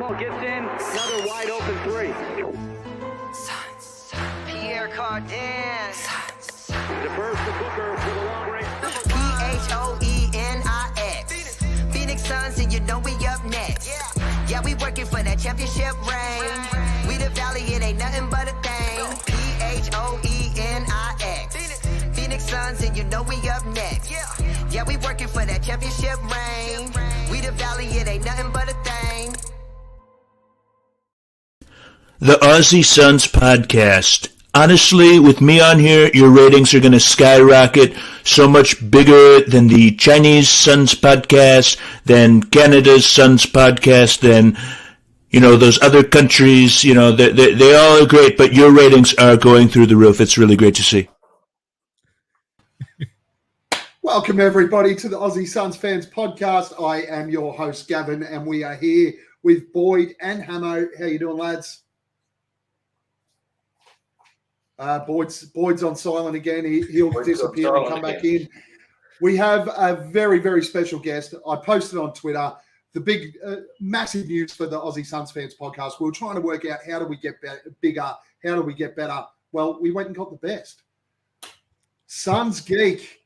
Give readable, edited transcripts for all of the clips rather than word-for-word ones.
ball gets in, another wide open three. Suns. Pierre Cardin. Suns. Defers to Booker for the long range. P-H-O-E-N-I-X. Phoenix Suns, and you know we up next. Yeah, we working for that championship ring. We the Valley, it ain't nothing but a thing. P-H-O-E-N-I-X. Phoenix Suns, and you know we up next. Yeah, we working for that championship ring. We the Valley, it ain't nothing but a thing. The Aussie Suns Podcast. Honestly, with me on here, your ratings are going to skyrocket, so much bigger than the Chinese Suns Podcast, than Canada's Suns Podcast, than, those other countries. They all are great, but your ratings are going through the roof. It's really great to see. Welcome, everybody, to the Aussie Suns Fans Podcast. I am your host, Gavin, and we are here with Boyd and Hammo. How you doing, lads? Boyd's on silent again. He'll disappear and come back in. We have a very, very special guest. I posted on Twitter the big, massive news for the Aussie Suns Fans Podcast. We were trying to work out how do we get bigger, how do we get better. Well, we went and got the best. Suns Geek.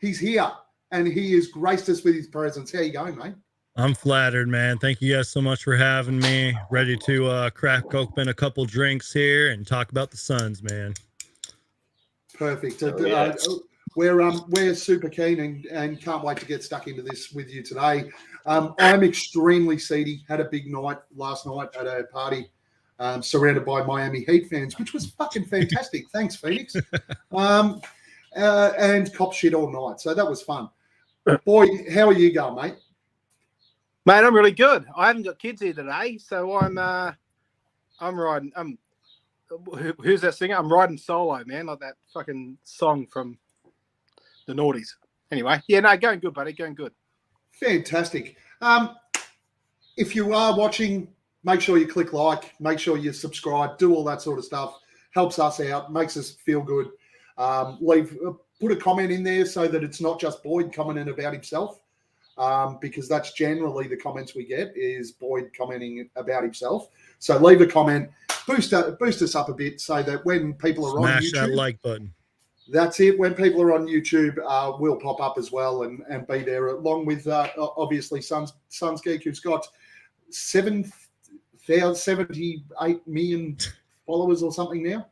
He's here, and he has graced us with his presence. How you going, mate? I'm flattered, man. Thank you guys so much for having me. Ready to crack open a couple drinks here and talk about the Suns, man. Perfect. We're super keen and can't wait to get stuck into this with you today. I'm extremely seedy. Had a big night last night at a party, surrounded by Miami Heat fans, which was fucking fantastic. Thanks, Phoenix. And cop shit all night. So that was fun. Boy, how are you going, mate? Mate, I'm really good. I haven't got kids here today, so I'm riding. Who's that singer? I'm riding solo, man, like that fucking song from the noughties. Anyway, yeah, no, going good, buddy, going good. Fantastic. If you are watching, make sure you click like, make sure you subscribe, do all that sort of stuff. Helps us out, makes us feel good. Put a comment in there so that it's not just Boyd commenting about himself. Because that's generally the comments we get is Boyd commenting about himself. So leave a comment, boost us up a bit so that when people are on YouTube, smash that like button. That's it. When people are on YouTube, we'll pop up as well and be there along with obviously Suns Geek, who's got 78 million followers or something now.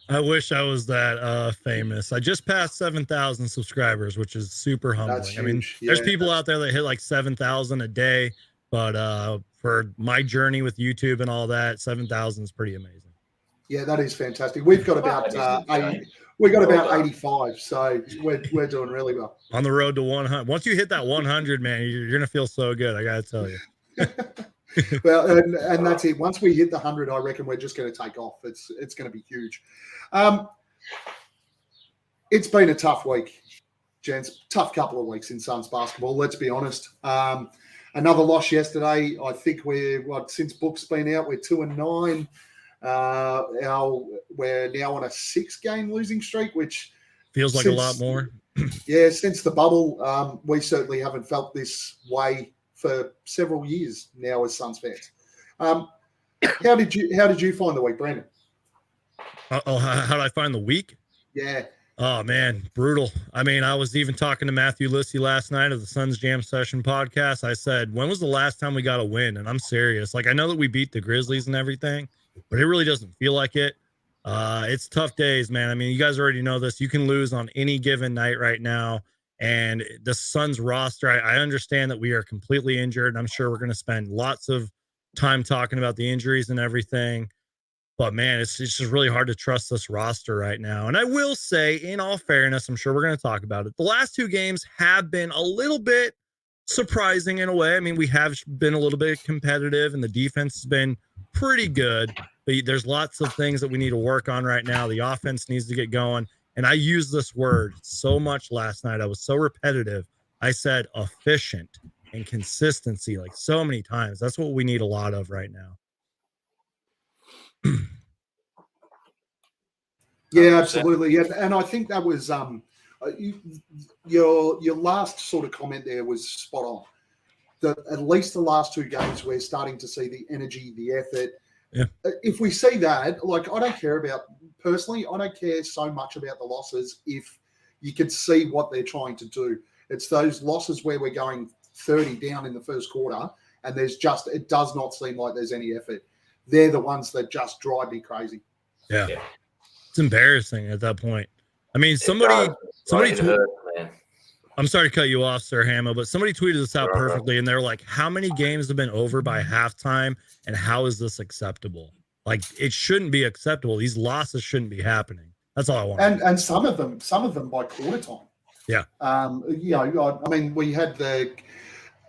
I wish I was that famous. I just passed 7,000 subscribers, which is super humbling. That's I mean, huge. there's people out there that hit like 7,000 a day, but for my journey with YouTube and all that, 7,000 is pretty amazing. Yeah, that is fantastic. We've got about 85, so we're doing really well. On the road to 100. Once you hit that 100, man, you're gonna feel so good. I gotta tell you. Well, and that's it. Once we hit the 100, I reckon we're just going to take off. It's going to be huge. It's been a tough week, gents. Tough couple of weeks in Suns basketball. Let's be honest. Another loss yesterday. I think since Book's been out, we're 2-9. We're now on a 6-game losing streak, which feels like a lot more. Yeah, since the bubble, we certainly haven't felt this way for several years now as Suns fans. How did you find the week, Brandon? How did I find the week? Yeah. Oh man, brutal. I mean, I was even talking to Matthew Lissy last night of the Suns Jam Session podcast. I said, when was the last time we got a win? And I'm serious. Like, I know that we beat the Grizzlies and everything, but it really doesn't feel like it. It's tough days, man. I mean, you guys already know this. You can lose on any given night right now. And the Suns roster, I understand that we are completely injured. And I'm sure we're going to spend lots of time talking about the injuries and everything. But, man, it's just really hard to trust this roster right now. And I will say, in all fairness, I'm sure we're going to talk about it. The last two games have been a little bit surprising in a way. I mean, we have been a little bit competitive, and the defense has been pretty good. But there's lots of things that we need to work on right now. The offense needs to get going. And I used this word so much last night. I was so repetitive. I said efficient and consistency like so many times. That's what we need a lot of right now. Yeah, absolutely. Yeah, and I think that was your last sort of comment there was spot on. at least the last 2 games, we're starting to see the energy, the effort. Yeah. If we see that, like, I don't care so much about the losses if you can see what they're trying to do. It's those losses where we're going 30 down in the first quarter and it does not seem like there's any effort. They're the ones that just drive me crazy. Yeah. It's embarrassing at that point. I mean, somebody I'm sorry to cut you off, Sir Hammo, but somebody tweeted this out perfectly, and they're like, how many games have been over by halftime, and how is this acceptable? Like, it shouldn't be acceptable. These losses shouldn't be happening. That's all I want. And some of them by quarter time. Yeah. I mean, we had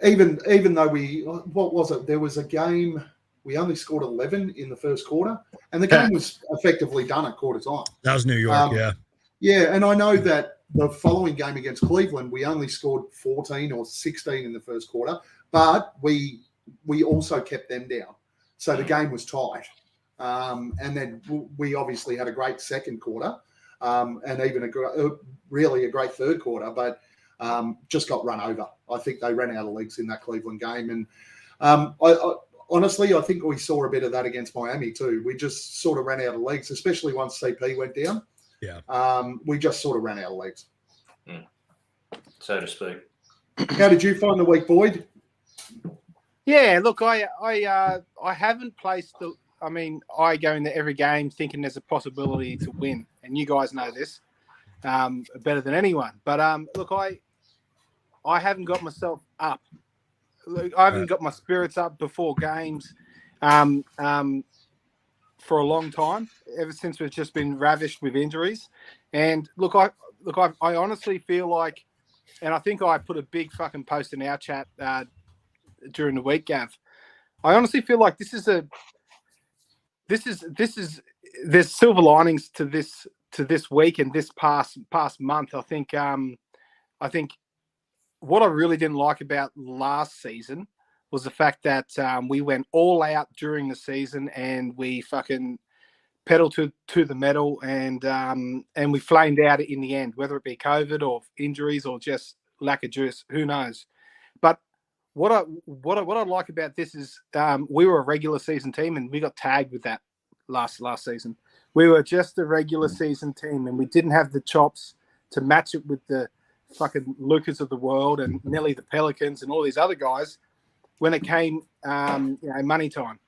even though what was it? There was a game, we only scored 11 in the first quarter, and the game was effectively done at quarter time. That was New York, yeah. Yeah, and I know that the following game against Cleveland, we only scored 14 or 16 in the first quarter, but we also kept them down. So the game was tight. And then we obviously had a great second quarter and even a great third quarter, but just got run over. I think they ran out of legs in that Cleveland game. And honestly, I think we saw a bit of that against Miami too. We just sort of ran out of legs, especially once CP went down. Yeah. We just sort of ran out of legs. So to speak. How did you find the week, Boyd? Yeah, look, I haven't placed the. I mean, I go into every game thinking there's a possibility to win, and you guys know this better than anyone. But look, I haven't got myself up. Look, I haven't got my spirits up before games for a long time. Ever since we've just been ravished with injuries, and I honestly feel like, and I think I put a big fucking post in our chat during the week, Gav. I honestly feel like there's silver linings to this week and this past month. I think what I really didn't like about last season was the fact that we went all out during the season and we fucking pedaled to the metal and we flamed out in the end, whether it be COVID or injuries or just lack of juice, who knows. But what I like about this is we were a regular season team and we got tagged with that last season. We were just a regular season team and we didn't have the chops to match it with the fucking Lucas of the world and Nelly the Pelicans and all these other guys when it came money time.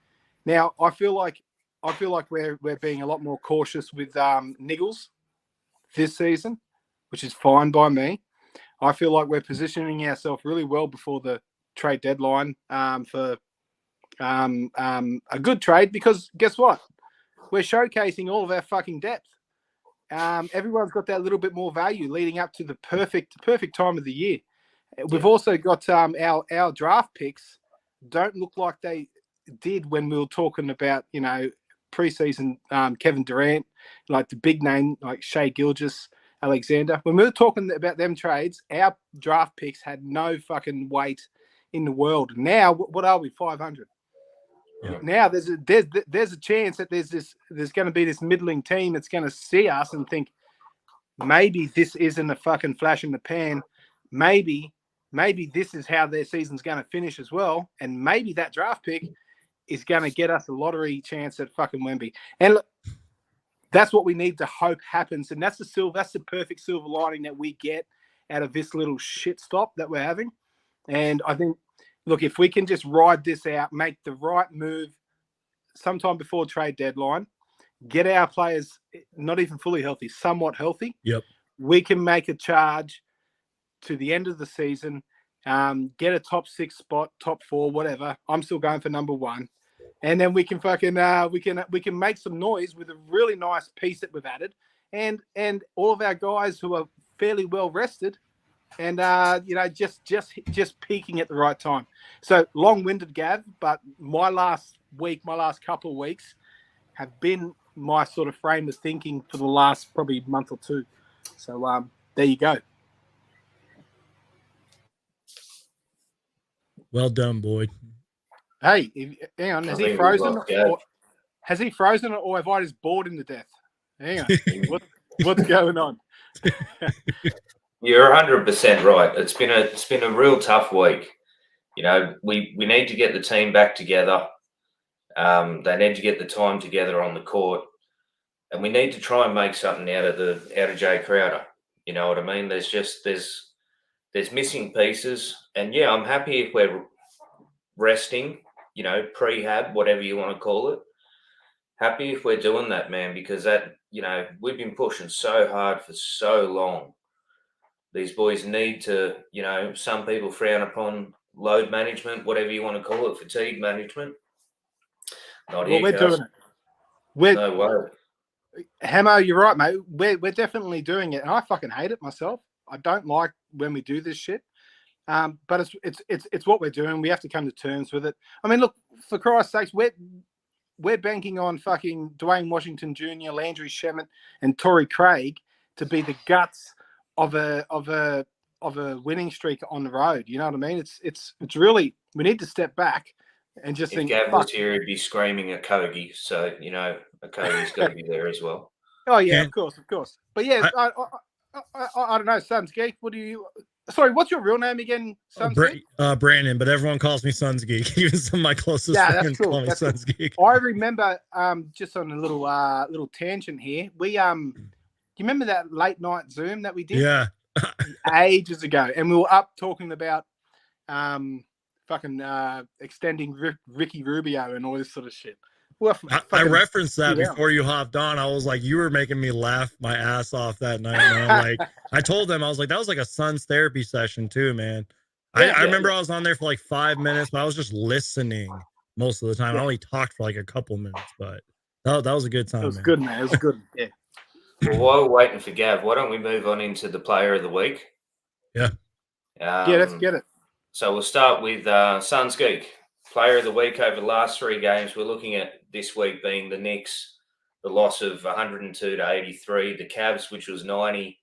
Now I feel like we're being a lot more cautious with Niggles this season, which is fine by me. I feel like we're positioning ourselves really well before the trade deadline for a good trade, because guess what? We're showcasing all of our fucking depth. Everyone's got that little bit more value leading up to the perfect time of the year. We've also got our draft picks don't look like they did when we were talking about, preseason Kevin Durant, like the big name like Shai Gilgeous, Alexander. When we were talking about them trades, our draft picks had no fucking weight in the world. Now, what are we? 500. Yeah. Now there's a chance that there's going to be this middling team that's going to see us and think maybe this isn't a fucking flash in the pan. Maybe this is how their season's going to finish as well, and maybe that draft pick is going to get us a lottery chance at fucking Wemby. And look, that's what we need to hope happens, and that's the perfect silver lining that we get out of this little shit stop that we're having. And I think, look, if we can just ride this out, make the right move sometime before trade deadline, get our players not even fully healthy, somewhat healthy. Yep. We can make a charge to the end of the season, get a top 6 spot, top 4, whatever. I'm still going for number 1. And then we can fucking we can make some noise with a really nice piece that we've added, and all of our guys who are fairly well rested, and just peaking at the right time. So long-winded, Gav, but my last couple of weeks have been my sort of frame of thinking for the last probably month or two. So there you go. Well done, Boyd. Hey, hang on. Has he frozen? Has he frozen, or have I just bored him to death? Hang on. What's going on? You're 100% right. It's been a real tough week. You know, we need to get the team back together. They need to get the time together on the court, and we need to try and make something out of Jay Crowder. You know what I mean? There's missing pieces, and yeah, I'm happy if we're resting. You know, prehab, whatever you want to call it. Happy if we're doing that, man, because that, you know, we've been pushing so hard for so long. These boys need to, you know, some people frown upon load management, whatever you want to call it, fatigue management. Not Well, here, we're Cuz. doing it. We're No way. Hammo, you're right, mate. We're definitely doing it, and I fucking hate it myself. I don't like when we do this shit. But it's what we're doing. We have to come to terms with it. I mean, look, for Christ's sakes, we're banking on fucking Dwayne Washington Jr., Landry Shamet, and Torrey Craig to be the guts of a winning streak on the road. You know what I mean? It's really, we need to step back and just If think. Gav Fuck. was here, he'd be screaming a Kogi. So, you know, a Kogi's got to be there as well. Oh yeah, And- of course. But yeah, I don't know, Suns Geek. What do you? Sorry, what's your real name again? Suns Geek? Brandon, but everyone calls me Suns Geek. Even some of my closest Yeah, that's friends cool. call me That's Suns Geek. I remember just on a little tangent here. We do you remember that late night Zoom that we did? Yeah. Ages ago, and we were up talking about extending Ricky Rubio and all this sort of shit. Well, I referenced that yeah. before you hopped on. I was like, you were making me laugh my ass off that night, man. Like, I told them, I was like, that was like a Suns therapy session too, man. I remember I was on there for like 5 minutes, but I was just listening most of the time. I only talked for like a couple minutes, but that was a good time. It was man. good, man. It was good. Yeah. Well, while we're waiting for Gav, why don't we move on into the player of the week? Yeah. Yeah, let's get it. So we'll start with Suns Geek. Player of the week over the last 3 games. We're looking at this week being the Knicks, the loss of 102 to 83, the Cavs, which was 90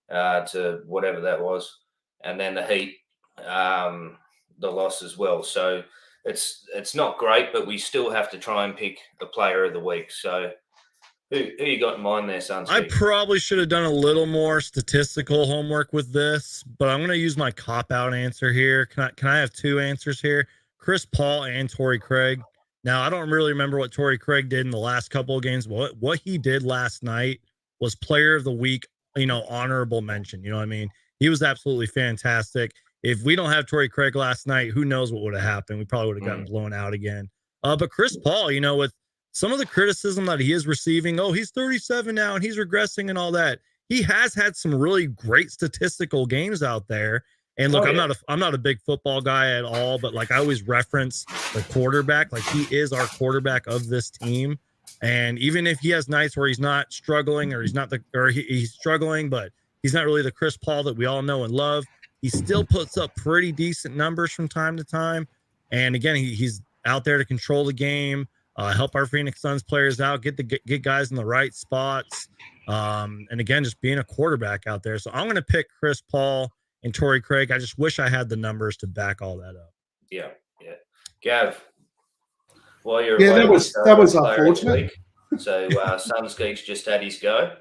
to whatever that was, and then the Heat, the loss as well. So it's not great, but we still have to try and pick the player of the week. So who you got in mind there, Suns I Geek? probably should have done a little more statistical homework with this, but I'm going to use my cop-out answer here. Can I have 2 answers here? Chris Paul and Torrey Craig. Now, I don't really remember what Torrey Craig did in the last couple of games, but what he did last night was player of the week, you know, honorable mention. You know what I mean? He was absolutely fantastic. If we don't have Torrey Craig last night, who knows what would have happened? We probably would have gotten blown out again. But Chris Paul, you know, with some of the criticism that he is receiving, oh, he's 37 now and he's regressing and all that. He has had some really great statistical games out there. And look, I'm not a big football guy at all, but like I always reference the quarterback. Like he is our quarterback of this team. And even if he has nights where he's not struggling or he's struggling, but he's not really the Chris Paul that we all know and love, he still puts up pretty decent numbers from time to time. And again, he's out there to control the game, help our Phoenix Suns players out, get guys in the right spots. And again, just being a quarterback out there. So I'm going to pick Chris Paul and Torrey Craig. I just wish I had the numbers to back all that up. Yeah. Gav, while you're Yeah, away, that was player of the unfortunate. week. So Suns Geeks just had his go.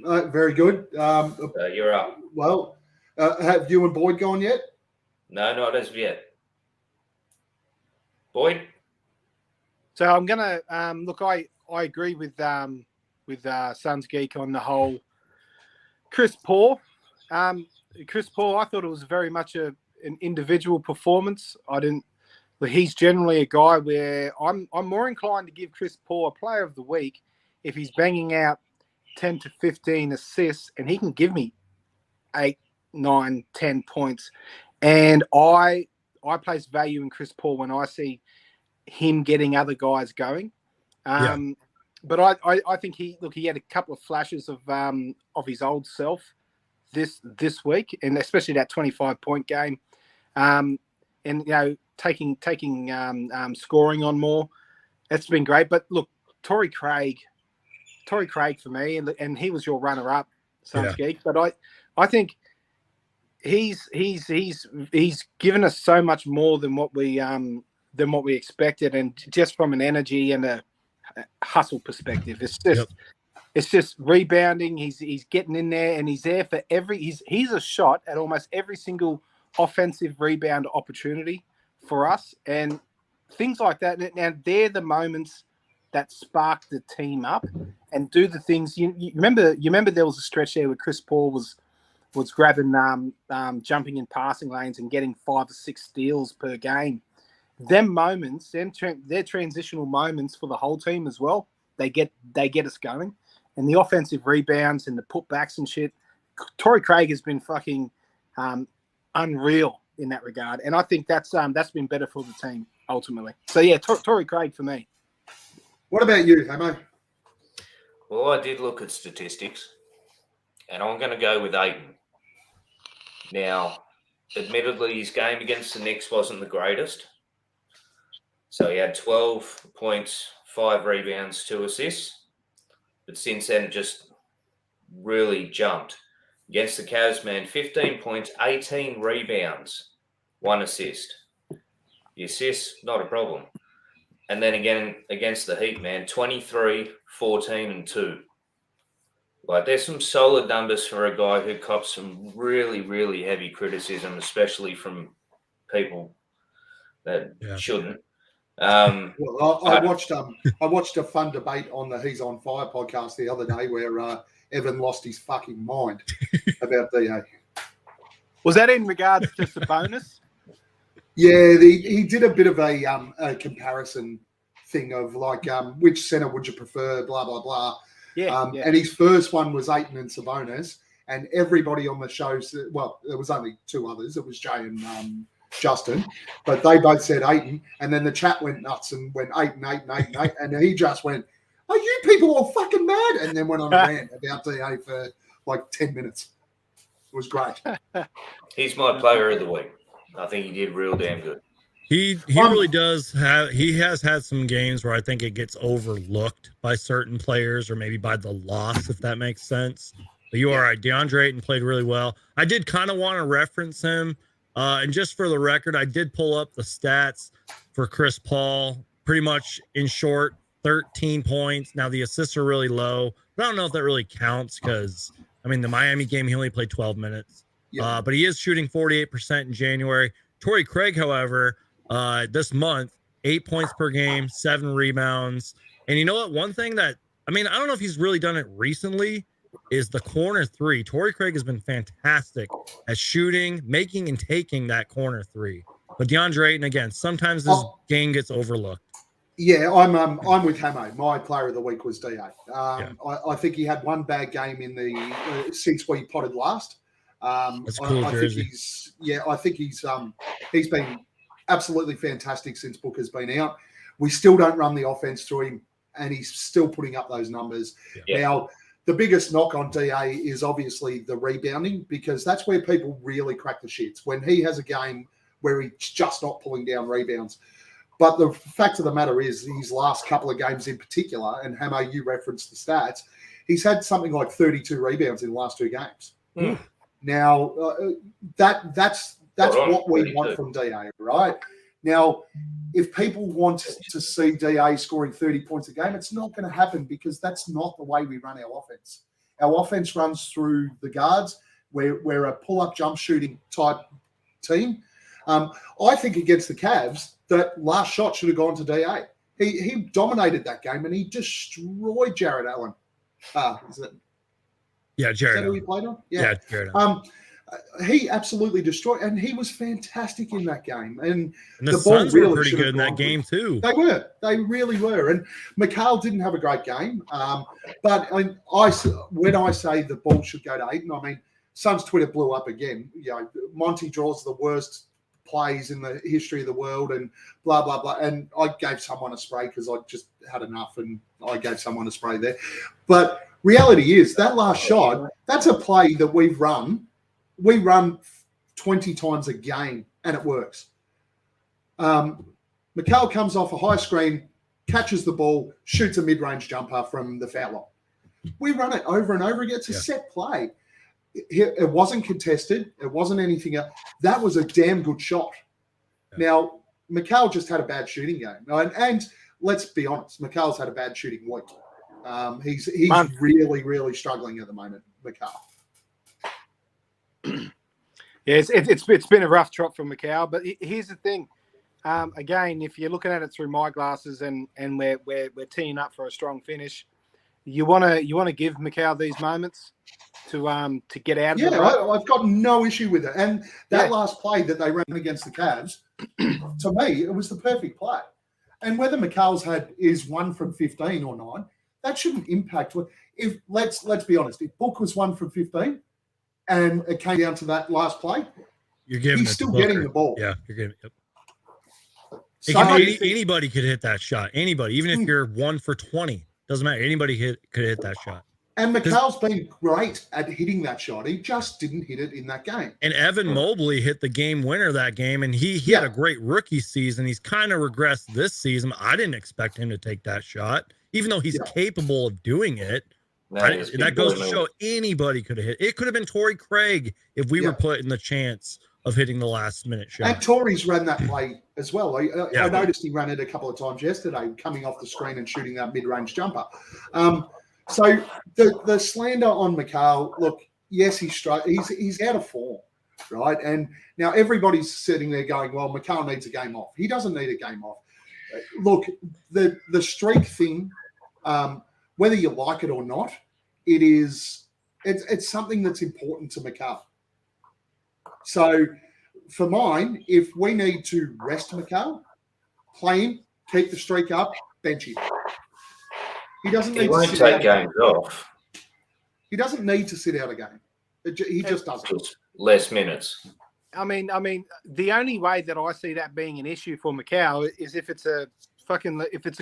Very good. So you're up. Well, have you and Boyd gone yet? No, not as of yet. Boyd? So I'm gonna look. I agree with Suns Geek on the whole Chris Paul. Chris Paul, I thought it was very much an individual performance. He's generally a guy where I'm more inclined to give Chris Paul a player of the week if he's banging out 10 to 15 assists and he can give me 8, 9, 10 points. And I place value in Chris Paul when I see him getting other guys going. But I think he had a couple of flashes of his old self this week, and especially that 25-point game, and you know taking scoring on more. That's been great. But look, Torrey Craig for me, and he was your runner-up, Suns Geek. But I think he's given us so much more than what we expected, and just from an energy and a hustle perspective, it's just rebounding. He's getting in there, and he's there for he's a shot at almost every single offensive rebound opportunity for us, and things like that. And they're the moments that spark the team up and do the things. You remember there was a stretch there where Chris Paul was grabbing, jumping in passing lanes and getting 5 or 6 steals per game. Them moments, they're transitional moments for the whole team as well. They get us going, and the offensive rebounds and the putbacks and shit. Torrey Craig has been fucking unreal in that regard, and I think that's been better for the team ultimately. So yeah, Torrey Craig for me. What about you, Hammo? Well, I did look at statistics, and I'm going to go with Ayton. Now, admittedly, his game against the Knicks wasn't the greatest. So he had 12 points, 5 rebounds, 2 assists. But since then, it just really jumped. Against the Cavs, man, 15 points, 18 rebounds, 1 assist. The assists, not a problem. And then again, against the Heat, man, 23, 14, and 2. Like, there's some solid numbers for a guy who cops some really, really heavy criticism, especially from people that shouldn't. Well, I watched a fun debate on the He's on Fire podcast the other day where Evan lost his fucking mind about DA. Was that in regards to Sabonis? Yeah, he did a bit of a comparison thing of like which center would you prefer, blah blah blah. Yeah, And his first one was Ayton and Sabonis, and everybody on the show said, well, there was only 2 others. It was Jay and Justin, but they both said Ayton, and then the chat went nuts and went Ayton, and he just went, "Are you people all fucking mad?" And then went on a rant about DA for like 10 minutes. It was great. He's my player of the week. I think he did real damn good. He really does have. He has had some games where I think it gets overlooked by certain players, or maybe by the loss, if that makes sense. But you are right. DeAndre Ayton played really well. I did kind of want to reference him, and just for the record, I did pull up the stats for Chris Paul. Pretty much in short, 13 points. Now the assists are really low, but I don't know if that really counts because I mean the Miami game he only played 12 minutes. Yeah. But he is shooting 48% in January. Torrey Craig, however, this month, 8 points per game, 7 rebounds. And you know what? One thing that, I mean, I don't know if he's really done it recently, is the corner 3. Torrey Craig has been fantastic at shooting, making, and taking that corner 3. But DeAndre Ayton, again, sometimes this game gets overlooked. Yeah, I'm with Hammo. My player of the week was DA. I think he had one bad game in the since we potted last. That's cool, I think he's been absolutely fantastic since Booker's been out. We still don't run the offense through him, and he's still putting up those numbers. Yeah. Now, the biggest knock on DA is obviously the rebounding, because that's where people really crack the shits, when he has a game where he's just not pulling down rebounds. But the fact of the matter is, his last couple of games in particular, and Hammo, you referenced the stats, he's had something like 32 rebounds in the last 2 games. Mm. Now, that's what we want from DA, right? Now, if people want to see DA scoring 30 points a game, it's not going to happen, because that's not the way we run our offense. Our offense runs through the guards. We're a pull-up jump shooting type team. I think against the Cavs, that last shot should have gone to DA. He dominated that game, and he destroyed Jared Allen. Is it? Yeah, Jared. Is that who he played on? Yeah, Jared Allen. He absolutely destroyed, and he was fantastic in that game. And the ball Suns really were pretty good in that game too. They really were. And Mikal didn't have a great game, but when I say the ball should go to Ayton, I mean, Suns Twitter blew up again. You know, Monty draws the worst plays in the history of the world, and blah blah blah. And I gave someone a spray because I just had enough, and I gave someone a spray there. But reality is, that last shot, that's a play that we've run. We run 20 times a game, and it works. Mikal comes off a high screen, catches the ball, shoots a mid-range jumper from the foul line. We run it over and over again. It's a set play. It wasn't contested. It wasn't anything else. That was a damn good shot. Yeah. Now, Mikal just had a bad shooting game. And let's be honest, Mikal's had a bad shooting week. He's really, really struggling at the moment, Mikal. Yeah, it's been a rough trot for Macau, but here's the thing. Again, if you're looking at it through my glasses and we're teeing up for a strong finish, you wanna give Macau these moments to get out of the rut. I've got no issue with it. And that last play that they ran against the Cavs, to me, it was the perfect play. And whether Macau's is 1 from 15 or 9, that shouldn't impact. If let's be honest, if Book was 1 from 15 and it came down to that last play, he's still getting the ball. Yeah, you're giving it. So, Anybody could hit that shot. Anybody, even if you're 1 for 20, doesn't matter. Anybody could hit that shot. And Macau's been great at hitting that shot. He just didn't hit it in that game. And Evan Mobley hit the game winner that game, and he had a great rookie season. He's kind of regressed this season. I didn't expect him to take that shot, even though he's capable of doing it. That goes to show anybody could have hit. It could have been Torrey Craig if we were put in the chance of hitting the last minute shot. And Torrey's ran that play as well. I noticed he ran it a couple of times yesterday, coming off the screen and shooting that mid-range jumper. So the slander on Macau, look, yes, he's out of form, right? And now everybody's sitting there going, well, Macau needs a game off. He doesn't need a game off. Look, the streak thing, whether you like it or not, it's something that's important to Macau. So for mine, if we need to rest Macau, play him, keep the streak up, bench him. He doesn't need to sit out games off. He doesn't need to sit out a game. He just doesn't. Just less minutes. I mean, the only way that I see that being an issue for Macau is if it's a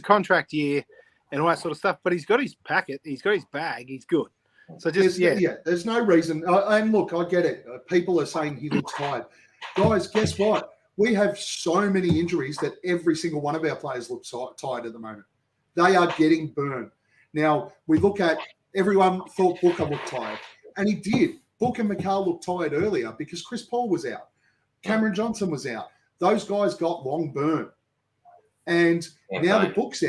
contract year and all that sort of stuff. But he's got his packet, he's got his bag, he's good. So there's no reason. And look, I get it. People are saying he looks tired. Guys, guess what? We have so many injuries that every single one of our players looks tired at the moment. They are getting burned. Now, we look at everyone thought Booker looked tired, and he did. Booker and Macau looked tired earlier because Chris Paul was out. Cameron Johnson was out. Those guys got long burn. And now the book's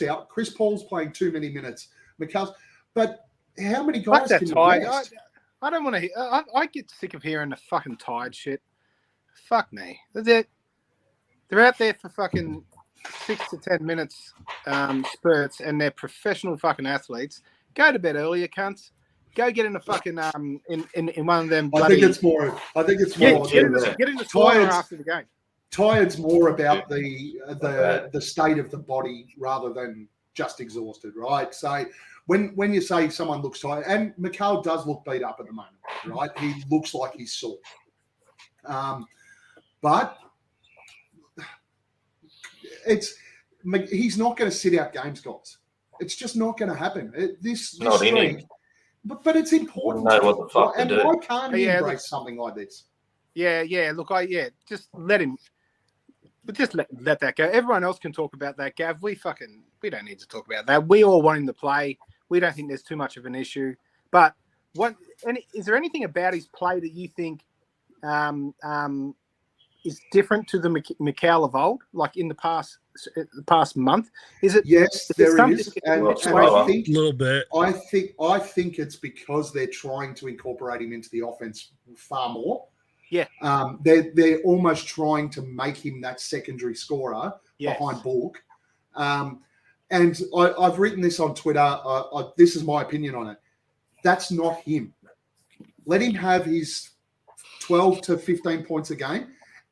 out. Chris Paul's playing too many minutes. Macau's, but how many guys can you rest? I don't want to. I get sick of hearing the fucking tired shit. Fuck me. They're out there for fucking 6 to 10 minutes spurts, and they're professional fucking athletes. Go to bed earlier, cunts. Go get in a fucking in one of them. I think it's more. Get in the sauna after the game. Tired's more about the state of the body rather than just exhausted, right? So when you say someone looks tired, and Macau does look beat up at the moment, right? He looks like he's sore. But he's not going to sit out games, guys. It's just not going to happen. This streak, but it's important. Know what the fuck and to do. why can't he embrace something like this? Yeah. Look, just let him. But just let that go. Everyone else can talk about that, Gav. We don't need to talk about that. We all want him to play. We don't think there's too much of an issue. But is there anything about his play that you think is different to the Macau of old, like in the past month? Is it? Yes, there is. And I think a little bit. I think it's because they're trying to incorporate him into the offense far more. Yeah. They're almost trying to make him that secondary scorer behind Book. And I've written this on Twitter. This is my opinion on it. That's not him. Let him have his 12 to 15 points a game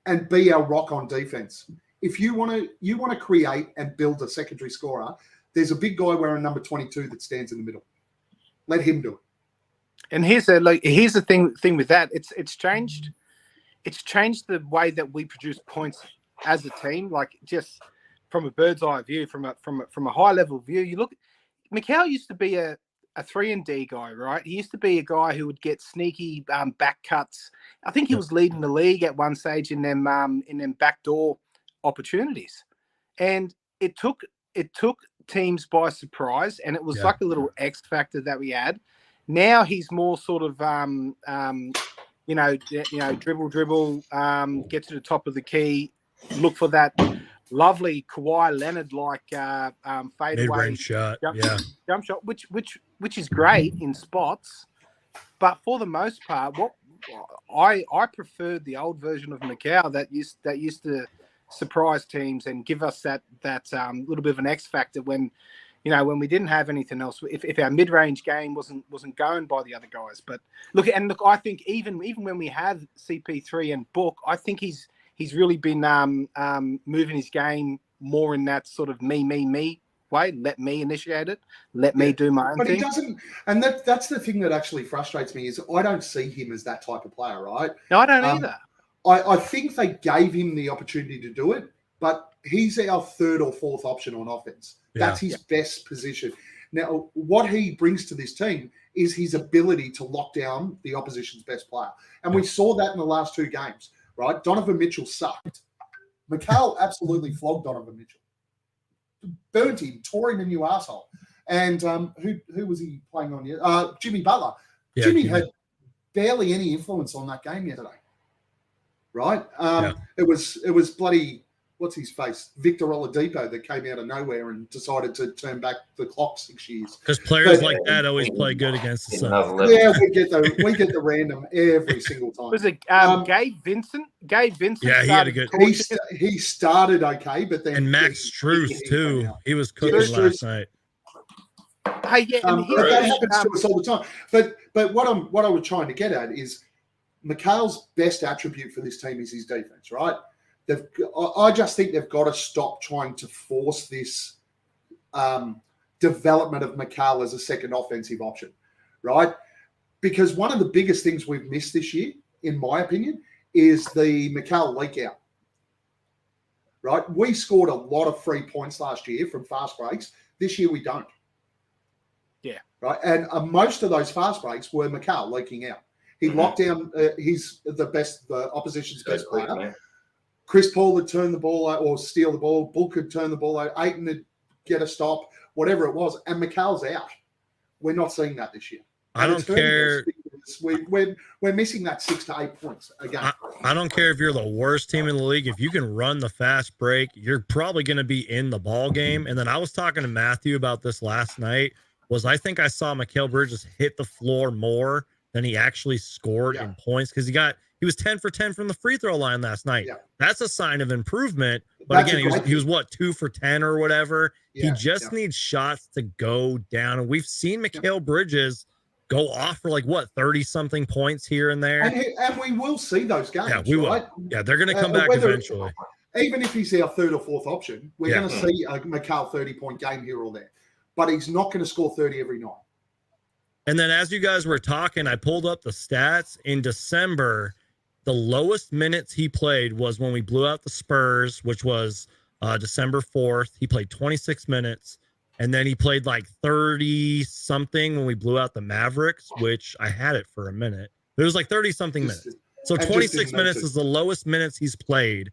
and be our rock on defense. If you want to create and build a secondary scorer, there's a big guy wearing number 22 that stands in the middle. Let him do it. And here's the thing with that. It's changed. It's changed the way that we produce points as a team. Like just from a bird's eye view, from a high level view, you look. Macau used to be a 3-and-D guy, right? He used to be a guy who would get sneaky back cuts. I think he was leading the league at one stage in them backdoor opportunities, and it took teams by surprise, and it was like a little X factor that we had. Now he's more sort of dribble, get to the top of the key, look for that lovely Kawhi Leonard like fadeaway mid-range shot, jump shot, which is great in spots, but for the most part, I preferred the old version of Macau that used to surprise teams and give us that little bit of an X factor when when we didn't have anything else. If our mid range game wasn't going by the other guys. But look, I think even when we have CP3 and Book, I think he's really been moving his game more in that sort of me way. Let me initiate it. Let me do my own but thing. He doesn't, and that's the thing that actually frustrates me is I don't see him as that type of player, right? No, I don't either. I think they gave him the opportunity to do it, but he's our third or fourth option on offense. That's his best position. Now, what he brings to this team is his ability to lock down the opposition's best player. And we saw that in the last two games, right? Donovan Mitchell sucked. Mikal absolutely flogged Donovan Mitchell. Burnt him, tore him a new asshole. And who was he playing on here? Jimmy Butler. Yeah, Jimmy had barely any influence on that game yesterday. Right? It was bloody, what's his face? Victor Oladipo that came out of nowhere and decided to turn back the clock 6 years. Because players like that always play good against the Suns. Yeah, we get the random every single time. Was it Gabe Vincent? Gabe Vincent. Yeah, he had a good. He started okay, but then and Max Strus too. He was cooking last night. Hey, yeah, and that happens to us all the time. But what I was trying to get at is Mikal's best attribute for this team is his defense, right? I just think they've got to stop trying to force this development of Mikal as a second offensive option, right? Because one of the biggest things we've missed this year, in my opinion, is the Mikal leak out, right? We scored a lot of free points last year from fast breaks. This year we don't. Yeah. Right. And most of those fast breaks were Mikal leaking out. He locked down. He's the opposition's best player. Chris Paul would turn the ball out or steal the ball. Book could turn the ball out. Ayton would get a stop, whatever it was. And Mikal's out. We're not seeing that this year. I don't care. We're missing that 6 to 8 points again. I don't care if you're the worst team in the league. If you can run the fast break, you're probably going to be in the ball game. And then I was talking to Matthew about this last night. I think I saw Mikal Bridges hit the floor more than he actually scored in points because he was 10 for 10 from the free throw line last night. Yeah. That's a sign of improvement. But again, he was what, 2 for 10 or whatever. Yeah, he just needs shots to go down. And we've seen Mikal Bridges go off for 30 something points here and there. And we will see those games. Yeah, we will. Right? Yeah, they're going to come back eventually. Even if he's our third or fourth option, we're going to see a Mikal 30-point game here or there. But he's not going to score 30 every night. And then as you guys were talking, I pulled up the stats. In December, the lowest minutes he played was when we blew out the Spurs, which was December 4th. He played 26 minutes. And then he played 30-something when we blew out the Mavericks, which I had it for a minute. It was 30-something minutes. So 26 minutes is the lowest minutes he's played.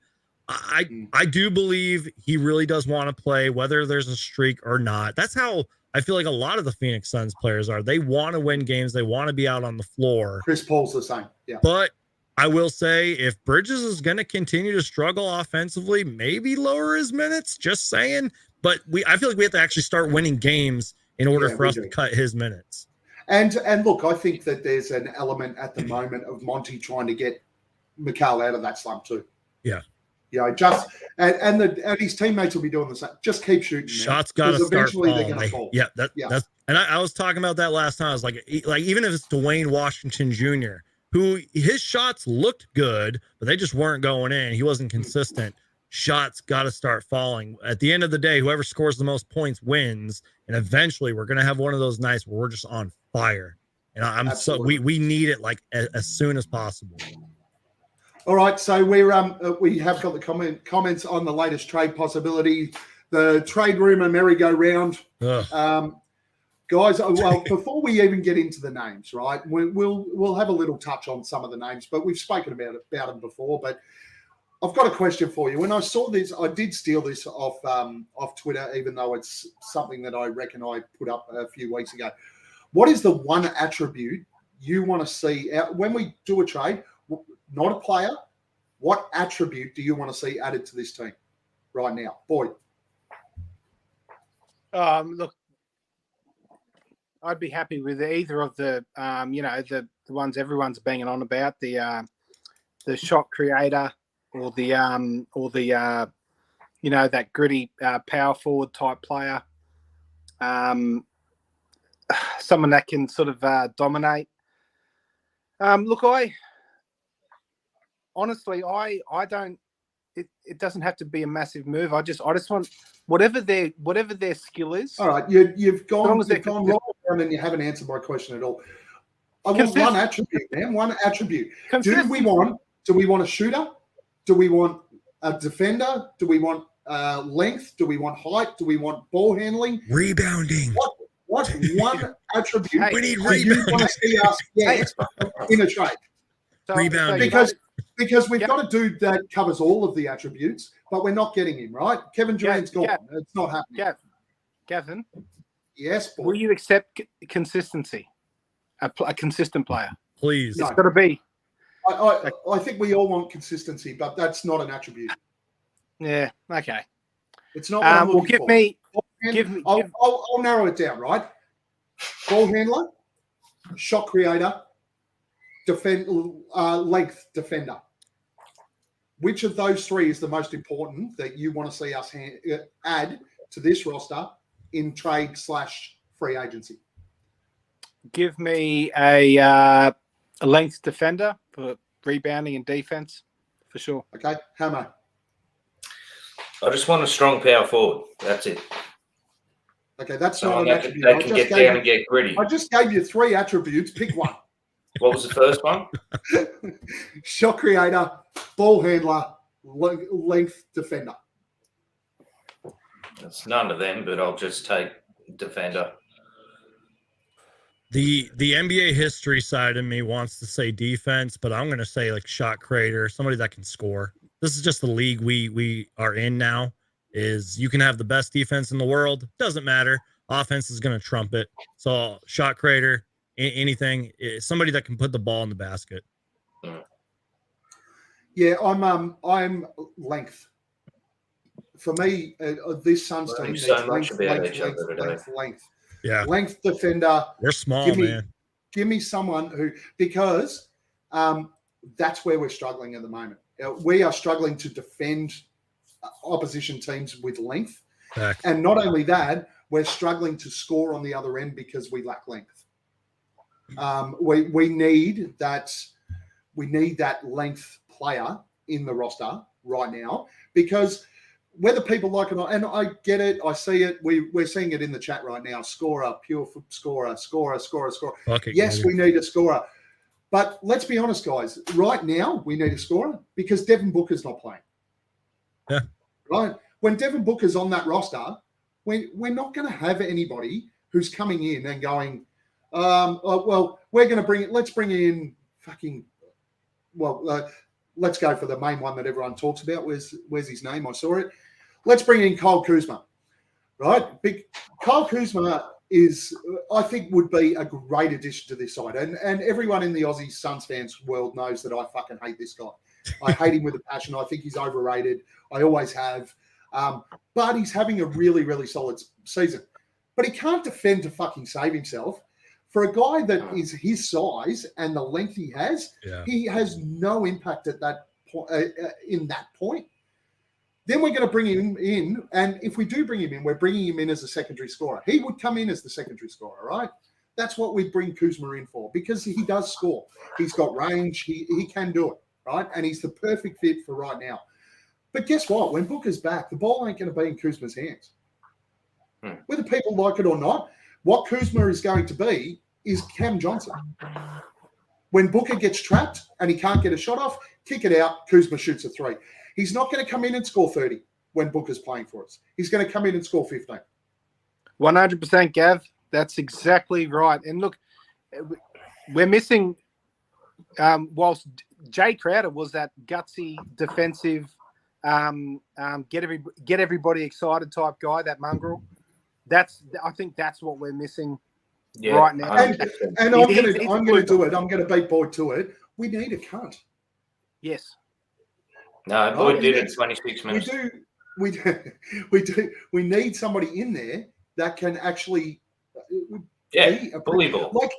I do believe he really does want to play, whether there's a streak or not. That's how I feel like a lot of the Phoenix Suns players are. They want to win games. They want to be out on the floor. Chris Paul's the same. Yeah. But I will say if Bridges is going to continue to struggle offensively, maybe lower his minutes, just saying. But I feel like we have to actually start winning games in order for us to cut his minutes. And look, I think that there's an element at the moment of Monty trying to get Mikal out of that slump too. Yeah. And his teammates will be doing the same. Just keep shooting. Shots got to start falling. Fall. Yeah, that's. And I was talking about that last time. I was like even if it's Dwayne Washington Jr., who his shots looked good, but they just weren't going in. He wasn't consistent. Shots got to start falling. At the end of the day, whoever scores the most points wins, and eventually we're going to have one of those nights where we're just on fire. And we need it as soon as possible. All right, so we have got the comments on the latest trade possibility, the trade rumor merry-go-round. Guys, well, before we even get into the names, right? We'll have a little touch on some of the names, but we've spoken about them before. But I've got a question for you. When I saw this, I did steal this off Twitter, even though it's something that I reckon I put up a few weeks ago. What is the one attribute you want to see when we do a trade? Not a player. What attribute do you want to see added to this team right now, Boyd? Look, I'd be happy with either of the the ones everyone's banging on about, the shot creator or the you know, that gritty power forward type player, someone that can sort of dominate. Look, I honestly don't. It doesn't have to be a massive move. I just want whatever their skill is. All right, you've gone as long as right down and you haven't answered my question at all. I want one attribute, man. One attribute. Do we want a shooter? Do we want a defender? Do we want length? Do we want height? Do we want ball handling? Rebounding. What one attribute we need do you want to see us get in a trade? Rebounding. Because we've got a dude that covers all of the attributes, but we're not getting him, right? Kevin Durant's gone. It's not happening. Gavin. Yes, boy. Will you accept consistency? A consistent player. Please. It's got to be. I think we all want consistency, but that's not an attribute. Yeah. Okay. It's not. What I'm well, looking for. give me. I'll narrow it down. Right. Ball handler, shot creator, length defender. Which of those three is the most important that you want to see us add to this roster in trade/free agency? Give me a length defender for rebounding and defense, for sure. Okay, Hammo. I just want a strong power forward. That's it. Okay, that's Someone not an that attribute. can get down and get gritty. I just gave you 3 attributes. Pick one. What was the first one? Shot creator, ball handler, length defender. It's none of them, but I'll just take defender. The NBA history side of me wants to say defense, but I'm going to say like shot creator, somebody that can score. This is just the league we are in now. Is you can have the best defense in the world, doesn't matter. Offense is going to trump it. So shot creator, anything, somebody that can put the ball in the basket. Yeah, I'm length. For me, this Suns team needs so much about each other today. Length. Yeah, length defender. they're small, man. Give me someone who, because that's where we're struggling at the moment. We are struggling to defend opposition teams with length, and not only that, we're struggling to score on the other end because we lack length. We need that. We need that length player in the roster right now because whether people like it or not, and I get it, I see it. We're seeing it in the chat right now. Scorer, pure scorer. Okay, yes, we need a scorer. But let's be honest, guys. Right now, we need a scorer because Devin Booker's not playing. Yeah. Right? When Devin Booker's on that roster, we're not going to have anybody who's coming in and going, well, we're going to let's bring in fucking, let's go for the main one that everyone talks about. Where's his name? I saw it. Let's bring in Kyle Kuzma, right? Kyle Kuzma I think, would be a great addition to this side. And everyone in the Aussie Suns fans world knows that I fucking hate this guy. I hate him with a passion. I think he's overrated. I always have. But he's having a really, really solid season. But he can't defend to fucking save himself. For a guy that is his size and the length he has no impact at that point. In that point, then we're going to bring him in, and if we do bring him in, we're bringing him in as a secondary scorer. He would come in as the secondary scorer, right? That's what we bring Kuzma in for because he does score. He's got range. He can do it, right? And he's the perfect fit for right now. But guess what? When Booker's back, the ball ain't going to be in Kuzma's hands. Whether people like it or not, what Kuzma is going to be is Cam Johnson. When Booker gets trapped and he can't get a shot off, kick it out, Kuzma shoots a 3. He's not going to come in and score 30 when Booker's playing for us. He's going to come in and score 15. 100%, Gav. That's exactly right. And look, we're missing, whilst Jay Crowder was that gutsy, defensive, get everybody excited type guy, that mongrel. I think that's what we're missing right now. And I'm going to do it. I'm going to beat Boyd to it. We need a cunt. Yes. No, Boyd did it 26 minutes. We do. We need somebody in there that can actually Yeah, be a bully prick. ball. Like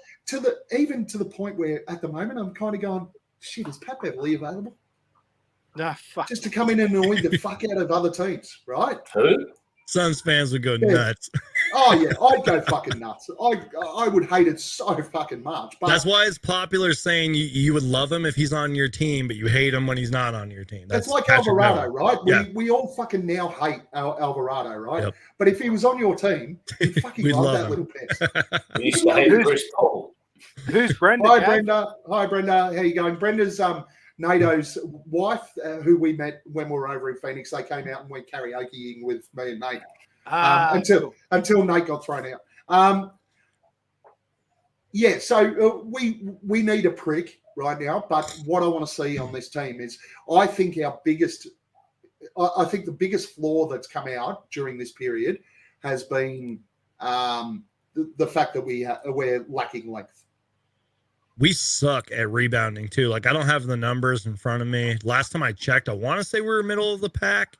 even to the point where at the moment I'm kind of going, shit, is Pat Beverley available? Nah, fuck. Just to come in and annoy the fuck out of other teams, right? Who? Suns fans would go Yeah. nuts. Oh yeah, I'd go fucking nuts. I would hate it so fucking much. But That's why it's popular saying you would love him if he's on your team, but you hate him when he's not on your team. That's it's like Patrick Alvarado, Miller. right? Yeah. We all fucking now hate Alvarado, right? Yep. But if he was on your team, you fucking We'd love love that him. little pest. You used to hate Chris Paul. Who's Brenda? Hi, Gav? Brenda. Hi, Brenda. How you going? Brenda's Nado's wife, who we met when we were over in Phoenix. They came out and went karaokeing with me and Nate until Nate got thrown out. Yeah, so we need a prick right now. But what I want to see on this team is, I think the biggest flaw that's come out during this period has been the fact that we're lacking length. We suck at rebounding too. Like, I don't have the numbers in front of me. Last time I checked, I want to say we were middle of the pack.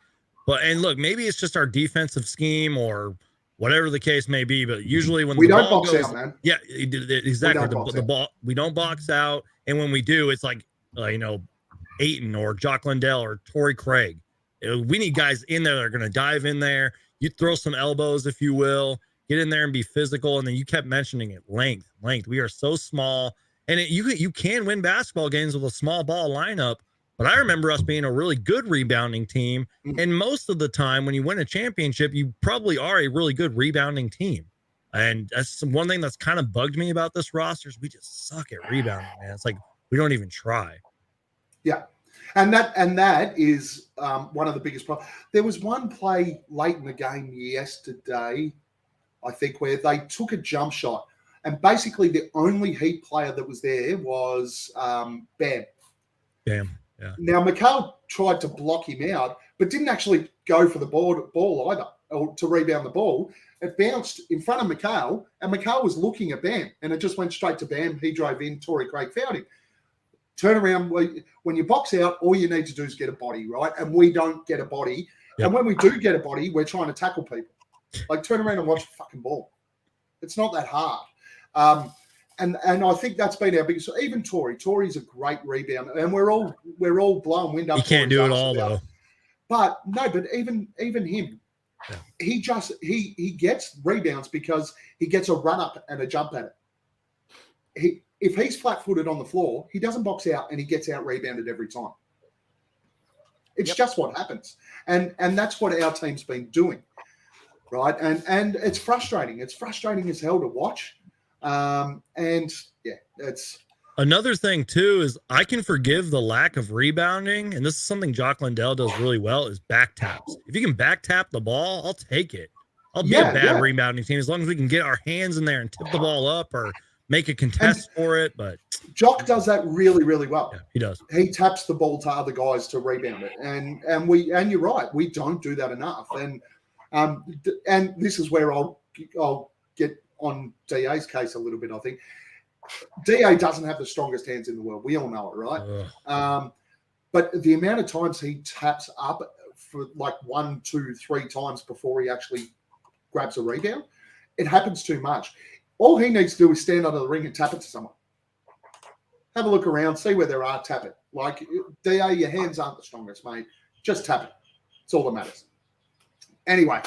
And look, maybe it's just our defensive scheme or whatever the case may be. But usually when We the don't ball box goes, out, man. yeah, exactly. The ball, we don't box out, and when we do, it's like Ayton or Jock Lindell or Torrey Craig. We need guys in there that are going to dive in there. You throw some elbows, if you will, get in there and be physical. And then you kept mentioning it, length. We are so small. And you can win basketball games with a small ball lineup, but I remember us being a really good rebounding team. And most of the time when you win a championship, you probably are a really good rebounding team. And that's one thing that's kind of bugged me about this roster is we just suck at rebounding, man. It's like we don't even try. Yeah. And that is one of the biggest problems. There was one play late in the game yesterday, I think, where they took a jump shot. And basically, the only Heat player that was there was Bam. Damn. Yeah. Now, McHale tried to block him out, but didn't actually go for the ball either, or to rebound the ball. It bounced in front of McHale, and McHale was looking at Bam, and it just went straight to Bam. He drove in. Torrey Craig fouled him. Turn around. When you box out, all you need to do is get a body, right? And we don't get a body. Yep. And when we do get a body, we're trying to tackle people. Like, turn around and watch the fucking ball. It's not that hard. And I think that's been our biggest. Even Torrey's a great rebounder, and we're all blowing wind up. He can't do it all though. But even him, yeah. he gets rebounds because he gets a run up and a jump at it. If he's flat-footed on the floor, he doesn't box out and he gets out rebounded every time. It's just what happens, and that's what our team's been doing, right? And it's frustrating. It's frustrating as hell to watch. And yeah, it's another thing too is I can forgive the lack of rebounding, and this is something Jock Lindell does really well, is back taps. If you can back tap the ball, I'll take it. I'll be a bad rebounding team as long as we can get our hands in there and tip the ball up or make a contest for it. But Jock does that really, really well. Yeah, he does. He taps the ball to other guys to rebound it, and you're right, we don't do that enough. And this is where I'll get on DA's case a little bit. I think DA doesn't have the strongest hands in the world. We all know it, right? But the amount of times he taps up for like 1, 2, 3 times before he actually grabs a rebound, it happens too much. All he needs to do is stand under the ring and tap it to someone. Have a look around, see where there are, tap it. Like, DA, your hands aren't the strongest, mate. Just tap it. It's all that matters. Anyway,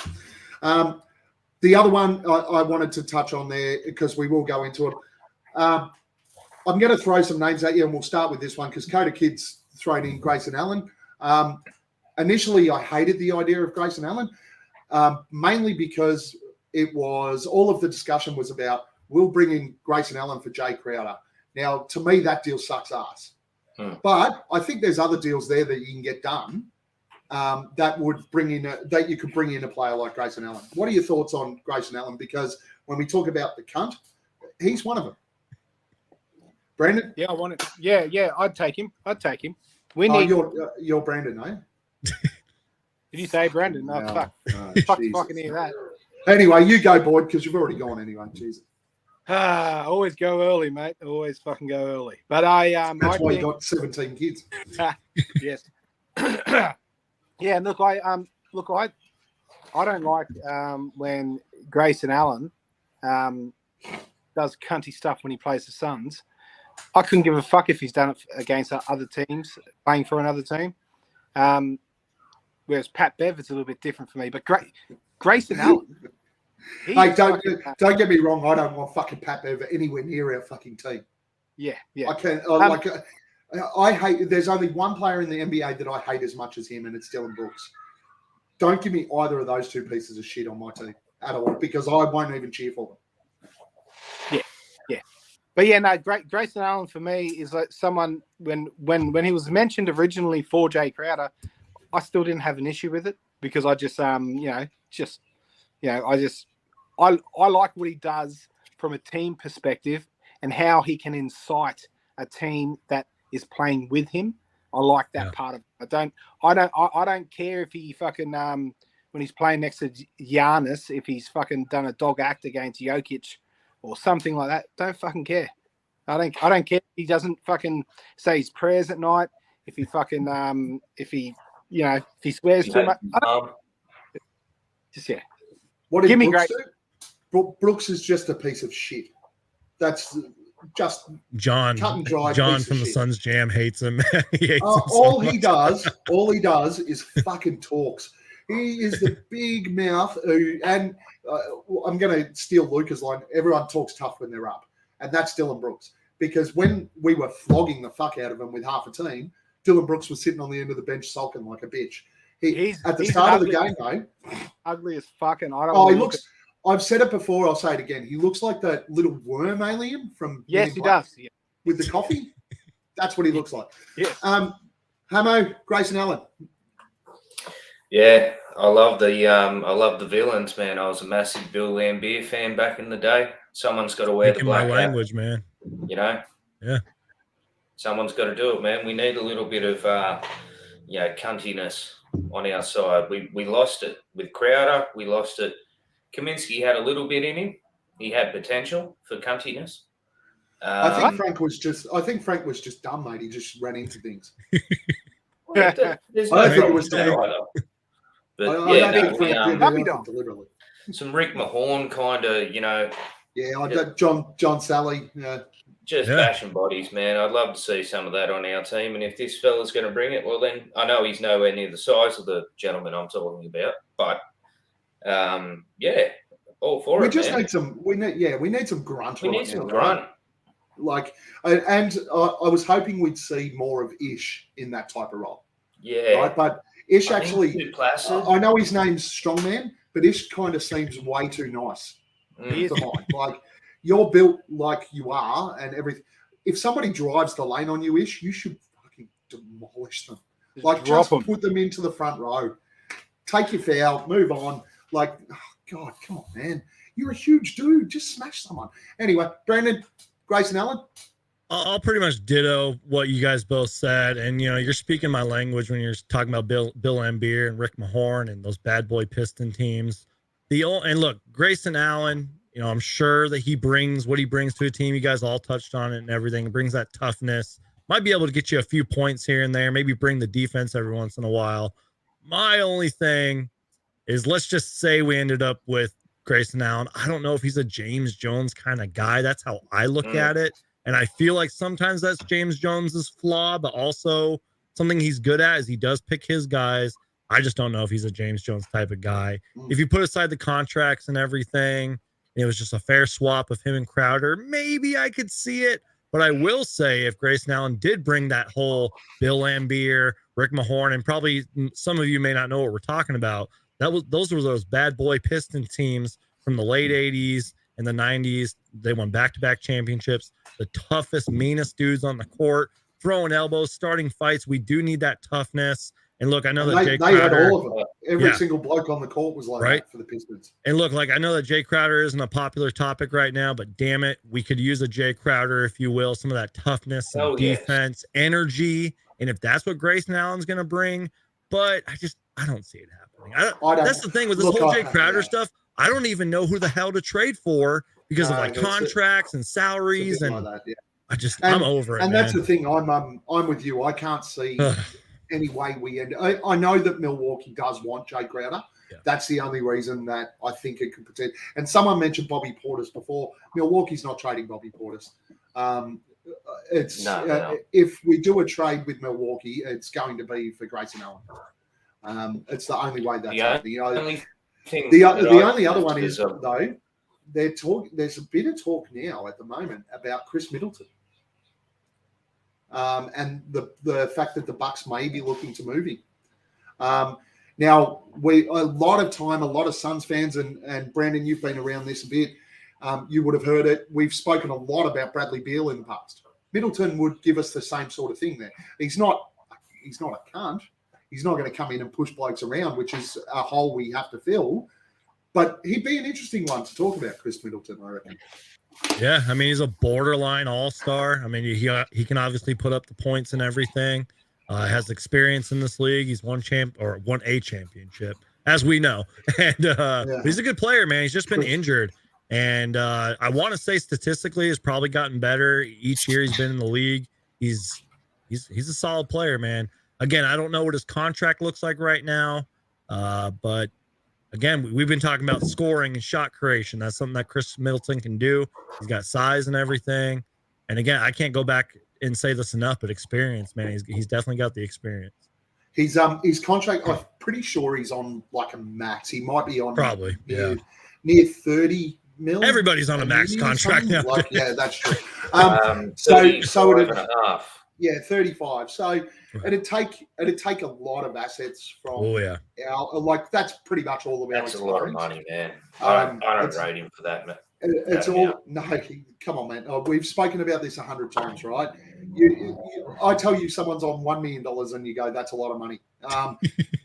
the other one I wanted to touch on there, because we will go into it. I'm going to throw some names at you, and we'll start with this one because Coda Kid's thrown in Grayson Allen. Initially, I hated the idea of Grayson Allen, mainly because it was all of the discussion was about, we'll bring in Grayson Allen for Jay Crowder. Now, to me, that deal sucks ass. But I think there's other deals there that you can get done that would bring in that you could bring in a player like Grayson Allen. What are your thoughts on Grayson Allen? Because when we talk about the cunt, he's one of them. Brandon? Yeah, I want it. Yeah, I'd take him. We need. You're Brandon, eh? Did you say Brandon? No, fuck. Fucking hear that. Anyway, you go, Boyd, because you've already gone anyway. Jesus. Always go early, mate. Always fucking go early. But that's why you got 17 kids. Yes. Yeah. Look, I don't like when Grayson Allen does cunty stuff when he plays the Suns. I couldn't give a fuck if he's done it against other teams, playing for another team. Whereas Pat Bev is a little bit different for me. But Grayson Allen. Hey, don't get me wrong. I don't want fucking Pat Bev anywhere near our fucking team. Yeah. I can't. I hate. There's only one player in the NBA that I hate as much as him, and it's Dylan Brooks. Don't give me either of those two pieces of shit on my team at all, because I won't even cheer for them. Yeah. But yeah, no, Grayson Allen for me is like someone when he was mentioned originally for Jay Crowder, I still didn't have an issue with it because I just I like what he does from a team perspective and how he can incite a team that is playing with him. I like that part of it. I don't care if he fucking when he's playing next to Giannis, if he's fucking done a dog act against Jokic or something like that. Don't fucking care. I don't care if he doesn't fucking say his prayers at night. If he fucking if he swears too much. What did Give me Brooks do? Brooks is just a piece of shit. That's just John. cut and dry. John from the Suns Jam hates him. He hates him all he does is fucking talks. He is the big mouth who, and I'm going to steal Luca's line. Everyone talks tough when they're up, and that's Dylan Brooks. Because when we were flogging the fuck out of him with half a team, Dylan Brooks was sitting on the end of the bench sulking like a bitch. He's at the start of the game, though, ugly as fucking. He looks. I've said it before. I'll say it again. He looks like that little worm alien from. Yes, he does. Yeah. With the coffee, that's what he looks like. Yeah. Hammo, Grayson Allen. Yeah, I love the villains, man. I was a massive Bill Lambier fan back in the day. Someone's got to wear the black my language, man. You know. Yeah. Someone's got to do it, man. We need a little bit of cuntiness on our side. We lost it with Crowder. We lost it. Kaminsky had a little bit in him. He had potential for cuntiness. I think Frank was just dumb, mate. He just ran into things. There's no I think it problem was with that either. But I don't think Frank did anything deliberately. Some Rick Mahorn kind of, Yeah, I got John Sally. Just bashing bodies, man. I'd love to see some of that on our team. And if this fella's going to bring it, well, then I know he's nowhere near the size of the gentleman I'm talking about. But all for it. We just man. need some. We need some grunt. We need some grunt. Right? I was hoping we'd see more of Ish in that type of role. Yeah, right? But Ish actually. Too placid. I know his name's Strongman, but Ish kind of seems way too nice for mine. Like you're built like you are, and everything. If somebody drives the lane on you, Ish, you should fucking demolish them. Just put them into the front row. Take your foul, move on. Like, oh God, come on, man. You're a huge dude. Just smash someone. Anyway, Brandon, Grayson Allen. I'll pretty much ditto what you guys both said. And, you're speaking my language when you're talking about Bill Lambier and Rick Mahorn and those bad boy Piston teams. And look, Grayson Allen, I'm sure that he brings what he brings to a team. You guys all touched on it and everything. It brings that toughness. Might be able to get you a few points here and there. Maybe bring the defense every once in a while. My only thing is let's just say we ended up with Grayson Allen. I don't know if he's a James Jones kind of guy. That's how I look at it. And I feel like sometimes that's James Jones's flaw, but also something he's good at is he does pick his guys. I just don't know if he's a James Jones type of guy. If you put aside the contracts and everything, it was just a fair swap of him and Crowder. Maybe I could see it. But I will say if Grayson Allen did bring that whole Bill Lambier, Rick Mahorn, and probably some of you may not know what we're talking about, those were those bad boy Piston teams from the late 80s and the 90s. They won back-to-back championships. The toughest, meanest dudes on the court, throwing elbows, starting fights. We do need that toughness. And look, I know that Jay Crowder, had all of them. Every single bloke on the court was like that for the Pistons. And look, I know that Jay Crowder isn't a popular topic right now, but damn it, we could use a Jay Crowder, if you will, some of that toughness, and defense, energy. And if that's what Grayson Allen's going to bring, but I don't see it happening. That's the thing with this whole Jay Crowder stuff. I don't even know who the hell to trade for because of contracts and salaries and like that, I'm over it. And that's the thing. I'm with you. I can't see any way we end. I know that Milwaukee does want Jay Crowder, Yeah. That's the only reason that I think it could protect. And someone mentioned Bobby Portis before. Milwaukee's not trading Bobby Portis. No. If we do a trade with Milwaukee, it's going to be for Grayson Allen. It's the only way that's happening. You know, the only other one is though, there's a bit of talk now at the moment about Chris Middleton. And the fact that the Bucks may be looking to move him. Now, a lot of Suns fans, and Brandon, you've been around this a bit. You would have heard it. We've spoken a lot about Bradley Beal in the past. Middleton would give us the same sort of thing there. He's not a cunt. He's not going to come in and push blokes around, which is a hole we have to fill. But he'd be an interesting one to talk about, Chris Middleton, I reckon. Yeah, I mean, he's a borderline all-star. I mean, he can obviously put up the points and everything. Has experience in this league. He's won a championship, as we know. And he's a good player, man. He's just been injured. And I want to say statistically has probably gotten better each year he's been in the league. He's a solid player, man. Again, I don't know what his contract looks like right now. But again, we've been talking about scoring and shot creation. That's something that Chris Middleton can do. He's got size and everything. And again, I can't go back and say this enough, but experience, man. He's definitely got the experience. His contract, I'm pretty sure he's on like a max. He might be on probably near 30 mil. Everybody's on a max contract now. Like, yeah, that's true. 35. So it'd take a lot of assets from like that's pretty much all of our. That's a lot of money, man. I don't rate him for that, man. It's all come on, man. We've spoken about this 100 times, right? I tell you, someone's on $1 million, and you go, "That's a lot of money."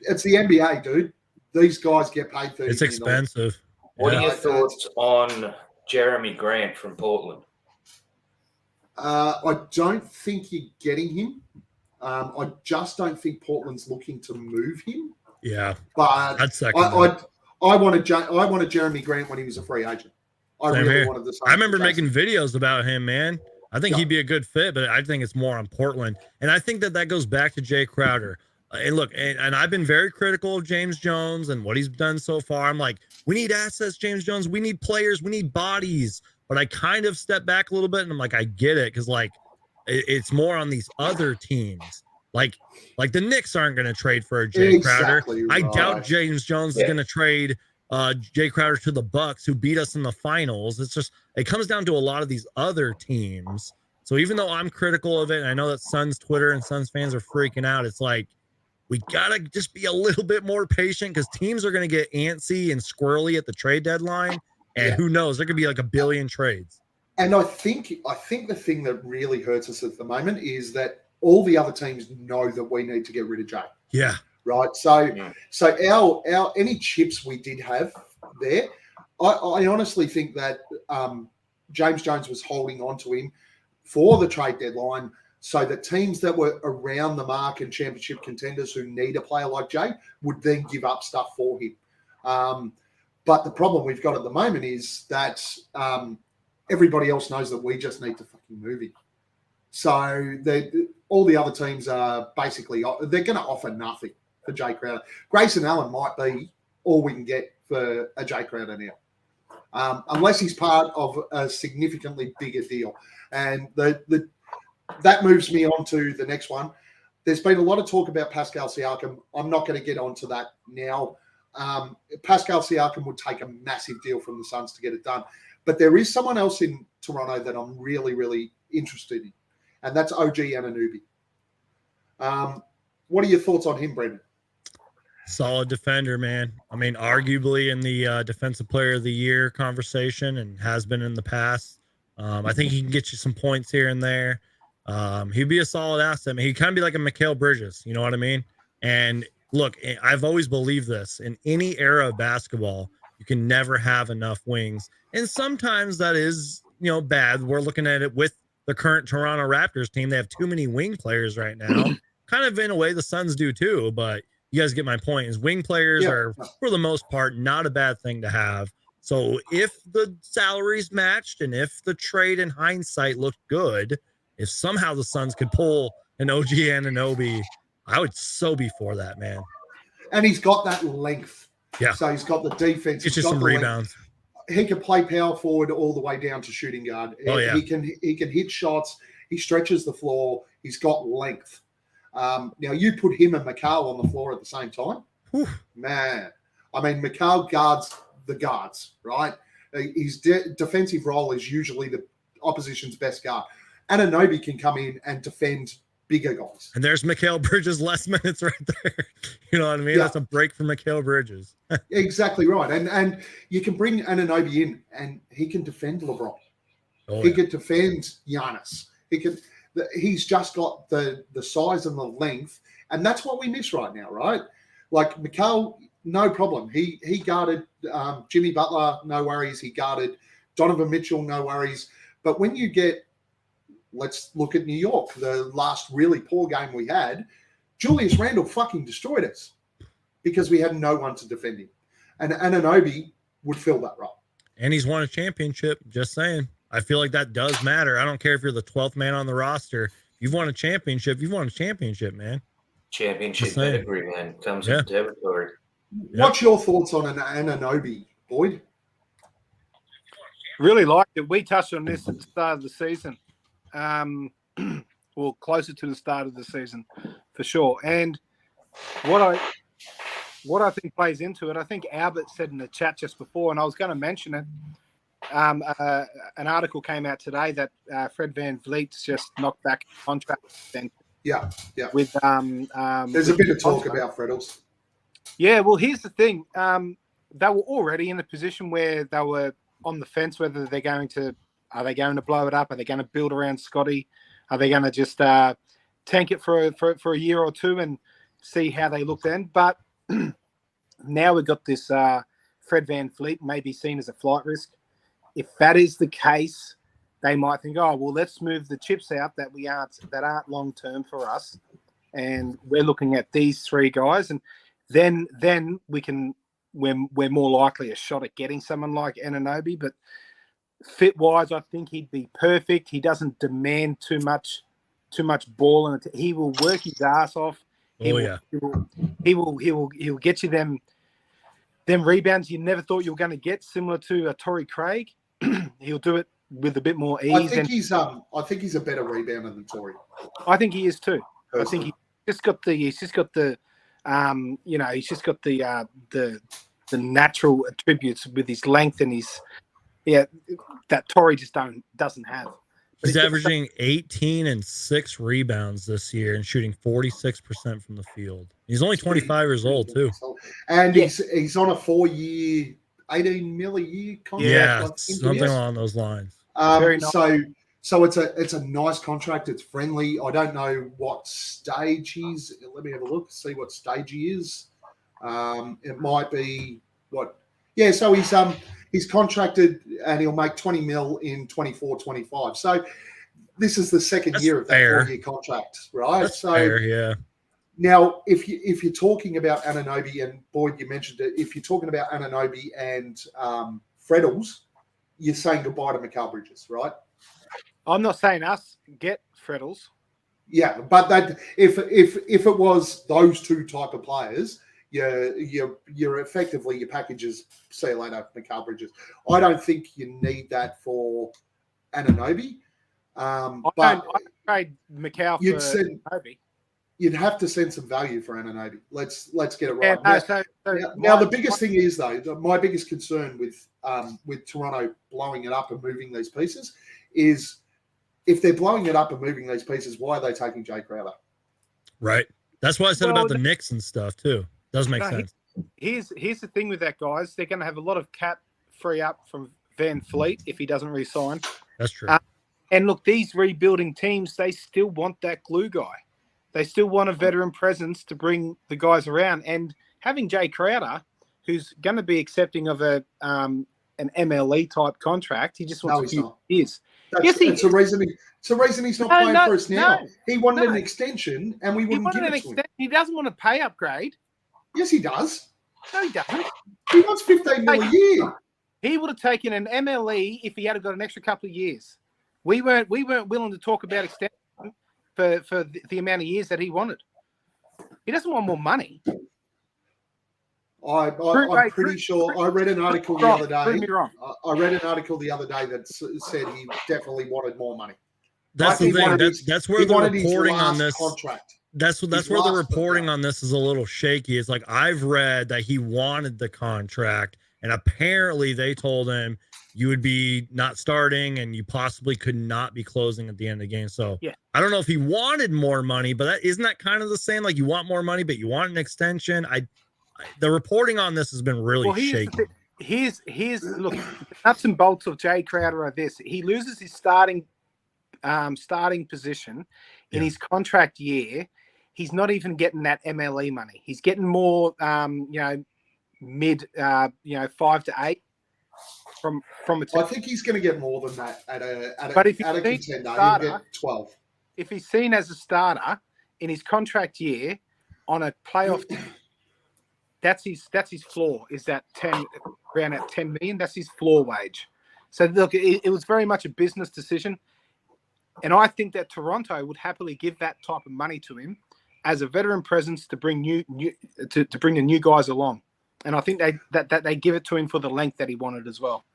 It's the NBA, dude. These guys get paid $30 It's expensive. What are your thoughts on Jeremy Grant from Portland? I don't think you're getting him. I just don't think Portland's looking to move him. Yeah, but I wanted Jeremy Grant when he was a free agent. I wanted the same. I remember making videos about him, man. I think he'd be a good fit, but I think it's more on Portland. And I think that goes back to Jay Crowder. And look, and I've been very critical of James Jones and what he's done so far. I'm like, we need assets, James Jones. We need players. We need bodies. But I kind of step back a little bit, and I'm like, I get it, because like it's more on these other teams. Like the Knicks aren't going to trade for a Jay Crowder. Right. I doubt James Jones is going to trade Jay Crowder to the Bucks, who beat us in the finals. It comes down to a lot of these other teams. So even though I'm critical of it, and I know that Suns Twitter and Suns fans are freaking out, it's like we gotta just be a little bit more patient, because teams are going to get antsy and squirrely at the trade deadline, and who knows, there could be like a billion trades. And I think the thing that really hurts us at the moment is that all the other teams know that we need to get rid of Jay. Yeah. Right. So our any chips we did have there, I honestly think that James Jones was holding on to him for the trade deadline, so that teams that were around the mark and championship contenders who need a player like Jay would then give up stuff for him. But the problem we've got at the moment is that everybody else knows that we just need to fucking move him. So all the other teams are basically, they're going to offer nothing for Jay Crowder. Grayson Allen might be all we can get for a Jay Crowder now, unless he's part of a significantly bigger deal. And that moves me on to the next one. There's been a lot of talk about Pascal Siakam. I'm not going to get onto that now. Pascal Siakam would take a massive deal from the Suns to get it done. But there is someone else in Toronto that I'm really, really interested in, and that's OG Anunoby. What are your thoughts on him, Brendan? Solid defender, man. I mean, arguably in the Defensive Player of the Year conversation, and has been in the past. I think he can get you some points here and there. He'd be a solid asset. I mean, he'd kind of be like a Mikal Bridges, you know what I mean? And look, I've always believed this. In any era of basketball, you can never have enough wings. And sometimes that is, bad. We're looking at it with the current Toronto Raptors team. They have too many wing players right now. Kind of in a way the Suns do too, but you guys get my point. Is wing players are, for the most part, not a bad thing to have. So if the salaries matched and if the trade in hindsight looked good, if somehow the Suns could pull an OG Anunoby, I would so be for that, man. And he's got that length. Yeah. So he's got the defense. It's He's just got some the length. rebounds. He can play power forward all the way down to shooting guard. Oh, yeah. He can hit shots. He stretches the floor. He's got length. Now you put him and McHale on the floor at the same time. Whew. Man, I mean, McHale guards the guards, right? His defensive role is usually the opposition's best guard. Anunoby can come in and defend bigger guys. And there's Mikal Bridges less minutes right there. You know what I mean? Yeah. That's a break for Mikal Bridges. Exactly right. And you can bring Anunoby in and he can defend LeBron. Oh, He yeah. could defend Giannis. He's just got the size and the length. And that's what we miss right now, right? Like Mikal, no problem. He guarded Jimmy Butler, no worries. He guarded Donovan Mitchell, no worries. But when you get, let's look at New York, the last really poor game we had, Julius Randle fucking destroyed us because we had no one to defend him. And Anunoby would fill that role. And he's won a championship. Just saying. I feel like that does matter. I don't care if you're the 12th man on the roster. If you've won a championship, you've won a championship, man. Championship Just saying. pedigree, man, comes Yeah. with the territory. What's your thoughts on an Anunoby, Boyd? Really liked it. We touched on this at the start of the season, or closer to the start of the season, for sure. And what I think plays into it, I think Albert said in the chat just before, and I was going to mention it. An article came out today that Fred VanVleet's just knocked back a contract extension. Yeah. With There's a bit of talk about Freddles. Yeah, well, here's the thing. They were already in a position where they were on the fence whether are they going to blow it up? Are they going to build around Scotty? Are they going to just tank it for a year or two and see how they look then? But now we've got this Fred VanVleet may be seen as a flight risk. If that is the case, they might think, oh, well, let's move the chips out that aren't long term for us, and we're looking at these three guys, and then we're more likely a shot at getting someone like Anunoby. But fit wise, I think he'd be perfect. He doesn't demand too much ball, and he will work his ass off. He will get you them rebounds you never thought you were going to get, similar to a Torrey Craig. He'll do it with a bit more ease. I think he's a better rebounder than Torrey. I think he is too. Personally. I think he's just got the natural attributes with his length and that Torrey just doesn't have. But He's averaging 18 and 6 rebounds this year and shooting 46% from the field. He's only 25 years old too. And he's on a 4-year, 18 mil a year contract. Yeah, something along those lines. Very nice. So it's a nice contract. It's friendly. I don't know what stage he's. Let me have a look. See what stage he is. It might be what. Yeah. So he's contracted and he'll make 20 mil in 24-25. So this is the second year of that 4-year contract, right? That's fair, yeah. Now, if you're talking about Anunoby, and Boyd, you mentioned it, if you're talking about Anunoby and Freddles, you're saying goodbye to Mikal Bridges, right? I'm not saying us get Freddles. Yeah, but that if it was those two type of players, you're effectively your packages. See you later, Mikal Bridges. I don't think you need that for Anunoby. I trade Mikal for Anunoby. You'd have to send some value for Anunoby. Let's get it right. Yeah, now the biggest thing is though, my biggest concern with Toronto blowing it up and moving these pieces is if they're blowing it up and moving these pieces, why are they taking Jay Crowder? Right. That's what I said about the Knicks and stuff too. Does make sense. Here's the thing with that, guys. They're going to have a lot of cap free up from VanVleet if he doesn't re-sign. That's true. And look, these rebuilding teams, they still want that glue guy. They still want a veteran presence to bring the guys around. And having Jay Crowder, who's going to be accepting of an MLE type contract, he just wants a few years. It's a reason he's not playing for us now. He wanted an extension, and we wouldn't give it to him. He doesn't want a pay upgrade. Yes, he does. No, he doesn't. He wants 15 mil a year. He would have taken an MLE if he had got an extra couple of years. We weren't willing to talk about extension for the amount of years that he wanted. He doesn't want more money. I'm pretty sure. I read an article the other day. Prove me wrong. I read an article the other day that said he definitely wanted more money. That's the thing. That's where the reporting on this contract. That's where the reporting on this is a little shaky. It's like I've read that he wanted the contract, and apparently they told him you would be not starting and you possibly could not be closing at the end of the game. So yeah. I don't know if he wanted more money, but isn't that kind of the same? Like you want more money, but you want an extension. The reporting on this has been really shaky. Here's look, nuts and bolts of Jay Crowder are this. He loses his starting position in his contract year. He's not even getting that MLE money. He's getting more, mid, 5 to 8 from a team. I think he's going to get more than that at a contender. He'll get 12. If he's seen as a starter in his contract year on a playoff team, that's his floor. Is that around at 10 million? That's his floor wage. So look, it was very much a business decision, and I think that Toronto would happily give that type of money to him as a veteran presence to bring to bring the new guys along. And I think they give it to him for the length that he wanted as well.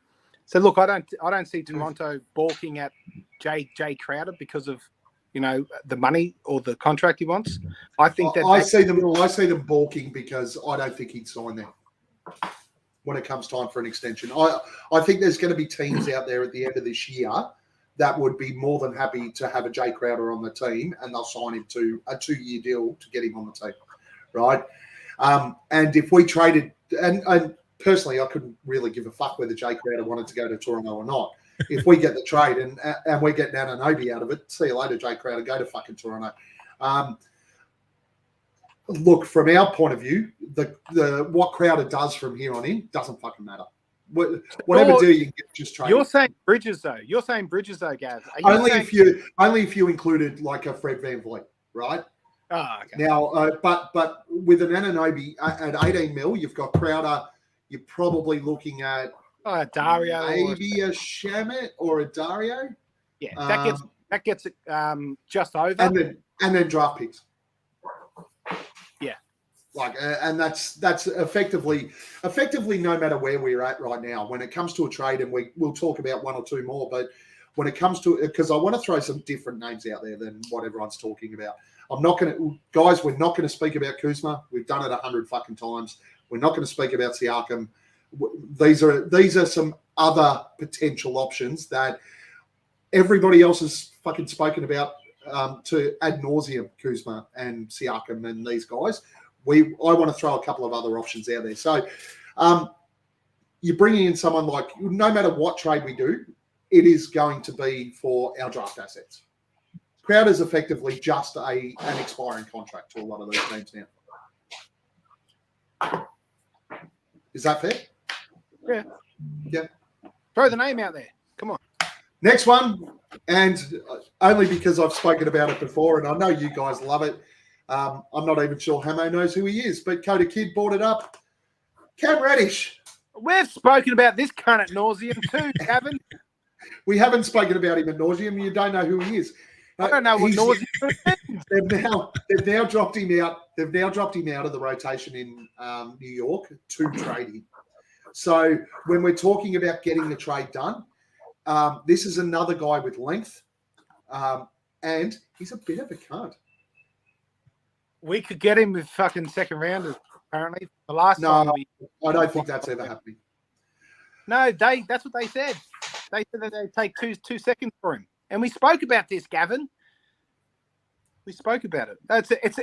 So look, I don't see Toronto balking at Jay Crowder because of the money or the contract he wants. I think that I see them balking because I don't think he'd sign there when it comes time for an extension. I think there's going to be teams out there at the end of this year that would be more than happy to have a Jay Crowder on the team, and they'll sign him to a 2-year deal to get him on the team, right? And if we traded, and personally, I couldn't really give a fuck whether Jay Crowder wanted to go to Toronto or not. If we get the trade and we're getting Anunoby out of it, see you later, Jay Crowder, go to fucking Toronto. Look, from our point of view, the what Crowder does from here on in doesn't fucking matter. Whatever deal you can get, just trade. You're saying Bridges though, Gav. Only if you included like a Fred VanVleet, right? Oh, okay. Now, but with an Anunoby at 18 mil, you've got Crowder. You're probably looking at Dario, maybe a Shamet or a Dario. Yeah, that gets just over, and then draft picks. Yeah, and that's effectively no matter where we're at right now. When it comes to a trade, and we'll talk about one or two more, but when it comes to, because I want to throw some different names out there than what everyone's talking about. I'm not going to, guys. We're not going to speak about Kuzma. We've done it 100 fucking times. We're not going to speak about Siakam. These are some other potential options that everybody else has fucking spoken about to ad nauseum. Kuzma and Siakam and these guys. I want to throw a couple of other options out there. So you're bringing in someone like, no matter what trade we do, it is going to be for our draft assets. Crowder's effectively just an expiring contract to a lot of those teams now. Is that fair? Yeah. Yeah. Throw the name out there. Come on. Next one, and only because I've spoken about it before, and I know you guys love it. I'm not even sure Hammo knows who he is, but Coda Kid brought it up. Cam Reddish. We've spoken about this cunt at nauseum too, Gavin. We haven't spoken about him at nauseum. You don't know who he is. I don't know what nauseum is. They've now dropped him out. They've now dropped him out of the rotation in New York to trade him. So when we're talking about getting the trade done, this is another guy with length, and he's a bit of a cunt. We could get him with fucking second rounders, apparently. The last time I don't think that's ever happening. No, that's what they said. They said that they'd take 2 seconds for him. And we spoke about this, Gavin. We spoke about it.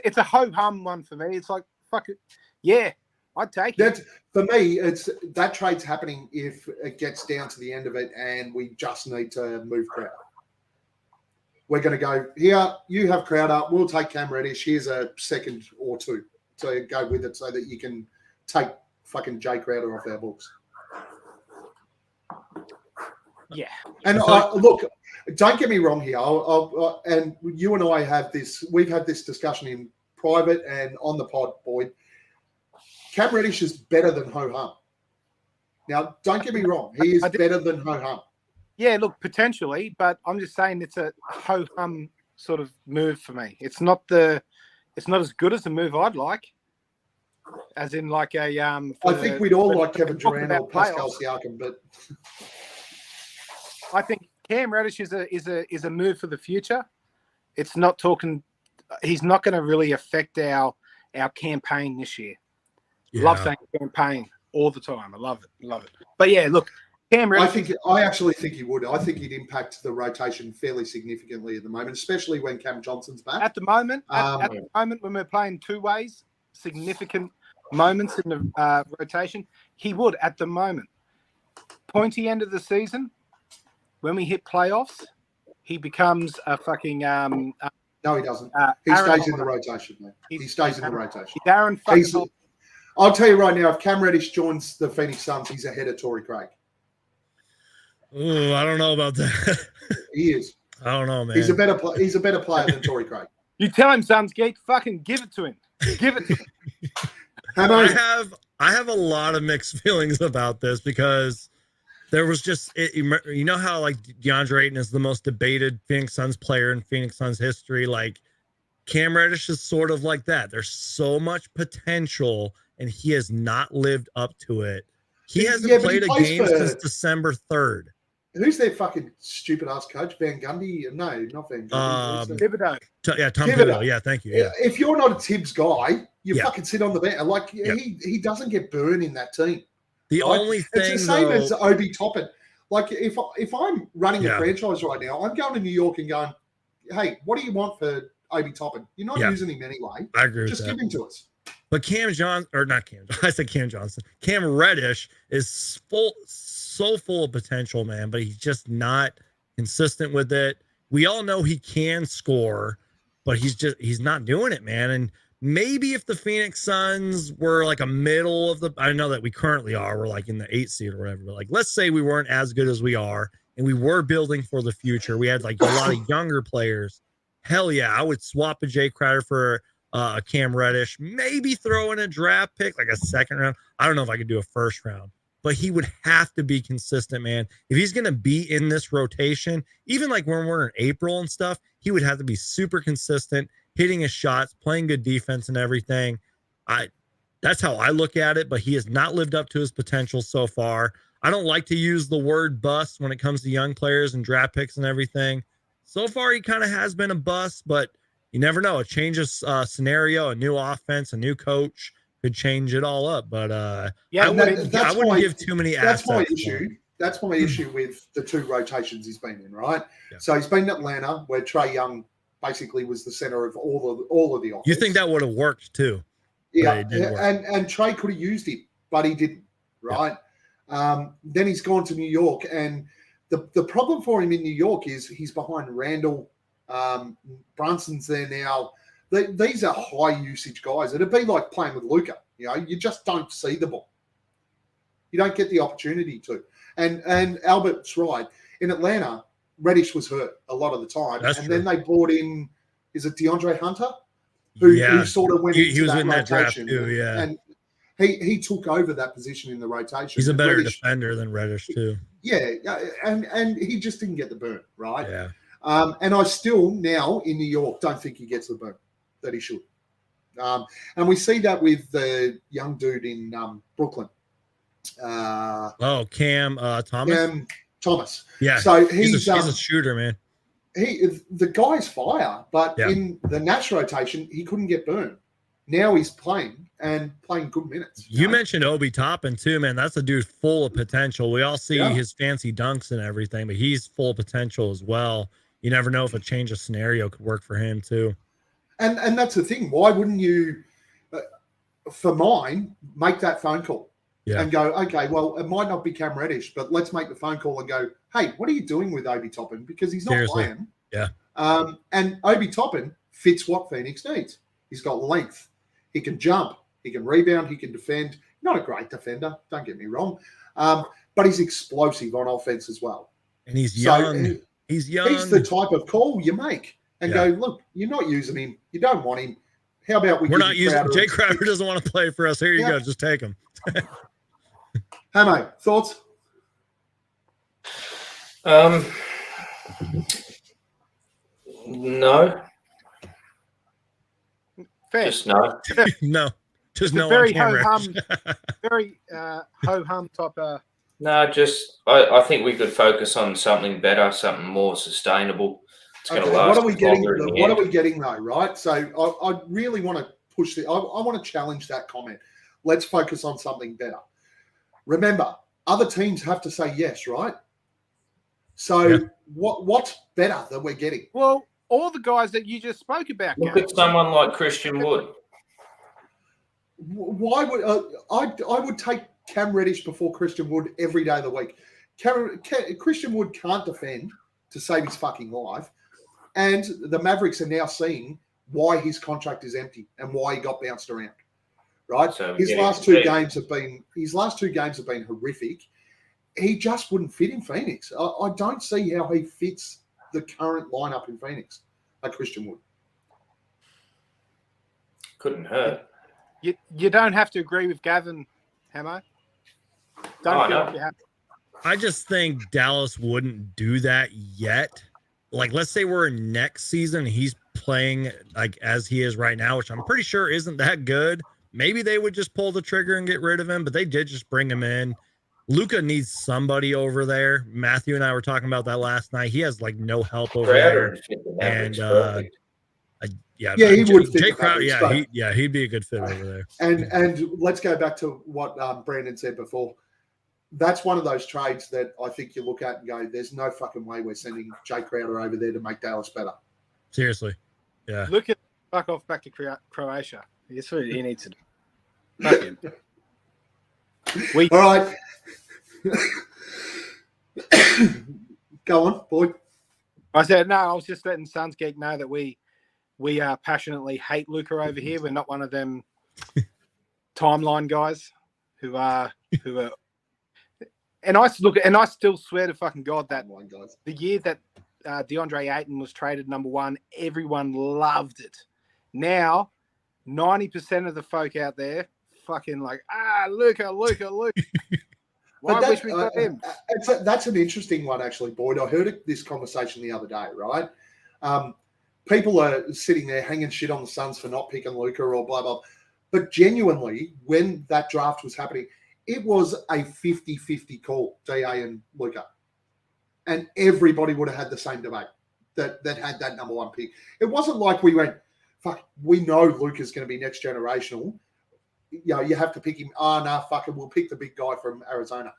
It's a ho-hum one for me. It's like, fuck it. Yeah, I'd take it. For me, that trade's happening if it gets down to the end of it and we just need to move Crowder. We're going to go, here, you have Crowder. We'll take Cam Reddish. Here's a second or two to go with it so that you can take fucking Jay Crowder off our books. Yeah. And look, don't get me wrong here. And you and I have this. We've had this discussion in private and on the pod, Boyd. Cam Reddish is better than Ho Hum. Now, don't get me wrong. He is better than Ho Hum. Yeah, look, potentially, but I'm just saying it's a ho hum sort of move for me. It's not as good as the move I'd like. as in like a I think we'd all like Kevin Durant or Pascal Siakam, but I think Cam Reddish is a move for the future. It's not talking. He's not going to really affect our campaign this year. Yeah. Love saying campaign all the time. I love it. But yeah, look, Cam Reddish. I actually think he would. I think he'd impact the rotation fairly significantly at the moment, especially when Cam Johnson's back. At the moment, when we're playing two ways, significant moments in the rotation, he would. At the moment, pointy end of the season, when we hit playoffs, he becomes a fucking. No, he doesn't. He Aaron stays in the Holiday. rotation, man. He stays in the rotation. He's Aaron fucking. I'll tell you right now, if Cam Reddish joins the Phoenix Suns, he's ahead of Torrey Craig. Ooh, I don't know about that. He is. I don't know, man. He's a better player than Torrey Craig. You tell him, Suns Geek, fucking give it to him. Give it to him. I have a lot of mixed feelings about this because there was just you know how like DeAndre Ayton is the most debated Phoenix Suns player in Phoenix Suns history. Like Cam Reddish is sort of like that. There's so much potential, and he has not lived up to it. He hasn't played a game since December 3rd. Who's their fucking stupid ass coach? Van Gundy? No, not Van Gundy. Thibodeau. Tom Thibodeau. Yeah, thank you. Yeah. If you're not a Tibbs guy, you Yeah. fucking sit on the bench. Like he doesn't get burned in that team. The only thing it's the same as Obi Toppin. Like if I'm running a franchise right now, I'm going to New York and going, hey, what do you want for Obi Toppin? You're not using him anyway. I agree. Just give him to us. But Cam Reddish is so full of potential, man, but he's just not consistent with it. We all know he can score, but he's not doing it, man. And maybe if the Phoenix Suns were like a middle of the, I know that we currently are, we're like in the 8th seed or whatever, but like, let's say we weren't as good as we are and we were building for the future. We had like a lot of younger players. Hell yeah. I would swap a Jay Crowder for a Cam Reddish, maybe throw in a draft pick, like a second round. I don't know if I could do a first round, but he would have to be consistent, man. If he's going to be in this rotation, even like when we're in April and stuff, he would have to be super consistent, hitting his shots, playing good defense and everything. That's how I look at it, but he has not lived up to his potential so far. I don't like to use the word bust when it comes to young players and draft picks and everything. So far, he kind of has been a bust, but you never know. A change of scenario, a new offense, a new coach could change it all up. But I wouldn't give too many assets. That's my issue. That's my issue with the two rotations he's been in, right? Yeah. So he's been in Atlanta, where Trae Young basically was the center of all of the offense. You think that would have worked too? Yeah, and Trae could have used him, but he didn't, right? Yeah. Then he's gone to New York, and the problem for him in New York is he's behind Randall. Brunson's there now. These are high usage guys. It'd be like playing with Luka. You know, you just don't see the ball. You don't get the opportunity to. And Albert's right. In Atlanta, Reddish was hurt a lot of the time. Then they brought in, is it DeAndre Hunter? Who sort of went into that rotation. Too, yeah. And he took over that position in the rotation. He's a better defender than Reddish too. Yeah, and he just didn't get the burn, right? Yeah. And I still now in New York don't think he gets the burn that he should. And we see that with the young dude in Brooklyn. Cam Thomas. Cam Thomas. Yeah. So he's a shooter, man. The guy's fire, but in the Nash rotation, he couldn't get burned. Now he's playing good minutes. You mentioned Obi Toppin too, man. That's a dude full of potential. We all see his fancy dunks and everything, but he's full of potential as well. You never know if a change of scenario could work for him too. And that's the thing. Why wouldn't you, for mine, make that phone call and go, okay, well, it might not be Cam Reddish, but let's make the phone call and go, hey, what are you doing with Obi Toppin? Because he's not playing. Yeah. And Obi Toppin fits what Phoenix needs. He's got length. He can jump. He can rebound. He can defend. Not a great defender, don't get me wrong. But he's explosive on offense as well. And he's young. He's young. He's the type of call you make and go, look, you're not using him. You don't want him. How about we're not using him? Jay Crowder doesn't want to play for us. Here you go. Just take him. Hammo, thoughts? No. Fair. Just no. No. Just a no very on camera. very ho-hum type. No, just I think we could focus on something better, something more sustainable. It's going to last. What are we getting? longer in the What end. are we getting though? Right. So I really want to push the. I want to challenge that comment. Let's focus on something better. Remember, other teams have to say yes, right? So what's better that we're getting? Well, all the guys that you just spoke about. Look Gav. at someone like Christian Wood. Why would I would take Cam Reddish before Christian Wood every day of the week? Christian Wood can't defend to save his fucking life, and the Mavericks are now seeing why his contract is empty and why he got bounced around. Right, So his last two games have been horrific. He just wouldn't fit in Phoenix. I don't see how he fits the current lineup in Phoenix, like Christian Wood. Couldn't hurt. You don't have to agree with Gavin, Hammo. Don't feel like you have to. I just think Dallas wouldn't do that yet. Like, let's say we're in next season, he's playing like as he is right now, which I'm pretty sure isn't that good. Maybe they would just pull the trigger and get rid of him, but they did just bring him in. Luka needs somebody over there. Matthew and I were talking about that last night. He has like no help over there. And he would fit Jay the Crowder. Mavericks, He'd be a good fit over there. And let's go back to what Brandon said before. That's one of those trades that I think you look at and go, there's no fucking way we're sending Jay Crowder over there to make Dallas better. Seriously. Yeah. Look at fuck off back to Croatia. That's what he needs to do. Fuck him. All right. Go on, boy. I said, no, I was just letting Suns Geek know that we passionately hate Luka over here. We're not one of them timeline guys who are and I still swear to fucking God that the year that DeAndre Ayton was traded number 1, everyone loved it. Now, 90% of the folk out there fucking like, Luka. Why wish we got him? That's an interesting one, actually, Boyd. I heard this conversation the other day, right? People are sitting there hanging shit on the Suns for not picking Luka or blah, blah. But genuinely, when that draft was happening, it was a 50-50 call, DA and Luka. And everybody would have had the same debate that had that number 1 pick. It wasn't like we went, fuck, we know Luka's going to be next generational. You know, you have to pick him. Fuck it, we'll pick the big guy from Arizona.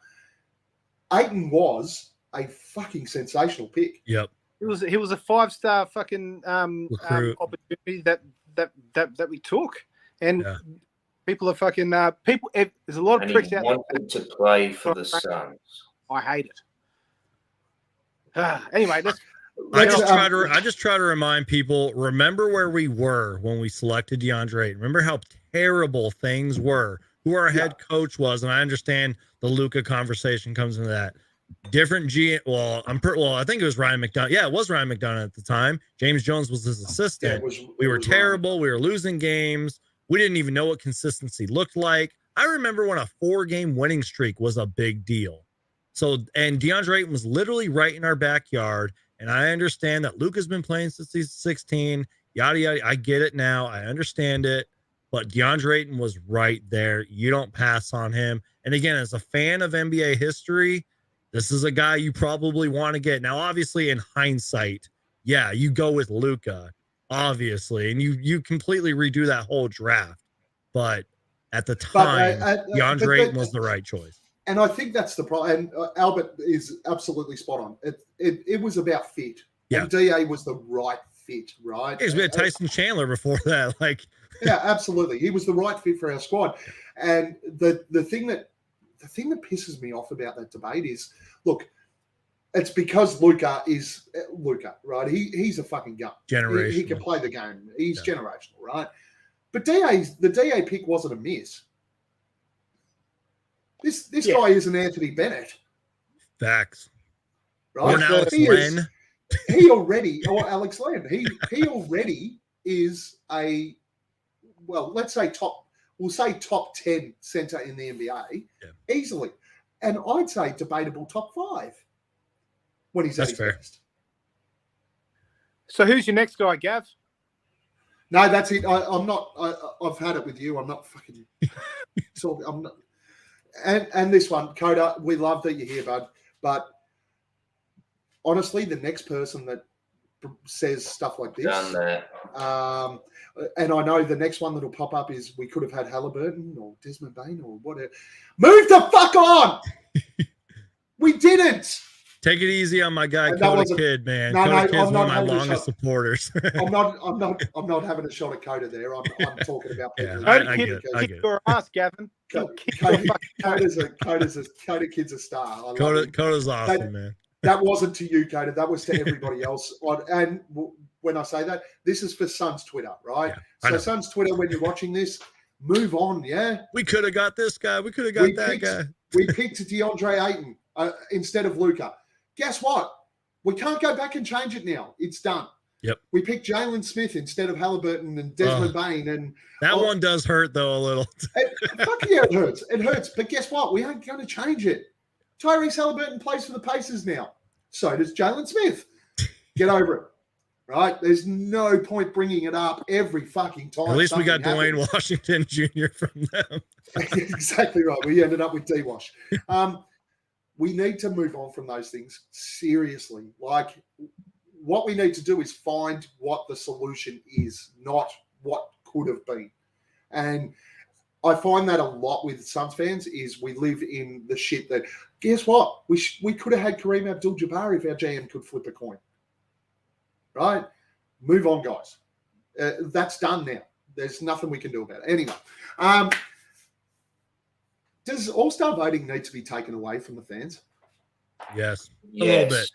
Ayton was a fucking sensational pick. Yep. He was a 5-star fucking opportunity that we took. And people are fucking there's a lot of pricks out there. Wanted to play for the Suns. I hate it. Anyway, I just try to remind people, remember where we were when we selected DeAndre Ayton. Remember how terrible things were, who our head coach was, and I understand the Luka conversation comes into that. Different I think it was Ryan McDonough. Yeah, it was Ryan McDonough at the time. James Jones was his assistant. We were terrible. Ryan. We were losing games. We didn't even know what consistency looked like. I remember when a 4-game winning streak was a big deal. So, and DeAndre Ayton was literally right in our backyard. And I understand that Luka's been playing since he's 16, yada, yada. I get it now. I understand it. But DeAndre Ayton was right there. You don't pass on him. And again, as a fan of NBA history, this is a guy you probably want to get. Now, obviously, in hindsight, you go with Luka, obviously. And you completely redo that whole draft. But at the time, DeAndre Ayton was the right choice. And I think that's the problem. And Albert is absolutely spot on. It was about fit. Yeah. And DA was the right fit, right? He's been Tyson Chandler before that. Yeah, absolutely. He was the right fit for our squad. And the thing that pisses me off about that debate is, look, it's because Luka is Luka, right? He's a fucking gun. Generational. He can play the game. He's generational, right? But the DA pick wasn't a miss. This guy isn't Anthony Bennett. Facts. Right? Or Alex Len. He already, or Alex Len, he already is let's say top 10 center in the NBA easily. And I'd say debatable top 5 when he's at his best. So who's your next guy, Gav? No, that's it. I'm not. I've had it with you. I'm not fucking talking. I'm not. And this one, Coda, we love that you're here, bud. But honestly, the next person that says stuff like this, Done that. and I know the next one that'll pop up is we could have had Halliburton or Desmond Bain or whatever. Move the fuck on. We didn't. Take it easy on my guy, And Coda Kid, man. No, Coda Kid's I'm one not of my having a longest shot. supporters. I'm not having a shot at Coda there. I'm talking about people. Yeah, who I kick get it. it. I Kick get it. your ass, Gavin. Coda Kid's a star. I love him. Coda's awesome, man. That wasn't to you, Coda. That was to everybody else. And when I say that, this is for Suns Twitter, right? Yeah, I know. So Suns Twitter, when you're watching this, move on, yeah? We could have got this guy. We could have got that guy. We picked DeAndre Ayton instead of Luka. Guess what? We can't go back and change it now. It's done. Yep. We picked Jalen Smith instead of Halliburton and Desmond Bain. And that one does hurt, though, a little. Fuck yeah, it hurts. It hurts. But guess what? We ain't going to change it. Tyrese Halliburton plays for the Pacers now. So does Jalen Smith. Get over it. Right? There's no point bringing it up every fucking time. At least we got something Dwayne happens. Washington Jr. from them. Exactly right. We ended up with D-Wash. We need to move on from those things seriously. Like, what we need to do is find what the solution is, not what could have been. And I find that a lot with Suns fans is we live in the shit that, guess what? We could have had Kareem Abdul-Jabbar if our GM could flip a coin. Right? Move on, guys. That's done now. There's nothing we can do about it. Anyway, does All-Star voting need to be taken away from the fans? Yes. A Yes. little bit.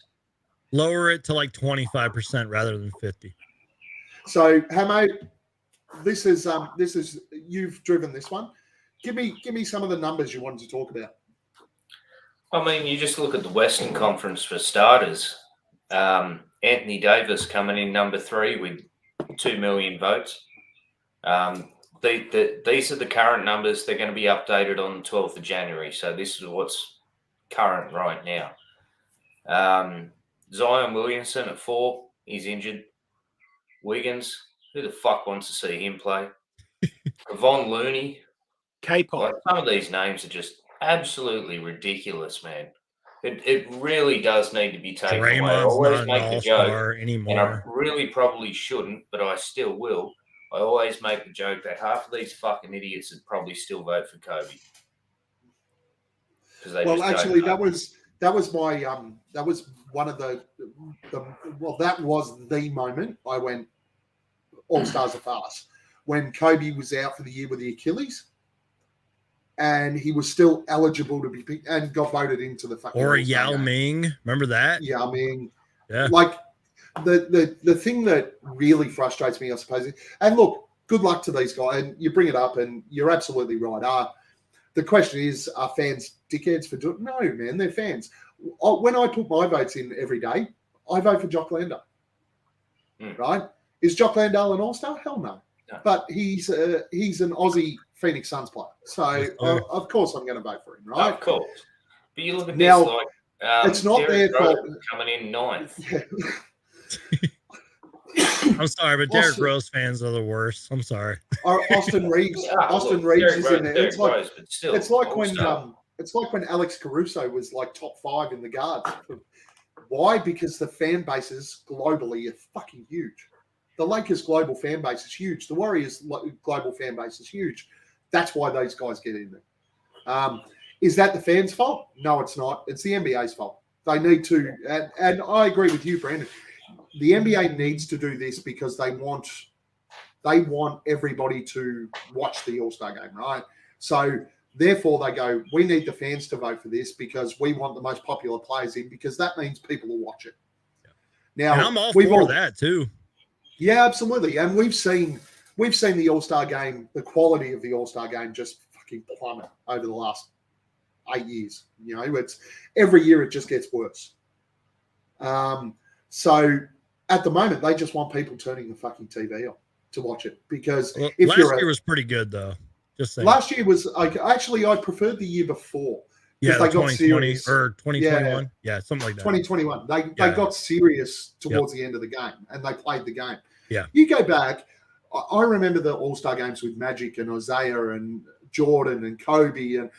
Lower it to like 25% rather than 50. So, Hammo, this is you've driven this one. Give me some of the numbers you wanted to talk about. I mean, you just look at the Western Conference for starters. Anthony Davis coming in number 3 with 2 million votes. These are the current numbers. They're going to be updated on the 12th of January. So this is what's current right now. Zion Williamson at 4. He's injured. Wiggins, who the fuck wants to see him play? Kevon Looney. K-pop. Like, some of these names are just absolutely ridiculous, man. It really does need to be taken away. I Draymond's always not an make the joke, all-star and I anymore. really probably shouldn't, but I still will. I always make the joke that half of these fucking idiots would probably still vote for Kobe. Well, actually, that was my that was one of the that was the moment I went All Stars are fast when Kobe was out for the year with the Achilles. And he was still eligible to be picked and got voted into the fucking Or All-Star Yao game. Ming. Remember that? Yeah, I mean, Yeah. like the thing that really frustrates me, I suppose, and look, good luck to these guys. And you bring it up, and you're absolutely right. The question is, are fans dickheads for doing? No, man, they're fans. When I put my votes in every day, I vote for Jock Landale. Right? Is Jock Landale an All-Star? Hell no. No. But he's an Aussie Phoenix Suns player, so of course I'm going to vote for him, right? Of course. But you look at Now, this, like, it's not Derrick their fault. Rose coming in 9th. I'm sorry, but Derrick Austin- Rose fans are the worst. I'm sorry. Austin Reeves. Yeah, Austin look, Reeves Derrick is Rose- in there. Derrick Rose, but still, It's like All-Star. when Alex Caruso was like top 5 in the guards. Why? Because the fan bases globally are fucking huge. The Lakers' global fan base is huge. The Warriors' global fan base is huge. That's why those guys get in there. Is that the fans' fault? No, it's not. It's the NBA's fault. They need to, and I agree with you, Brandon. The NBA needs to do this because they want everybody to watch the All-Star game, right? So therefore they go, we need the fans to vote for this because we want the most popular players in because that means people will watch it. Now, And I'm all we've for that too. Yeah, absolutely. And we've seen the All-Star game, the quality of the All-Star game just fucking plummet over the last 8 years. You know, it's every year it just gets worse. So at the moment, they just want people turning the fucking TV on to watch it because Well, if last you're year was pretty good though. Just saying. last year was actually I preferred the year before. Yeah, they got 2020 serious. or 2021. Yeah, something like that. 2021. They Yeah. got serious towards the end of the game and they played the game. Yeah. You go back, I remember the All-Star games with Magic and Isaiah and Jordan and Kobe, and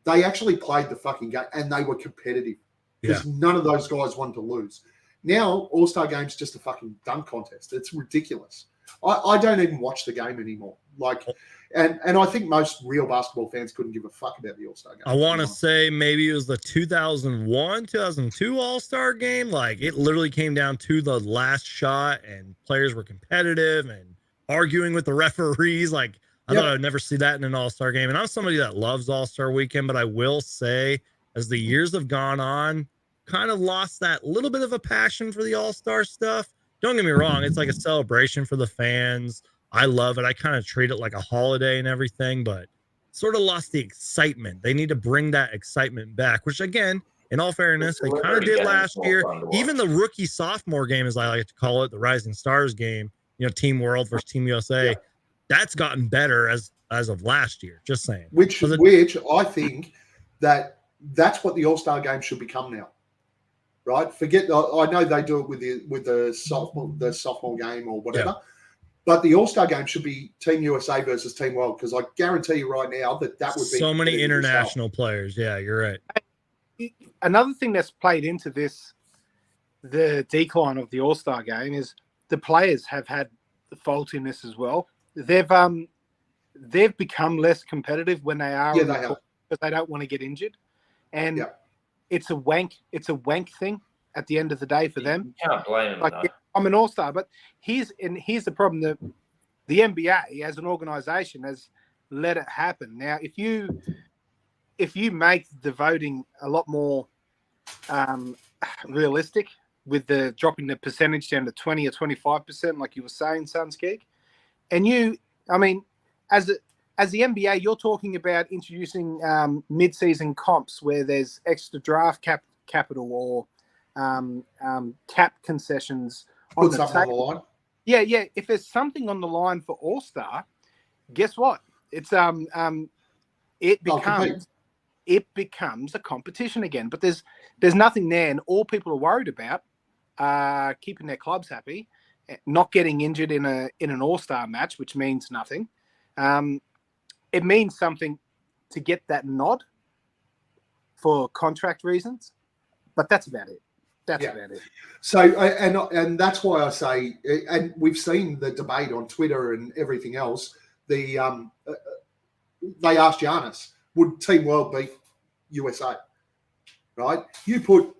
they actually played the fucking game and they were competitive because none of those guys wanted to lose. Now, All-Star game's just a fucking dunk contest. It's ridiculous. I don't even watch the game anymore. Like, and I think most real basketball fans couldn't give a fuck about the All-Star game. I want to say maybe it was the 2001, 2002 All-Star game. Like, it literally came down to the last shot, and players were competitive and arguing with the referees. Like, I thought I'd never see that in an All-Star game. And I'm somebody that loves All-Star Weekend, but I will say, as the years have gone on, kind of lost that little bit of a passion for the All-Star stuff. Don't get me wrong, it's like a celebration for the fans. I love it. I kind of treat it like a holiday and everything, but sort of lost the excitement. They need to bring that excitement back, which again, in all fairness, they kind of did last year. Even the rookie sophomore game, as I like to call it, the Rising Stars game, you know, Team World versus Team USA, that's gotten better as of last year. Just saying. Which I think that's what the All-Star game should become now. Right? Forget. I know they do it with the sophomore game or whatever, but the All-Star game should be Team USA versus Team World, because I guarantee you right now that would be so many international players. Yeah, you're right. Another thing that's played into this, the decline of the All-Star game, is the players have had the fault in this as well. They've become less competitive when they are because they don't want to get injured, and it's a wank thing at the end of the day for them. You can't blame them. Like, I'm an All-Star, but here's the problem: the NBA as an organization has let it happen. Now, if you make the voting a lot more realistic, with the dropping the percentage down to 20 or 25%, like you were saying, Suns Geek, and as the NBA, you're talking about introducing mid-season comps where there's extra draft capital or cap concessions on the table. On the line. Yeah. If there's something on the line for All-Star, guess what? It's it becomes a competition again. But there's nothing there, and all people are worried about are keeping their clubs happy, not getting injured in an All-Star match, which means nothing. It means something to get that nod for contract reasons, but that's about it. That's about it. So, and that's why I say, and we've seen the debate on Twitter and everything else. They asked Giannis, would Team World beat USA? Right? You put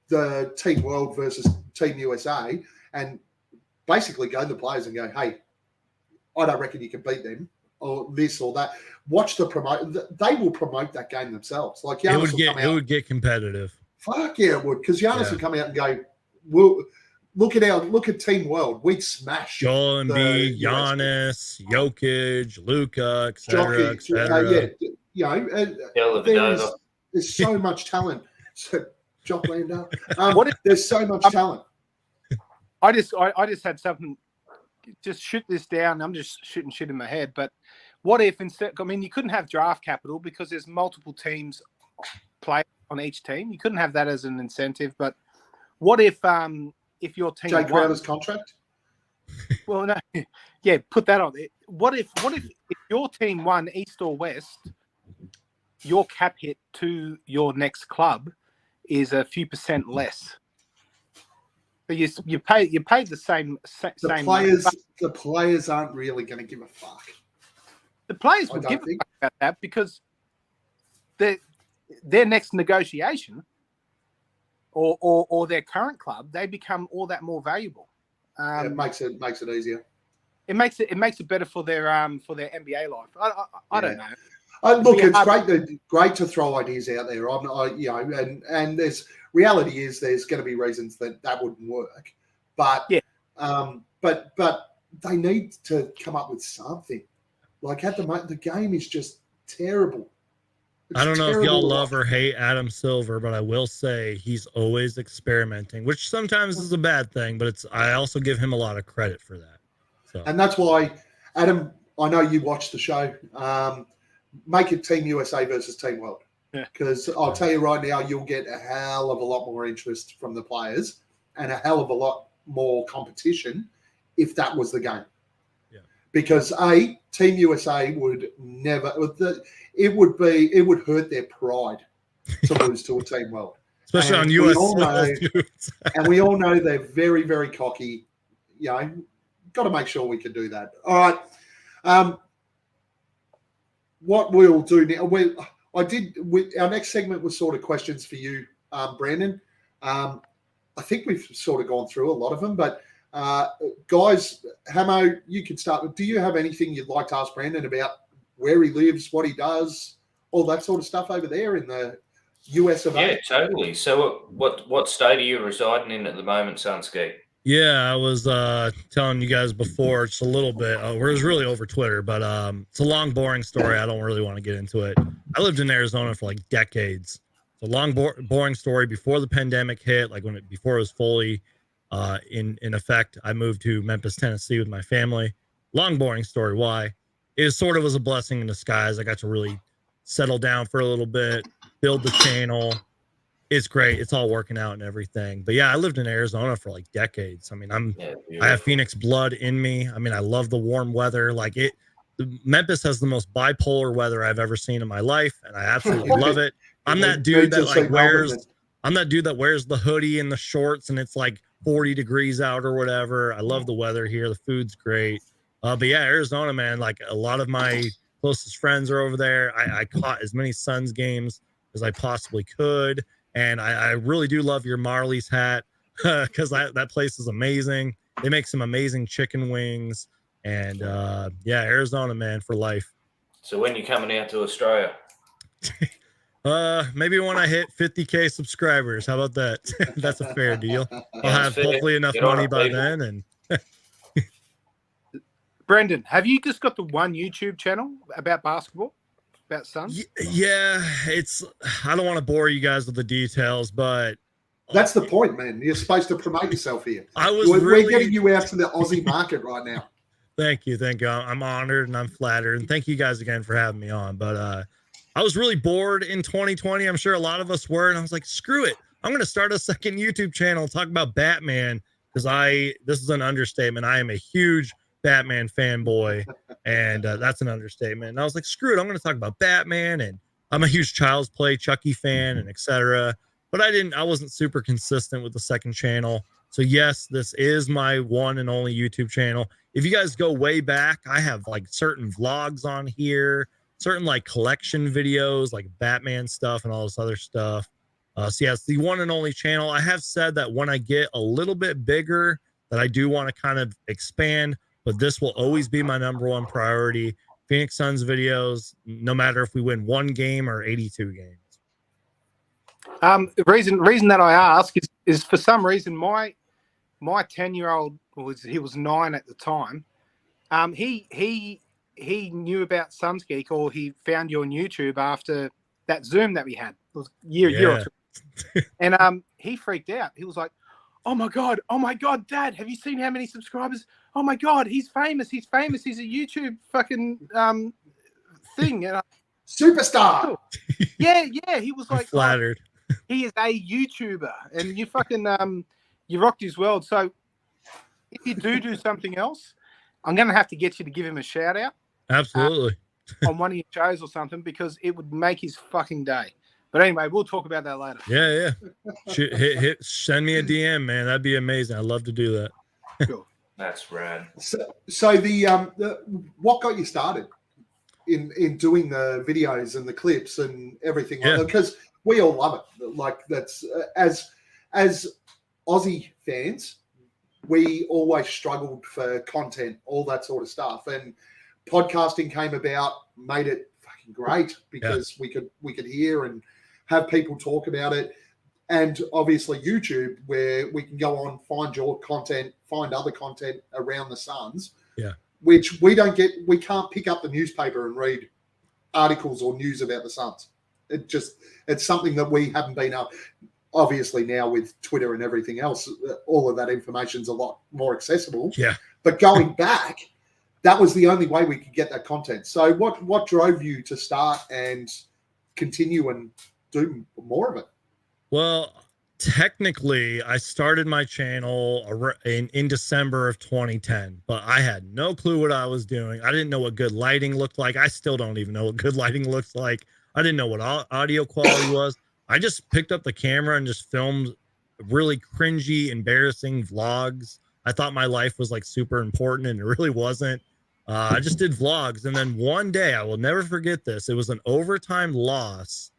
the Team World versus Team USA, and basically go to the players and go, "Hey, I don't reckon you can beat them." Or this or that. Watch the promote. They will promote that game themselves. Like Giannis it would get competitive. Fuck yeah, it would, because Giannis would come out and go, "Well, look at Team World. We'd smash Joel Embiid, Giannis, Jokic, Luka, etc. There's so much talent. So, Jock Lander. There's so much talent. I just had something. Just shoot this down. I'm just shooting shit in my head. But what if instead? I mean, you couldn't have draft capital because there's multiple teams play on each team. You couldn't have that as an incentive. But what if your team Jay Crowder's contract? Well, no, put that on. What if your team won East or West? Your cap hit to your next club is a few percent less. But you paid the same. The players aren't really going to give a fuck. The players would give a fuck about that, because their next negotiation or their current club, they become all that more valuable. It makes it easier. It makes it better for their NBA life. I don't know. Look, it's great to throw ideas out there. And there's reality is there's going to be reasons that wouldn't work, but they need to come up with something. Like at the moment, the game is just terrible. I don't know if y'all love or hate Adam Silver, but I will say he's always experimenting, which sometimes is a bad thing, but I also give him a lot of credit for that. So. And that's why, Adam, I know you watched the show. Make it Team USA versus Team World. Because I'll tell you right now, you'll get a hell of a lot more interest from the players and a hell of a lot more competition if that was the game. because Team USA would never. It would hurt their pride to lose to a Team World, especially and on US we all know, soil, and we all know they're very, very cocky. You know, got to make sure we can do that. All right. What we'll do now, our next segment was sort of questions for you, Brandon. I think we've sort of gone through a lot of them, but guys, Hammo, you can start. Do you have anything you'd like to ask Brandon about where he lives, what he does, all that sort of stuff over there in the US of A? Yeah, totally. So what state are you residing in at the moment, Sunski? Yeah, I was telling you guys before just a little bit. It was really over Twitter, but it's a long, boring story. I don't really want to get into it. I lived in Arizona for like decades. It's a long, boring story. Before the pandemic hit, like before it was fully in effect, I moved to Memphis, Tennessee with my family. Long, boring story. Why? It sort of was a blessing in disguise. I got to really settle down for a little bit, build the channel. It's great. It's all working out and everything. But yeah, I lived in Arizona for like decades. I mean, I have Phoenix blood in me. I mean, I love the warm weather. Like Memphis has the most bipolar weather I've ever seen in my life, and I absolutely love it. I'm that dude that wears the hoodie and the shorts, and it's like 40 degrees out or whatever. I love the weather here. The food's great. But yeah, Arizona, man, like a lot of my closest friends are over there. I caught as many Suns games as I possibly could. And I really do love your Marley's hat because that place is amazing. They make some amazing chicken wings. And yeah, Arizona, man, for life. So when you coming out to Australia? Maybe when I hit 50K subscribers. How about that? That's a fair deal. I'll have fair. hopefully enough money by then. And Brendan, have you just got the one YouTube channel about basketball? About Suns? Yeah, I don't want to bore you guys with the details, but that's the point, man. You're supposed to promote yourself here. We're getting you out to the Aussie market right now. Thank you. I'm honored and I'm flattered, and thank you guys again for having me on. But I was really bored in 2020. I'm sure a lot of us were, and I was like, screw it. I'm going to start a second YouTube channel and talk about Batman because this is an understatement. I am a huge Batman fanboy, and that's an understatement. And I was like, screw it, I'm going to talk about Batman, and I'm a huge Child's Play Chucky fan, and etc. But I wasn't super consistent with the second channel. So yes, this is my one and only YouTube channel. If you guys go way back, I have like certain vlogs on here, certain like collection videos, like Batman stuff and all this other stuff. So yeah, it's the one and only channel. I have said that when I get a little bit bigger, that I do want to kind of expand, but this will always be my number one priority. Phoenix Suns videos, no matter if we win one game or 82 games. The reason that I ask is for some reason my 10-year-old he was 9 at the time. He knew about Suns Geek, or he found you on YouTube after that Zoom that we had. It was a year or two. And he freaked out. He was like, oh my God, Dad, have you seen how many subscribers? Oh my God, he's famous. He's a YouTube fucking thing. And Superstar. Yeah. He was like, flattered. Oh, he is a YouTuber, and you fucking you rocked his world. So if you do something else, I'm gonna have to get you to give him a shout out. Absolutely. On one of your shows or something, because it would make his fucking day. But anyway, we'll talk about that later. Yeah. Send me a DM, man. That'd be amazing. I'd love to do that. Cool. That's rad. So the what got you started in doing the videos and the clips and everything like that? Because we all love it. Like that's as Aussie fans, we always struggled for content, all that sort of stuff, and podcasting came about, made it fucking great because we could hear and have people talk about it. And obviously YouTube, where we can go on, find your content, find other content around the Suns, which we can't pick up the newspaper and read articles or news about the Suns. It's something that we haven't been up. Obviously now with Twitter and everything else, all of that information's a lot more accessible. Yeah. But going back, that was the only way we could get that content. So what drove you to start and continue and do more of it? Well, Technically, I started my channel in December of 2010, but I had no clue what I was doing. I didn't know what good lighting looked like. I still don't even know what good lighting looks like. I didn't know what audio quality was. I just picked up the camera and just filmed really cringy, embarrassing vlogs. I thought my life was like super important, and it really wasn't. I just did vlogs. And then one day, I will never forget this. It was an overtime loss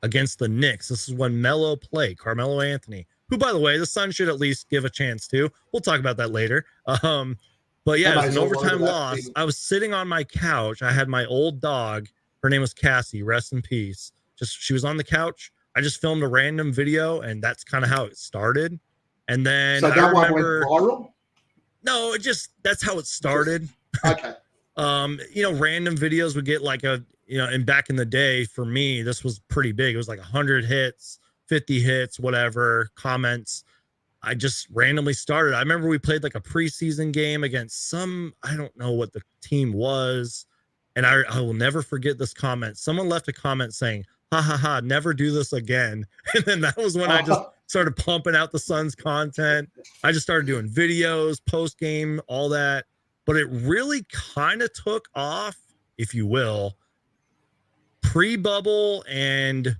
against the Knicks. This is when Melo played, Carmelo Anthony, who, by the way, the Suns should at least give a chance to. We'll talk about that later. But yeah, it was an overtime loss. I was sitting on my couch. I had my old dog. Her name was Cassie. Rest in peace. She was on the couch. I just filmed a random video, and that's kind of how it started. And then so that one went viral? No, that's how it started. Okay. Random videos would get like and back in the day for me, this was pretty big. It was like 100 hits, 50 hits, whatever, comments. I just randomly started. I remember we played like a preseason game against I don't know what the team was. And I will never forget this comment. Someone left a comment saying, ha ha ha, never do this again. And then that was when I just started pumping out the Suns content. I just started doing videos, post game, all that. But it really kind of took off, if you will, pre-bubble and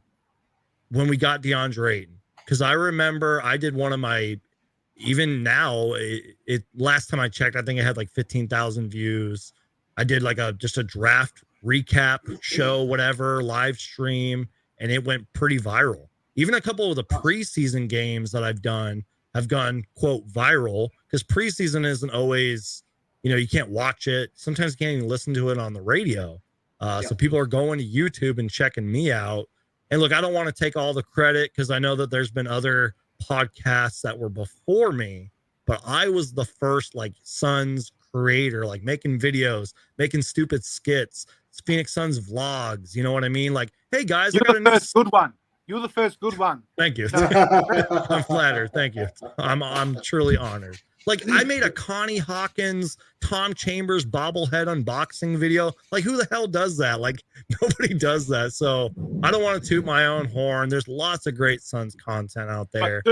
when we got DeAndre Ayton. Because I remember I did one of my, even now, it last time I checked, I think it had like 15,000 views. I did like just a draft recap show, whatever, live stream, and it went pretty viral. Even a couple of the preseason games that I've done have gone, quote, viral, because preseason isn't always, you can't watch it. Sometimes you can't even listen to it on the radio. So people are going to YouTube and checking me out. And look, I don't want to take all the credit because I know that there's been other podcasts that were before me, but I was the first like Suns creator, like making videos, making stupid skits, Phoenix Suns vlogs. You know what I mean? Like, hey guys, you're the first good one. You're the first good one. Thank you. I'm flattered. Thank you. I'm truly honored. Like, I made a Connie Hawkins, Tom Chambers bobblehead unboxing video. Like, who the hell does that? Like, nobody does that. So I don't want to toot my own horn. There's lots of great Suns content out there.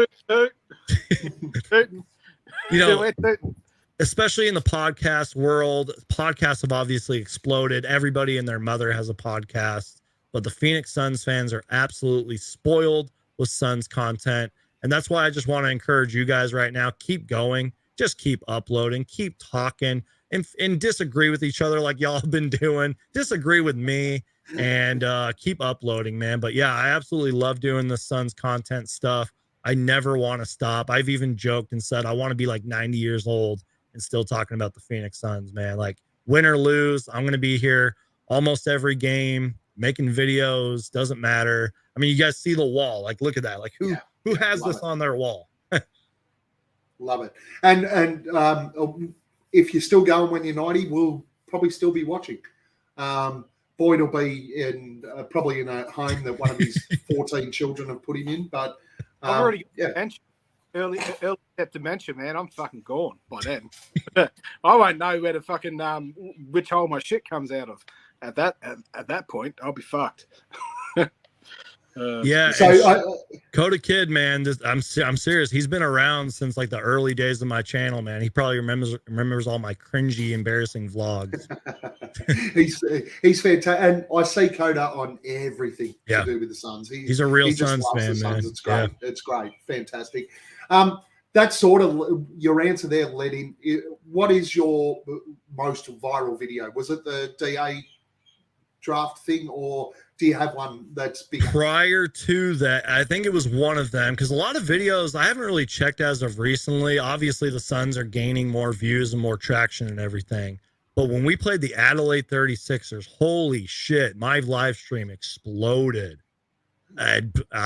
Especially in the podcast world. Podcasts have obviously exploded. Everybody and their mother has a podcast. But the Phoenix Suns fans are absolutely spoiled with Suns content. And that's why I just want to encourage you guys right now. Keep going. Just keep uploading. Keep talking. And disagree with each other like y'all have been doing. Disagree with me. And keep uploading, man. But yeah, I absolutely love doing the Suns content stuff. I never want to stop. I've even joked and said I want to be like 90 years old and still talking about the Phoenix Suns, man. Like, win or lose, I'm going to be here almost every game, making videos. Doesn't matter. I mean, you guys see the wall. Like, look at that. Like, who has this on their wall? Love it. And if you're still going when you're 90, we'll probably still be watching. Boyd will be probably in a home that one of his 14 children have put him in. But I've already mentioned early dementia, man. I'm fucking gone by then. I won't know where the fucking which hole my shit comes out of. At that point, I'll be fucked. Coda Kid, man, I'm serious. He's been around since like the early days of my channel, man. He probably remembers all my cringy, embarrassing vlogs. he's fantastic, and I see Coda on everything to do with the Suns. He's a real Suns fan, man. It's great. Yeah. It's great, fantastic. That sort of your answer there led in. What is your most viral video? Was it the DA draft thing, or do you have one that's bigger? Prior to that, I think it was one of them, because a lot of videos I haven't really checked as of recently. Obviously, the Suns are gaining more views and more traction and everything. But when we played the Adelaide 36ers, holy shit, my live stream exploded. I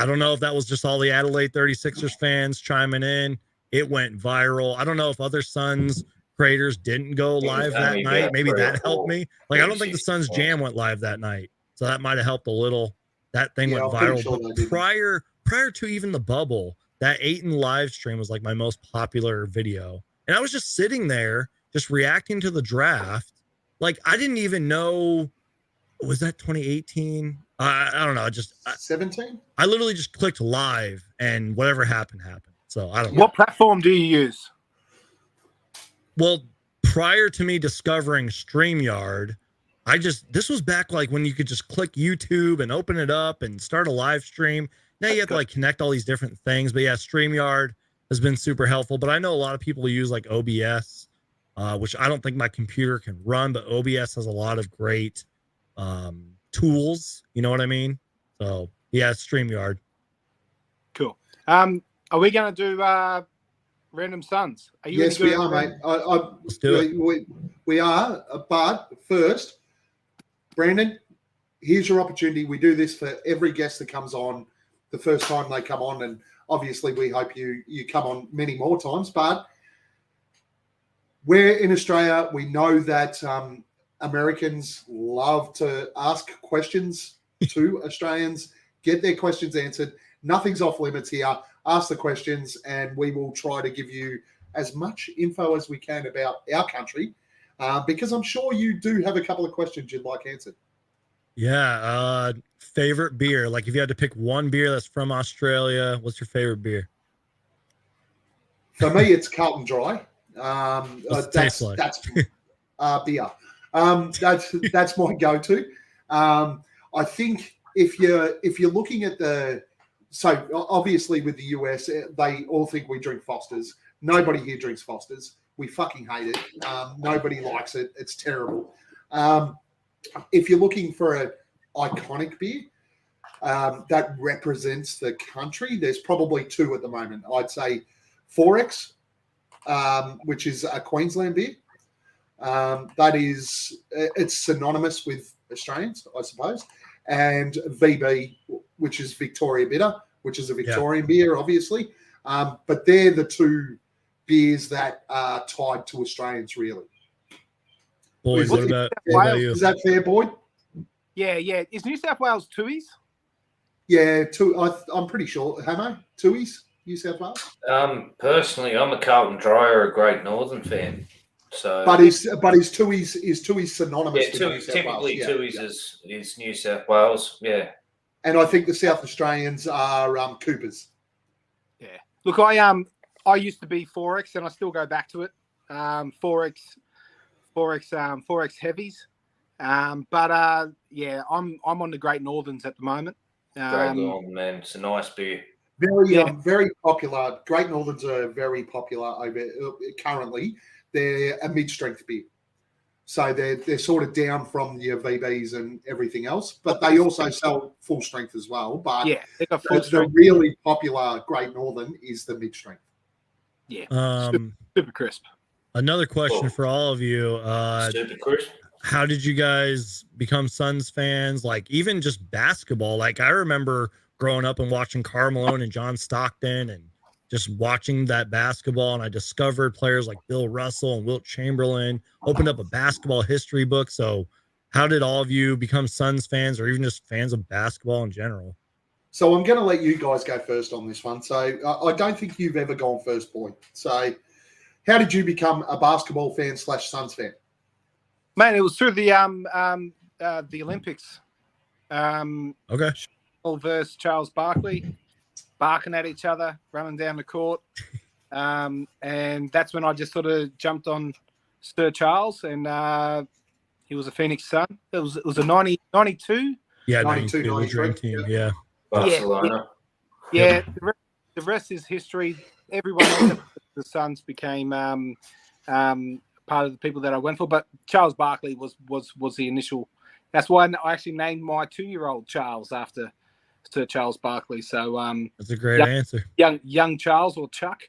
don't know if that was just all the Adelaide 36ers fans chiming in. It went viral. I don't know if other Suns creators didn't go live that night. Maybe that helped me. Like, I don't think the Suns Jam went live that night. So that might have helped a little. That thing went viral. Sure, but prior to even the bubble, that Ayton live stream was like my most popular video. And I was just sitting there, just reacting to the draft. Like, I didn't even know, was that 2018? I don't know. 17? I literally just clicked live, and whatever happened. So I don't know. What platform do you use? Well, prior to me discovering StreamYard, this was back like when you could just click YouTube and open it up and start a live stream. Now you have to like connect all these different things. But yeah, StreamYard has been super helpful. But I know a lot of people use like OBS, which I don't think my computer can run, but OBS has a lot of great tools. You know what I mean? So yeah, StreamYard. Cool. Are we going to do Random Suns? Are you? Yes, we are, mate. Let's do it. We are. But first, Brandon, here's your opportunity. We do this for every guest that comes on the first time they come on. And obviously, we hope you come on many more times. But we're in Australia. We know that Americans love to ask questions to Australians, get their questions answered. Nothing's off limits here. Ask the questions, and we will try to give you as much info as we can about our country, because I'm sure you do have a couple of questions you'd like answered. Yeah. Favorite beer? Like if you had to pick one beer that's from Australia, what's your favorite beer? For me, it's Carlton Dry. That's beer. That's my go-to. I think if you're looking at so obviously with the US, they all think we drink Foster's. Nobody here drinks Foster's. We fucking hate it. Nobody likes it. It's terrible. If you're looking for an iconic beer that represents the country, there's probably two at the moment. I'd say Forex, which is a Queensland beer. It's synonymous with Australians, I suppose. And VB, which is Victoria Bitter, which is a Victorian beer, obviously. But they're the two beers that are tied to Australians, really. Boys, what about you? Is that fair, Boyd? Yeah. Is New South Wales Tooheys? Yeah, I'm pretty sure. Hammo, Tooheys, New South Wales? Personally, I'm a Carlton Dry or a Great Northern fan. So, but is Tooheys synonymous with New South typically Wales? Tooheys is New South Wales, yeah. And I think the South Australians are Coopers. Yeah. Look, I used to be Forex, and I still go back to it. Forex heavies. But yeah, I'm on the Great Northerns at the moment. Great Northern, man, it's a nice beer. Very popular. Great Northerns are very popular over currently. They're a mid-strength beer. So they're sort of down from your VBs and everything else, but they also sell full strength as well. But yeah, they got full the strength. really popular Great Northern is the mid-strength. Yeah, super crisp. Another question for all of you. Super crisp. How did you guys become Suns fans? Like even just basketball. Like I remember growing up and watching Karl Malone and John Stockton and just watching that basketball, and I discovered players like Bill Russell and Wilt Chamberlain, opened up a basketball history book. So how did all of you become Suns fans or even just fans of basketball in general? So I'm going to let you guys go first on this one. So I don't think you've ever gone first, Boy. So how did you become a basketball fan / Suns fan? Man, it was through the Olympics. Okay. Versus Charles Barkley, barking at each other, running down the court. And that's when I just sort of jumped on Sir Charles, and he was a Phoenix Sun. It was a 92. Yeah, 92, 92 dream team. Yeah. Barcelona. Yeah. The rest is history. Everyone else, the Suns became part of the people that I went for, but Charles Barkley was the initial. That's why I actually named my 2-year-old Charles after Sir Charles Barkley. So that's a great answer. Young Charles or Chuck.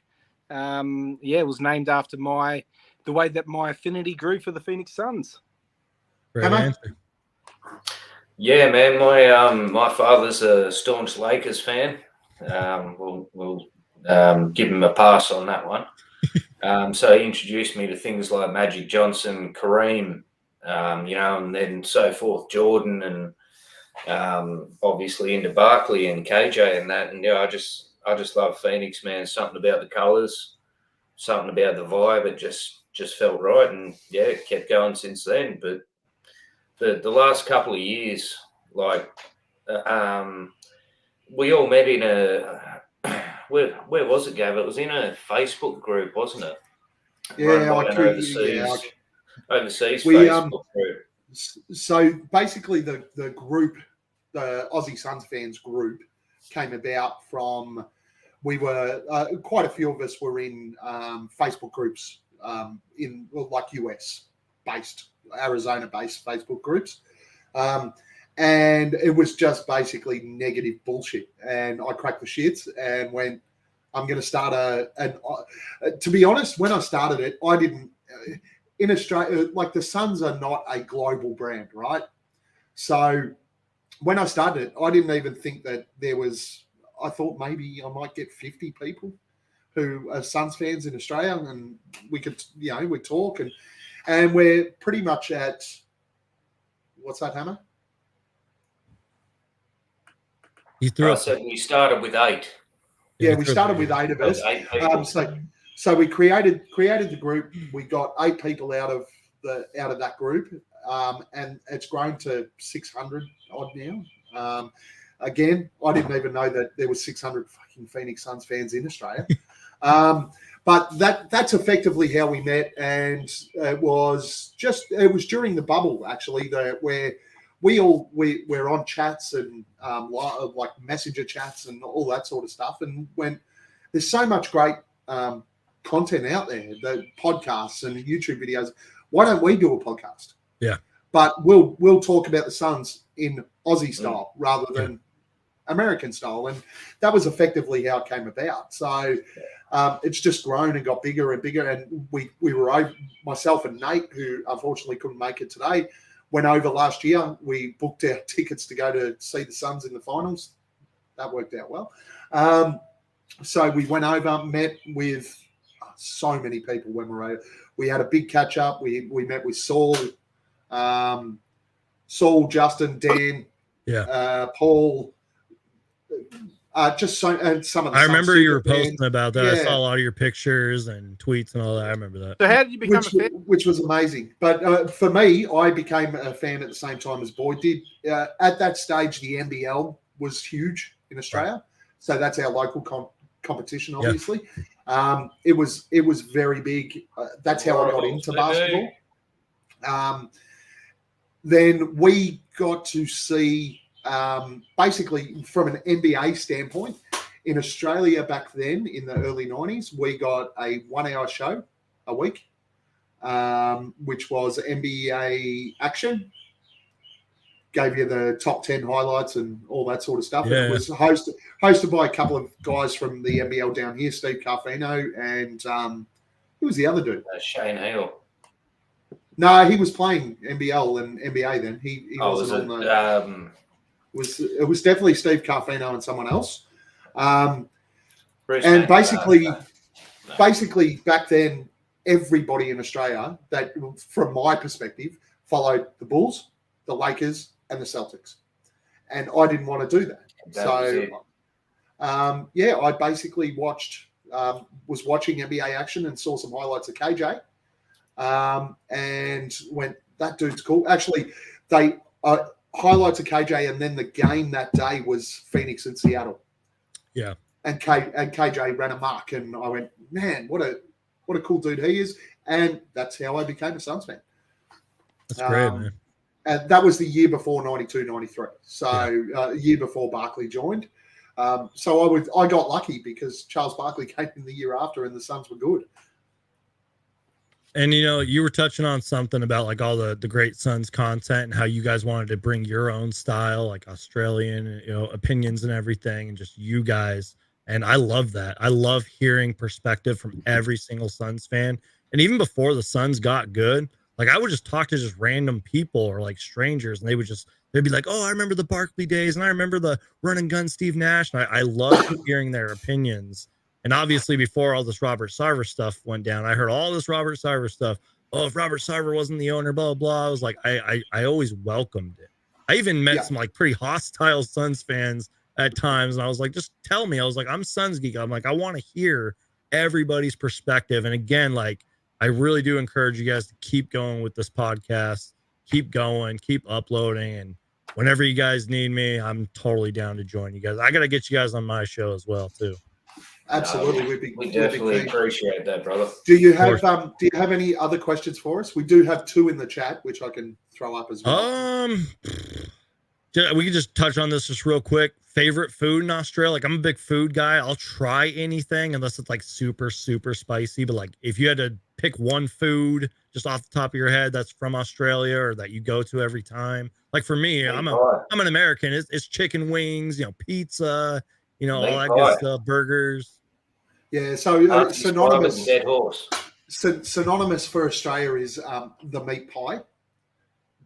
It was named after the way that my affinity grew for the Phoenix Suns. Great answer. Yeah, man. My father's a staunch Lakers fan. We'll give him a pass on that one. So he introduced me to things like Magic Johnson, Kareem, and then so forth, Jordan, and obviously into Barkley and KJ and that. And I just love Phoenix, man. Something about the colours, something about the vibe. It just felt right, and it kept going since then. But the last couple of years, like we all met in a where was it, Gav? It was in a Facebook group, wasn't it? Yeah, Run by an overseas we Facebook group. So basically, the group, the Aussie Suns Fans group, came about from. We were quite a few of us were in Facebook groups in like US based, Arizona based Facebook groups. And it was just basically negative bullshit. And I cracked the shits and went, I'm going to start to be honest, when I started it, I didn't, in Australia, like the Suns are not a global brand, right? So when I started it, I didn't even think that there was, I thought maybe I might get 50 people who are Suns fans in Australia and we could, we talk and we're pretty much at, what's that, Hammo? You threw up. So we started with 8. Yeah, we started with 8 of us. 8 people. So we created the group. We got 8 people out of that group, and it's grown to 600 odd now. Again, I didn't even know that there was 600 fucking Phoenix Suns fans in Australia. But that's effectively how we met, and it was during the bubble actually where we're on chats and like messenger chats and all that sort of stuff. And when there's so much great content out there, the podcasts and YouTube videos, why don't we do a podcast? Yeah. But we'll talk about the Suns in Aussie style rather than American style. And that was effectively how it came about. So it's just grown and got bigger and bigger. And we were over, myself and Nate, who unfortunately couldn't make it today, went over last year. We booked our tickets to go to see the Suns in the finals. That worked out well. So we went over, met with so many people when we were over. We had a big catch up. We met with Saul, Justin, Dan, Paul. Just so, and some of the. I remember you were posting fans. about that. Yeah. I saw a lot of your pictures and tweets and all that. I remember that. So how did you become a fan? Which was amazing. But for me, I became a fan at the same time as Boyd did. At that stage, the NBL was huge in Australia, so that's our local competition. Obviously, it was very big. That's how I got into basketball. Then we got to see. Basically, from an NBA standpoint, in Australia back then, in the early 90s, we got a 1-hour show a week, which was NBA Action. Gave you the top 10 highlights and all that sort of stuff. Yeah. And it was hosted by a couple of guys from the NBL down here, Steve Carfino, and who was the other dude? Shane Hale. No, he was playing NBL and NBA then. He wasn't on the... It was definitely Steve Carfino and someone else. And basically back then, everybody in Australia that, from my perspective, followed the Bulls, the Lakers, and the Celtics. And I didn't want to do that. I basically was watching NBA Action and saw some highlights of KJ and went, that dude's cool. Actually, they... highlights of KJ, and then the game that day was Phoenix and Seattle. Yeah. And KJ ran amok, and I went, man, what a cool dude he is. And that's how I became a Suns fan. That's great, man. And that was the year before 92, 93. So a year before Barkley joined. So I got lucky because Charles Barkley came in the year after and the Suns were good. And, you were touching on something about like all the great Suns content and how you guys wanted to bring your own style, like Australian, opinions and everything, and just you guys. And I love that. I love hearing perspective from every single Suns fan. And even before the Suns got good, like I would just talk to just random people or like strangers, and they'd be like, oh, I remember the Barkley days, and I remember the run and gun Steve Nash. And I love hearing their opinions. And obviously, before all this Robert Sarver stuff went down, I heard all this Robert Sarver stuff. Oh, if Robert Sarver wasn't the owner, blah, blah. I was like, I always welcomed it. I even met some like pretty hostile Suns fans at times. And I was like, just tell me. I was like, I'm Suns Geek. I'm like, I want to hear everybody's perspective. And again, like, I really do encourage you guys to keep going with this podcast. Keep going, keep uploading. And whenever you guys need me, I'm totally down to join you guys. I got to get you guys on my show as well, too. Absolutely, we definitely keen. appreciate that, brother. Do you have any other questions for us? We do have 2 in the chat, which I can throw up as well. We can just touch on this just real quick. Favorite food in Australia? Like, I'm a big food guy. I'll try anything unless it's like super, super spicy. But like, if you had to pick one food just off the top of your head that's from Australia or that you go to every time, like for me, I'm an American. It's chicken wings, pizza, all that good stuff, burgers. Yeah, so synonymous. Dead horse. Synonymous for Australia is the meat pie,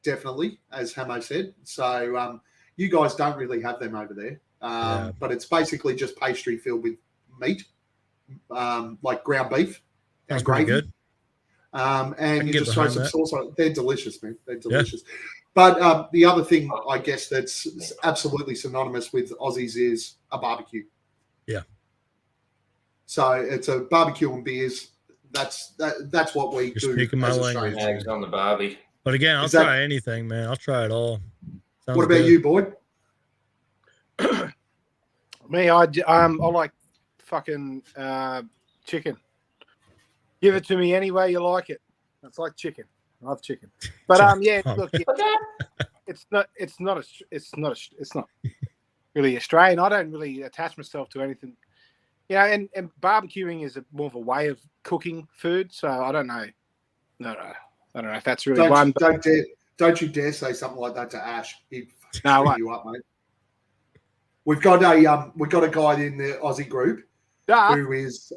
definitely, as Hammo said. So you guys don't really have them over there, but it's basically just pastry filled with meat, like ground beef. That's pretty good. And you just throw some sauce on it. They're delicious, man. They're delicious. Yeah. But the other thing, I guess, that's absolutely synonymous with Aussies is a barbecue. Yeah. So it's a barbecue and beers. That's what we do. Speaking my language. Eggs on the barbie. But again, I'll try anything, man. I'll try it all. Sounds what about you, Boyd? Me, I like fucking chicken. Give it to me any way you like it. It's like chicken. I love chicken. But look, it's not really Australian. I don't really attach myself to anything. And barbecuing is more of a way of cooking food. So I don't know. No, I don't know if that's really one. Don't you dare say something like that to Ash. He'd no, you up, mate. We've got a guy in the Aussie group who is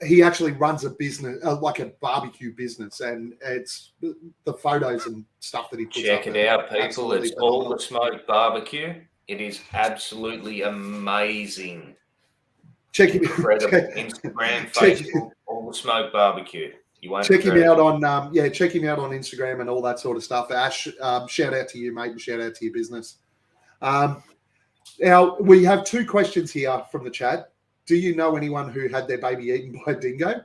he actually runs a business, like a barbecue business, and it's the photos and stuff that he puts Check up it out, people. It's All the Smoke Barbecue. It is absolutely amazing. Check him Incredible. Instagram, Facebook, All the Smoke Barbecue. You won't check him out on check him out on Instagram and all that sort of stuff. Ash, shout out to you, mate, and shout out to your business. Now we have 2 questions here from the chat. Do you know anyone who had their baby eaten by a dingo?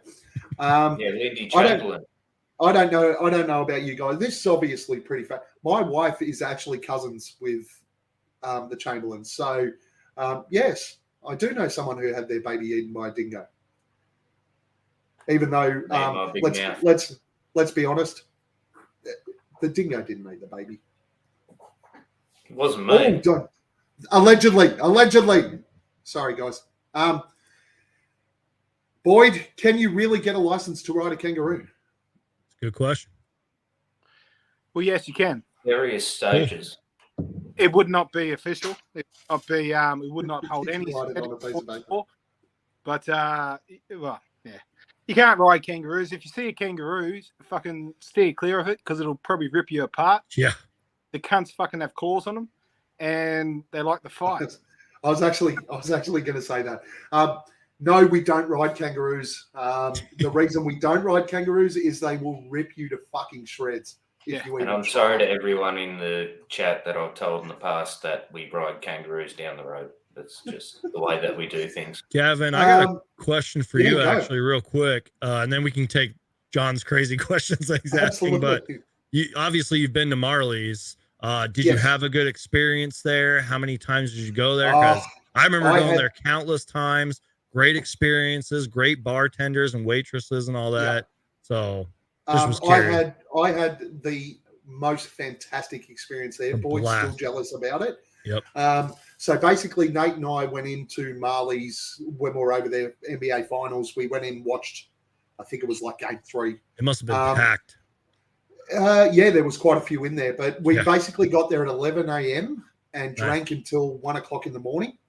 Lindy Chamberlain. I don't know about you guys. This is obviously pretty fat. My wife is actually cousins with the Chamberlains. So, yes, I do know someone who had their baby eaten by a dingo. Even though, let's be honest, the dingo didn't eat the baby. It wasn't me. Oh, allegedly. Sorry, guys. Boyd, can you really get a license to ride a kangaroo? Good question. Well, yes, you can. Various stages. It would not be official. It would not hold any. But you can't ride kangaroos. If you see a kangaroo, fucking steer clear of it because it'll probably rip you apart. Yeah. The cunts fucking have claws on them, and they like the fight. I was actually going to say that. No, we don't ride kangaroos. The reason we don't ride kangaroos is they will rip you to fucking shreds. And I'm sorry to everyone in the chat that I've told in the past that we ride kangaroos down the road. That's just the way that we do things. Gavin, I got a question for you, actually, real quick, and then we can take John's crazy questions that he's asking. But you've been to Marley's. Did you have a good experience there? How many times did you go there? Because I remember going there countless times. Great experiences, great bartenders and waitresses and all that. So was curious. I had the most fantastic experience there. Boyd's still jealous about it. Yep. So basically, Nate and I went into Marley's when we were over there, NBA Finals. We went in and watched, I think it was like Game 3. It must have been packed. There was quite a few in there, but we basically got there at 11 a.m. and drank until 1 o'clock in the morning.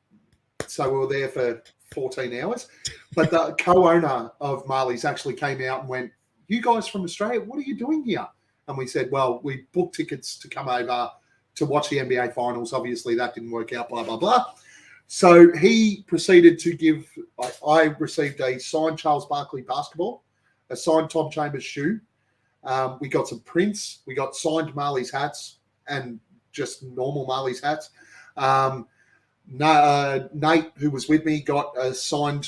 So we were there for 14 hours. But the co-owner of Marley's actually came out and went, "You guys from Australia, what are you doing here?" And we said, "Well, we booked tickets to come over to watch the NBA Finals. Obviously, that didn't work out, blah, blah, blah." So he proceeded to give – I received a signed Charles Barkley basketball, a signed Tom Chambers shoe. We got some prints. We got signed Marley's hats and just normal Marley's hats. Nate, who was with me, got a signed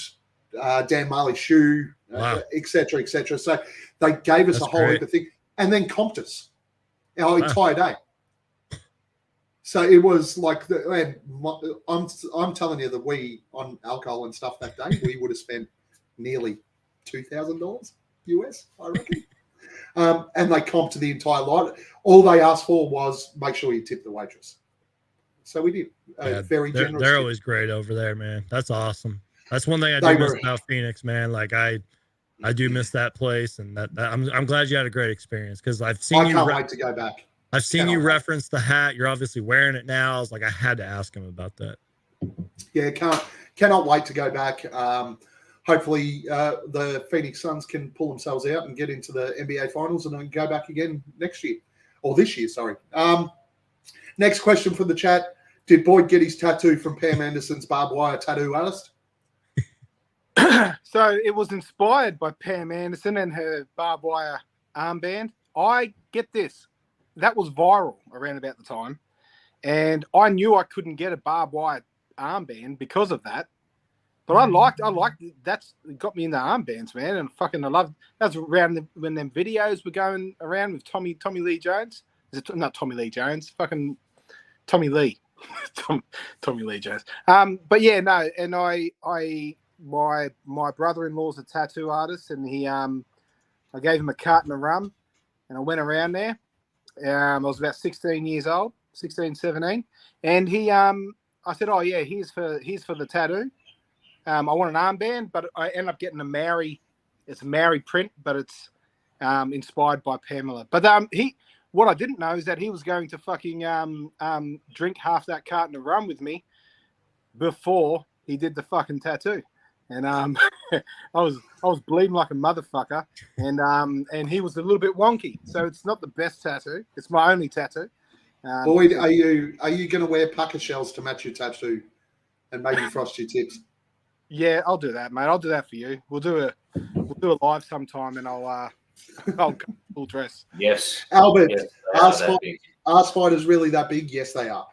Dan Marley shoe, et cetera, et cetera. So they gave us a whole heap of things and then comped us. our entire day. So it was like I'm telling you that we on alcohol and stuff that day we would have spent nearly $2,000 US, I reckon. And they comped to the entire lot. All they asked for was make sure you tip the waitress. So we did. Very generous. They're always great over there, man. That's awesome. That's one thing I do miss about Phoenix, man. Like I do miss that place, and that I'm glad you had a great experience because I've seen I can't wait to go back. I've seen you reference the hat. You're obviously wearing it now. I was like, I had to ask him about that. Yeah, cannot wait to go back. Hopefully, the Phoenix Suns can pull themselves out and get into the NBA Finals and then go back again next year. Or this year, sorry. Next question from the chat. Did Boyd get his tattoo from Pam Anderson's barbed wire tattoo artist? So it was inspired by Pam Anderson and her barbed wire armband. I get this. That was viral around about the time. And I knew I couldn't get a barbed wire armband because of that. But I liked that's got me in the armbands, man. And fucking I loved that's around when them videos were going around with Tommy Lee Jones. Is it not Tommy Lee Jones? Fucking Tommy Lee. Tommy Lee Jones. But yeah, no, and my brother-in-law's a tattoo artist, and he I gave him a carton of rum, and I went around there. I was about 16 years old, 16, 17, and he I said, oh yeah, here's for the tattoo. I want an armband, but I end up getting a Maori. It's a Maori print, but it's inspired by Pamela. But what I didn't know is that he was going to fucking drink half that carton of rum with me before he did the fucking tattoo. And I was bleeding like a motherfucker, and he was a little bit wonky. So it's not the best tattoo. It's my only tattoo. Boyd, are you going to wear pucker shells to match your tattoo, and maybe frost your tips? Yeah, I'll do that, mate. I'll do that for you. We'll do a live sometime, and I'll go full dress. Yes, Albert. Yes, are spiders really that big? Yes, they are.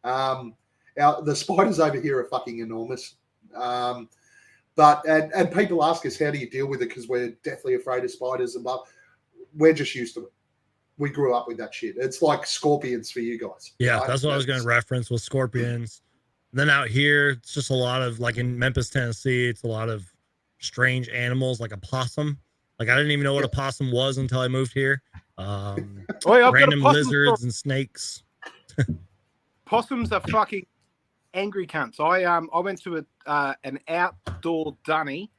The spiders over here are fucking enormous. But people ask us, how do you deal with it? Because we're deathly afraid of spiders, but we're just used to it. We grew up with that shit. It's like scorpions for you guys. Yeah, right? that's what I was going to reference with scorpions. And then out here, it's just a lot of, like in Memphis, Tennessee, it's a lot of strange animals like a possum. Like I didn't even know what a possum was until I moved here. Random lizards and snakes. Possums are fucking angry cunts. I went to an outdoor dunny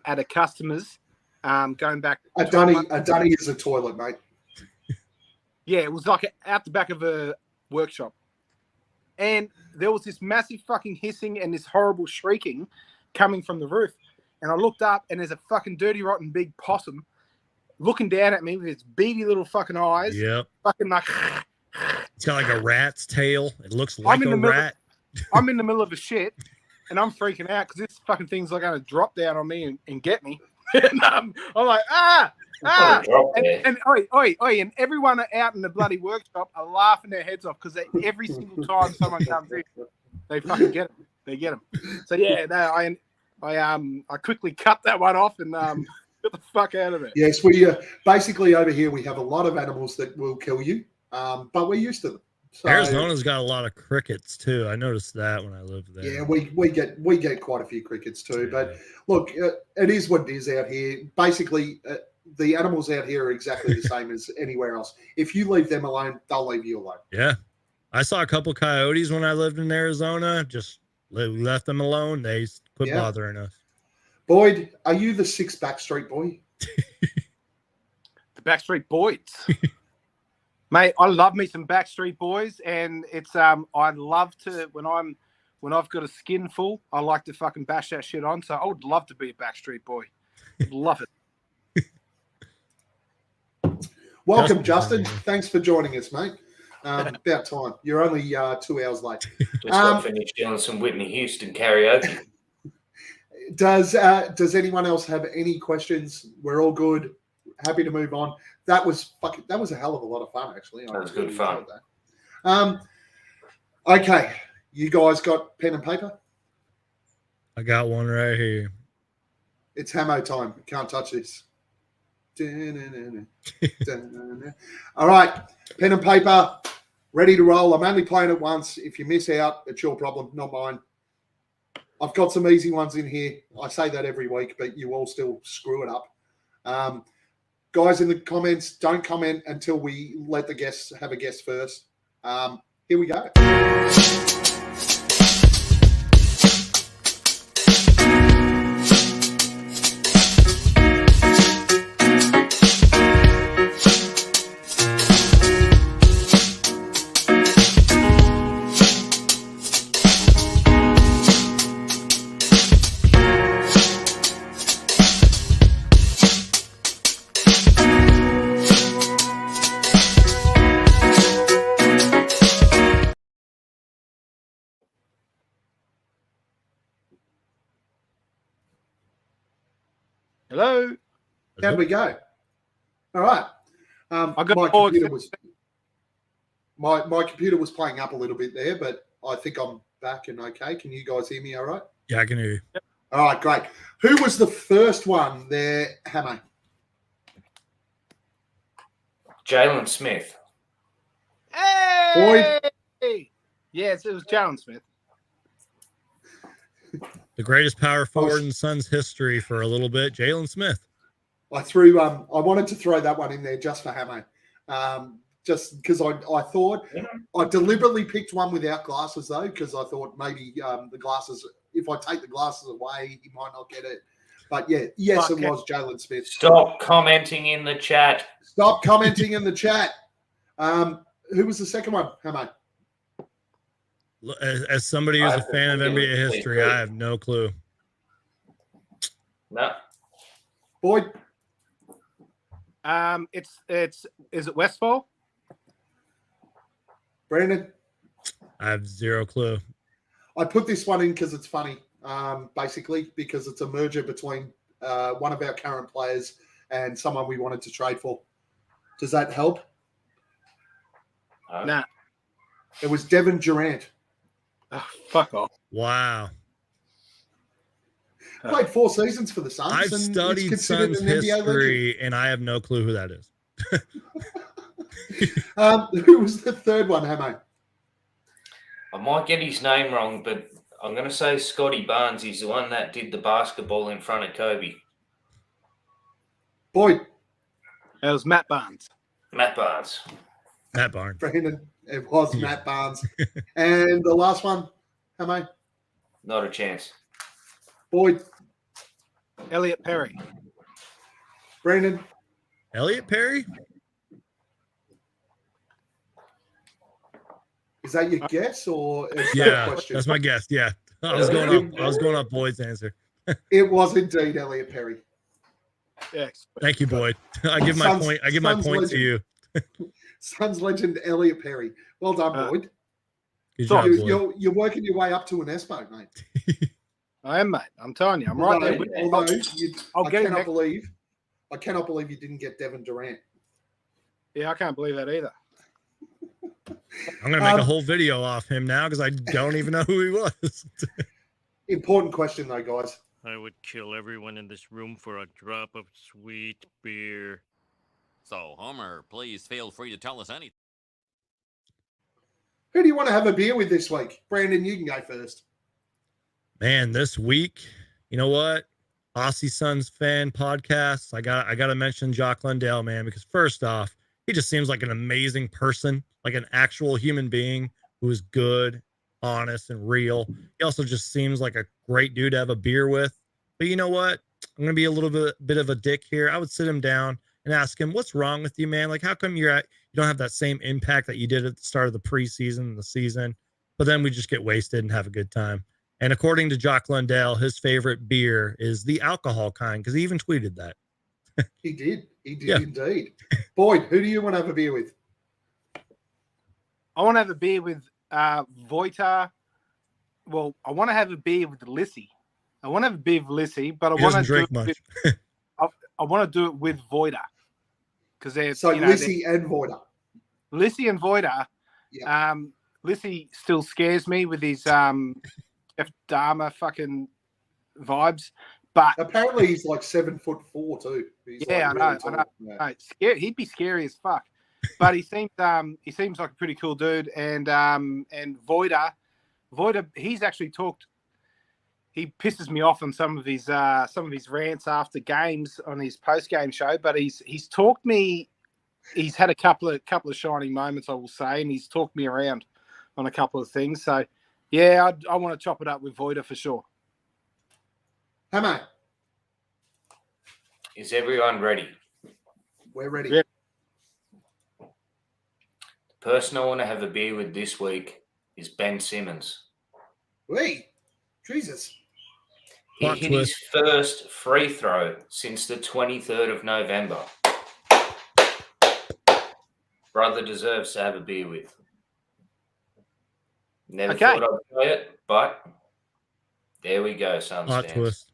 at a customer's going back. A dunny is a toilet, mate. Yeah, it was like out the back of a workshop. And there was this massive fucking hissing and this horrible shrieking coming from the roof. And I looked up and there's a fucking dirty, rotten big possum looking down at me with its beady little fucking eyes. Yep. Fucking like. It's got like a rat's tail. It looks like a rat. I'm in the middle of a shit and I'm freaking out because this fucking thing's like going to drop down on me and get me. And I'm like, and everyone out in the bloody workshop are laughing their heads off because every single time someone comes in, they fucking get them. They get them. So yeah, no, I quickly cut that one off and get the fuck out of it. Yes, we basically over here we have a lot of animals that will kill you, but we're used to them. So, Arizona's got a lot of crickets too. I noticed that when I lived there. Yeah, we get quite a few crickets too. Yeah. But look, it is what it is out here. Basically, the animals out here are exactly the same as anywhere else. If you leave them alone, they'll leave you alone. Yeah, I saw a couple coyotes when I lived in Arizona. Just left them alone. They quit bothering us. Boyd, are you the 6th Backstreet Boy? The Backstreet Boys. Mate, I love me some Backstreet Boys, and it's I love to when I've got a skin full, I like to fucking bash that shit on. So I would love to be a Backstreet Boy. Love it. Welcome, Justin. Thanks for joining us, mate. About time. You're only 2 hours late. Just got finished doing some Whitney Houston karaoke. Does anyone else have any questions? We're all good. Happy to move on. That was a hell of a lot of fun, actually. That was good fun. Okay, you guys got pen and paper? I got one right here. It's Hammo time. Can't touch this. All right, pen and paper, ready to roll. I'm only playing it once. If you miss out, it's your problem, not mine. I've got some easy ones in here. I say that every week, but you all still screw it up. Guys in the comments, don't comment until we let the guests have a guess first. Here we go. Hello. How do we go? All right. I got my bored. computer was my computer was playing up a little bit there, but I think I'm back and okay. Can you guys hear me all right? Yeah, I can hear you. All right, great. Who was the first one there, Hammo? Jalen Smith. Hey! Yes, it was Jalen Smith. The greatest power forward in Suns history for a little bit, Jalen Smith. I threw. I wanted to throw that one in there just for Hammo, just because I thought I deliberately picked one without glasses though, because I thought maybe the glasses. If I take the glasses away, he might not get it. But yeah, yes, it was Jalen Smith. Stop commenting in the chat. Stop commenting in the chat. Who was the second one, Hammo? As somebody who's a fan of NBA history, I have no clue. No. Boyd? Is it Westfall? Brandon? I have zero clue. I put this one in because it's funny, basically, because it's a merger between one of our current players and someone we wanted to trade for. Does that help? Nah. It was Devin Durant. Oh, fuck off. Wow. Played 4 seasons for the Suns. I've and studied is considered Suns an NBA history, and I have no clue who that is. legend. Who was the third one, Hammo? I might get his name wrong, but I'm going to say Scotty Barnes. He's the one that did the basketball in front of Kobe. Boyd? It was Matt Barnes. Matt Barnes. Matt Barnes. Brandon? It was Matt Barnes. And the last one, Hammo? Not a chance. Boyd? Elliot Perry. Brandon? Elliot Perry? Is that your guess or is that a Yeah, question? that's my guess. Yeah. I was going up Boyd's answer. It was indeed Elliot Perry. Yes. Thank you, Boyd. I give my Suns- point. I give my Suns point to legend. you. Suns legend Elliot Perry. Well done, Boyd. Good job, Boyd. You're working your way up to an Espo, mate. I am, mate. I'm telling you. I'm right there. With Although I'll I get him cannot believe you didn't get Devin Durant. Yeah, I can't believe that either. I'm going to make a whole video off him now because I don't even know who he was. Important question, though, guys. I would kill everyone in this room for a drop of sweet beer. So, Homer, please feel free to tell us anything. Who do you want to have a beer with this week? Brandon, you can go first. Man, this week, you know what? Aussie Suns Fan podcasts. I got to mention Jock Lundell, man, because first off, he just seems like an amazing person, like an actual human being who is good, honest, and real. He also just seems like a great dude to have a beer with. But you know what? I'm going to be a little bit of a dick here. I would sit him down and ask him, what's wrong with you, man? Like, how come you don't have that same impact that you did at the start of the preseason and the season? But then we just get wasted and have a good time. And according to Jock Lundell, his favorite beer is the alcohol kind, because he even tweeted that. He did indeed. Boyd, who do you want to have a beer with? I want to have a beer with Voita. Well, I want to have a beer with Lissy. I want to have a beer with Lissy, but I want to drink much. I want to do it with Voida because they're Lissy and Voida. Lissy and Voida. Yeah. Lissy still scares me with his Jeff Dahmer fucking vibes, But Apparently, he's like 7'4" too. He's yeah, like I really know. tall. Yeah. No, scary. He'd be scary as fuck. But he seems like a pretty cool dude. And Voida, he's actually talked. He pisses me off on some of his rants after games on his post game show. But he's talked me. He's had a couple of shining moments, I will say, and he's talked me around on a couple of things. So yeah, I want to chop it up with Voida for sure. Hammo, Is everyone ready? we're ready. Yeah. The person I want to have a beer with this week is Ben Simmons. Hey, Jesus. He Plot hit twist. his first free throw since the 23rd of November. Brother deserves to have a beer with. Never Okay. thought I'd say it, but there we go, Suns Plot fans. twist.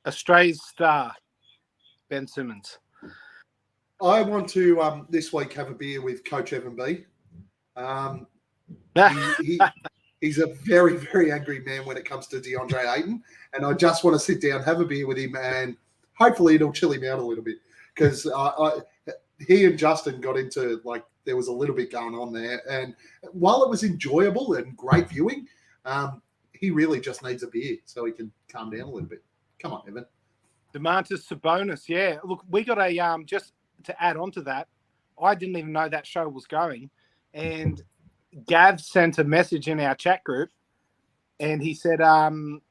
Australia's star, Ben Simmons. I want to this week have a beer with Coach Evan B. He's a very, very angry man when it comes to DeAndre Ayton, and I just want to sit down, have a beer with him, and hopefully it'll chill him out a little bit because he and Justin got into there was a little bit going on there, and while it was enjoyable and great viewing, he really just needs a beer so he can calm down a little bit. Come on, Evan. Demantis Sabonis, yeah. Look, we got a just to add on to that. I didn't even know that show was going, and Gav sent a message in our chat group, and he said, oi,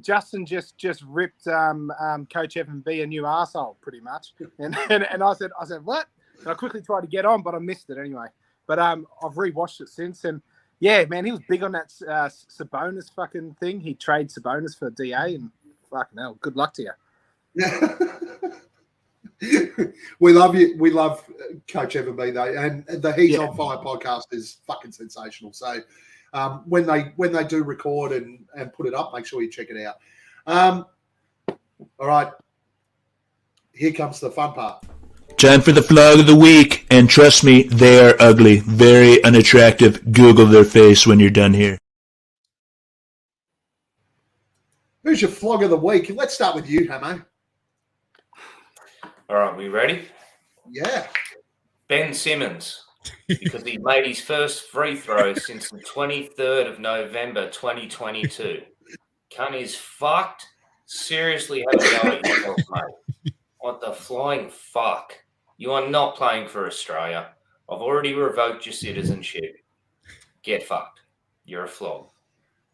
Justin just ripped Coach Evan B a new arsehole, pretty much. And I said, what? And I quickly tried to get on, but I missed it anyway. But I've rewatched it since, and yeah, man, he was big on that Sabonis fucking thing. He traded Sabonis for DA, and fucking hell, good luck to you. We love you. We love Coach Evan B though, and the He's on Fire podcast is fucking sensational. So when they do record and put it up, make sure you check it out. All right, here comes the fun part. Time for the flog of the week, and trust me, they are ugly, very unattractive. Google their face when you're done here. Who's your flog of the week? Let's start with you, Hammo. All right, we ready? Yeah. Ben Simmons, because he made his first free throw since the 23rd of November 2022. Cunt is fucked. Seriously, have a go at yourself, mate. What the flying fuck? You are not playing for Australia. I've already revoked your citizenship. Get fucked. You're a flog.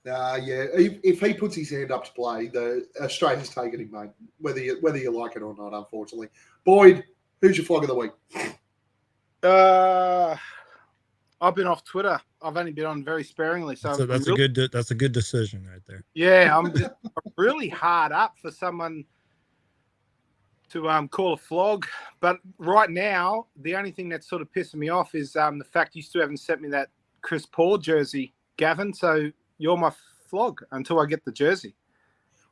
Yeah. If he puts his hand up to play, the Australia's taking him, mate. Whether you like it or not, unfortunately. Boyd, who's your flog of the week? I've been off Twitter. I've only been on very sparingly, so That's a good decision right there. Yeah, I'm really hard up for someone to call a flog. But right now, the only thing that's sort of pissing me off is the fact you still haven't sent me that Chris Paul jersey, Gavin. So you're my flog until I get the jersey.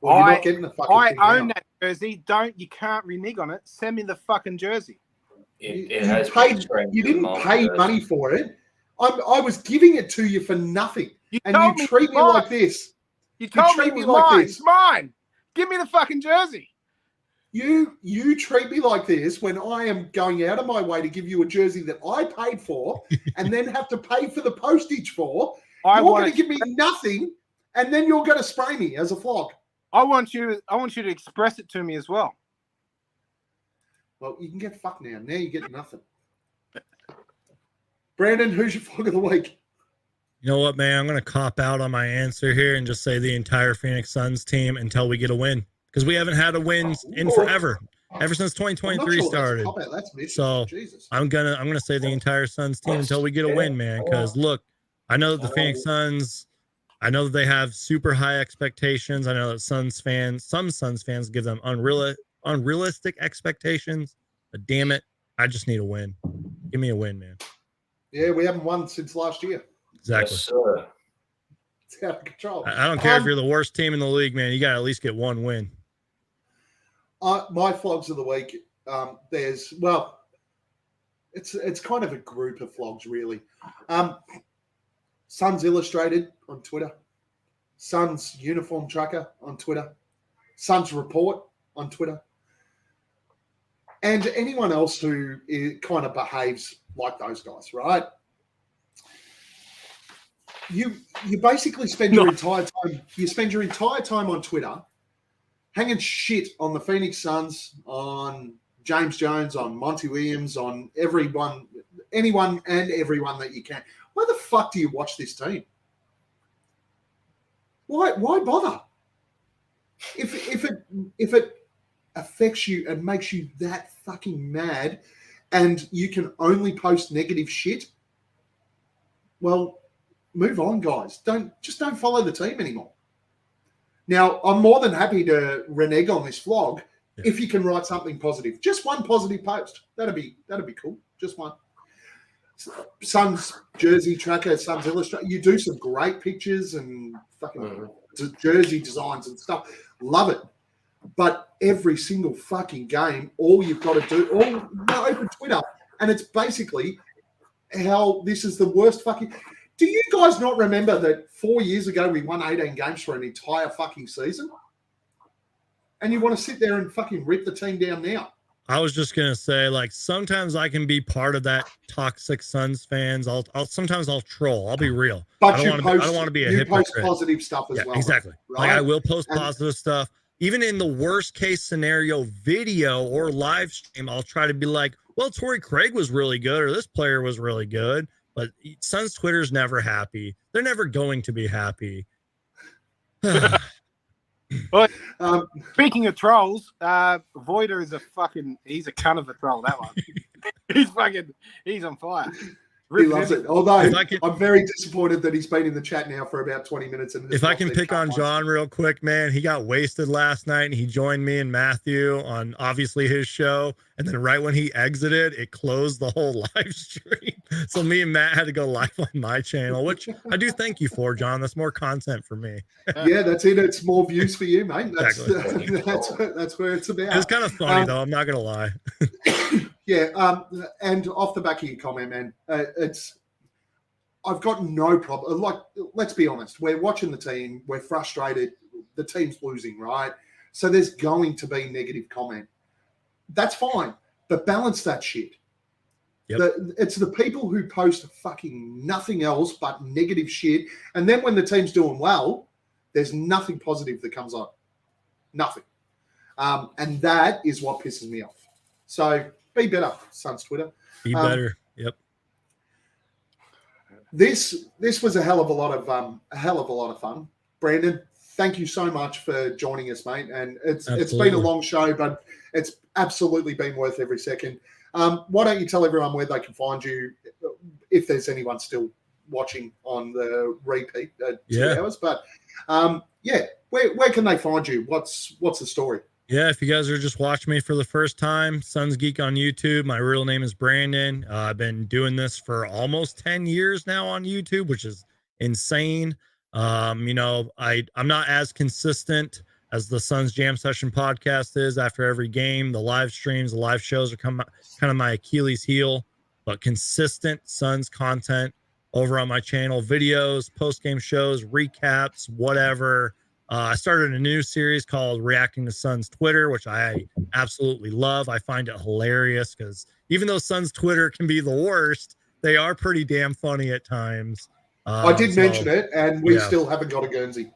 Well, you're not getting the fucking I thing own now. that jersey. You can't renege on it. Send me the fucking jersey. It You has didn't pay money for it. I was giving it to you for nothing, and you treat me like this. You told me treat it was me like mine. this. It's mine. Give me the fucking jersey. You treat me like this when I am going out of my way to give you a jersey that I paid for and then have to pay for the postage for. You're going to give me nothing, and then you're going to spray me as a flog. I want you to express it to me as well. Well, you can get fucked now. Now you get nothing. Brandon, who's your flog of the week? You know what, man? I'm going to cop out on my answer here and just say the entire Phoenix Suns team until we get a win. Because we haven't had a win in forever. Ever since 2023 started. So I'm gonna say the entire Suns team until we get a win, man. Because look, I know that the Phoenix Suns, I know that they have super high expectations. I know that some Suns fans give them unrealistic expectations. But damn it, I just need a win. Give me a win, man. Yeah, we haven't won since last year. Exactly. Yes, sir. It's out of control. I don't care if you're the worst team in the league, man. You got to at least get one win. My flogs of the week, it's kind of a group of flogs, really. Suns Illustrated on Twitter. Suns Uniform Tracker on Twitter, Suns Report on Twitter, and anyone else who kind of behaves like those guys, right? You basically spend your entire time. You spend your entire time on Twitter, hanging shit on the Phoenix Suns, on James Jones, on Monty Williams, on anyone and everyone that you can. Why the fuck do you watch this team? Why bother? If it affects you and makes you that fucking mad, and you can only post negative shit, well, move on, guys. Don't follow the team anymore. Now, I'm more than happy to renege on this vlog if you can write something positive. Just one positive post. That'd be cool. Just one. Suns jersey tracker, Suns Illustrator. You do some great pictures and fucking jersey designs and stuff. Love it. But every single fucking game, all you've got to do, open Twitter, and it's basically how this is the worst fucking. Do you guys not remember that 4 years ago we won 18 games for an entire fucking season? And you want to sit there and fucking rip the team down now? I was just gonna say, like, sometimes I can be part of that toxic Suns fans. Sometimes I'll troll. I'll be real. But I don't want to be a hypocrite. Post positive stuff as well. Exactly. Right? Like, I will post positive stuff. Even in the worst case scenario video or live stream, I'll try to be like, well, Torrey Craig was really good, or this player was really good. But Suns Twitter's never happy. They're never going to be happy. But speaking of trolls, Voider is he's a cunt of a troll, that one. he's on fire. He loves it. Although I'm very disappointed that he's been in the chat now for about 20 minutes. And if I can pick on John real quick, man, he got wasted last night and he joined me and Matthew on obviously his show. And then right when he exited, it closed the whole live stream. So me and Matt had to go live on my channel, which I do thank you for, John. That's more content for me. Yeah, that's it. It's more views for you, mate. That's where it's about. It's kind of funny, though. I'm not going to lie. Yeah, and off the back of your comment, man, I've got no problem. Like, let's be honest. We're watching the team. We're frustrated. The team's losing, right? So there's going to be negative comment. That's fine, but balance that shit. Yep. It's the people who post fucking nothing else but negative shit. And then when the team's doing well, there's nothing positive that comes on. Nothing. And that is what pisses me off. So be better, Suns Twitter. Be better. Yep. This was a hell of a lot of fun. Brandon, thank you so much for joining us, mate. And it's been a long show, but it's absolutely been worth every second. Why don't you tell everyone where they can find you, if there's anyone still watching on the repeat 2 hours? But where can they find you? What's the story? Yeah, if you guys are just watching me for the first time, Suns Geek on YouTube. My real name is Brandon. I've been doing this for almost 10 years now on YouTube, which is insane. I'm not as consistent as the Suns Jam Session podcast is after every game. The live streams, the live shows are kind of my Achilles heel, but consistent Suns content over on my channel, videos, post-game shows, recaps, whatever. I started a new series called Reacting to Suns Twitter, which I absolutely love. I find it hilarious because even though Suns Twitter can be the worst, they are pretty damn funny at times. I did mention it, and we still haven't got a Guernsey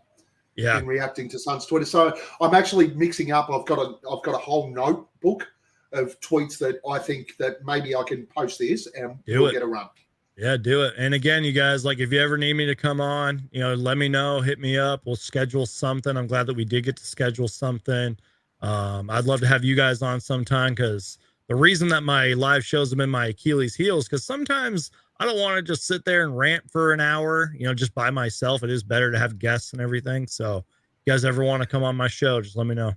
in Reacting to Suns Twitter. So I'm actually mixing up. I've got a whole notebook of tweets that I think that maybe I can post this and we'll get a run. Yeah, do it. And again, you guys, like, if you ever need me to come on, let me know, hit me up. We'll schedule something. I'm glad that we did get to schedule something. I'd love to have you guys on sometime, because the reason that my live shows have been my Achilles heels, because sometimes I don't want to just sit there and rant for an hour, just by myself. It is better to have guests and everything. So if you guys ever want to come on my show, just let me know.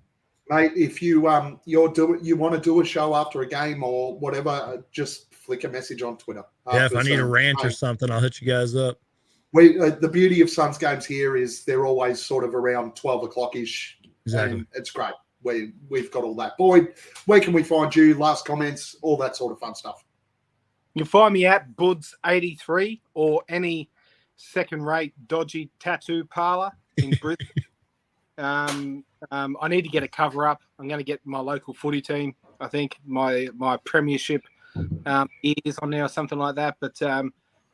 Mate, if you want to do a show after a game or whatever, just flick a message on Twitter. Yeah, if I need a rant or something, I'll hit you guys up. The beauty of Suns games here is they're always sort of around 12 o'clock-ish. Exactly. And it's great. We've got all that. Boyd, where can we find you? Last comments, all that sort of fun stuff. You can find me at Buds83 or any second-rate dodgy tattoo parlor. in Brisbane. I need to get a cover up. I'm going to get my local footy team. I think my premiership is on there or something like that. But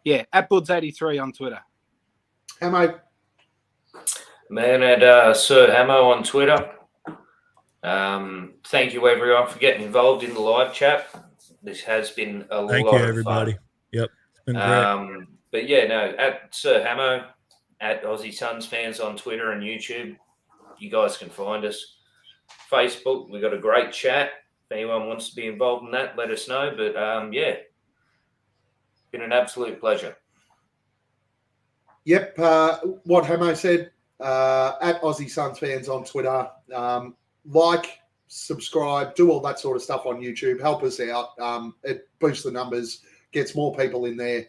yeah, at Buds83 on Twitter. Hammo. Man, at Sir Hammo on Twitter. Thank you everyone for getting involved in the live chat. This has been a lot of fun. Thank you, everybody. Yep, it's been great. But yeah, no, at Sir Hammo, at Aussie Suns Fans on Twitter and YouTube. You guys can find us. Facebook, we've got a great chat. If anyone wants to be involved in that, let us know. But yeah, been an absolute pleasure. Yep, what Hammo said, at Aussie Suns Fans on Twitter. Like, subscribe, do all that sort of stuff on YouTube. Help us out. It boosts the numbers, gets more people in there.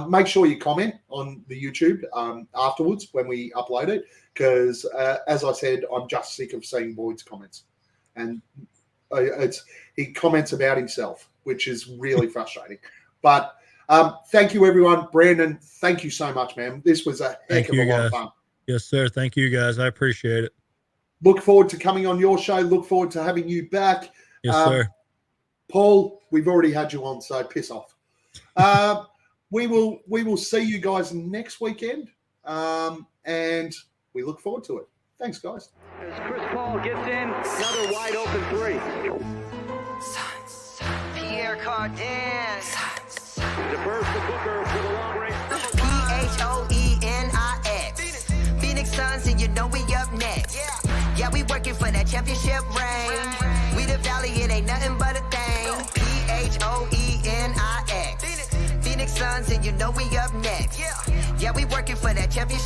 Make sure you comment on the YouTube afterwards when we upload it, because as I said, I'm just sick of seeing Boyd's comments, and he comments about himself, which is really frustrating. But thank you, everyone. Brandon, thank you so much, man. This was a heck of a lot of fun. Yes, sir. Thank you, guys. I appreciate it. Look forward to coming on your show. Look forward to having you back. Yes, sir. Paul, we've already had you on, so piss off. We will see you guys next weekend, and we look forward to it. Thanks, guys. As Chris Paul gets in, another wide open three. Pierre Cardin. Defers to Booker for the long range. Phoenix. Phoenix Suns, and you know we up next. Yeah, we working for that championship ring. We the valley, it ain't nothing but a thing. Phoenix Suns, and you know we up next. Yeah, we working for that championship.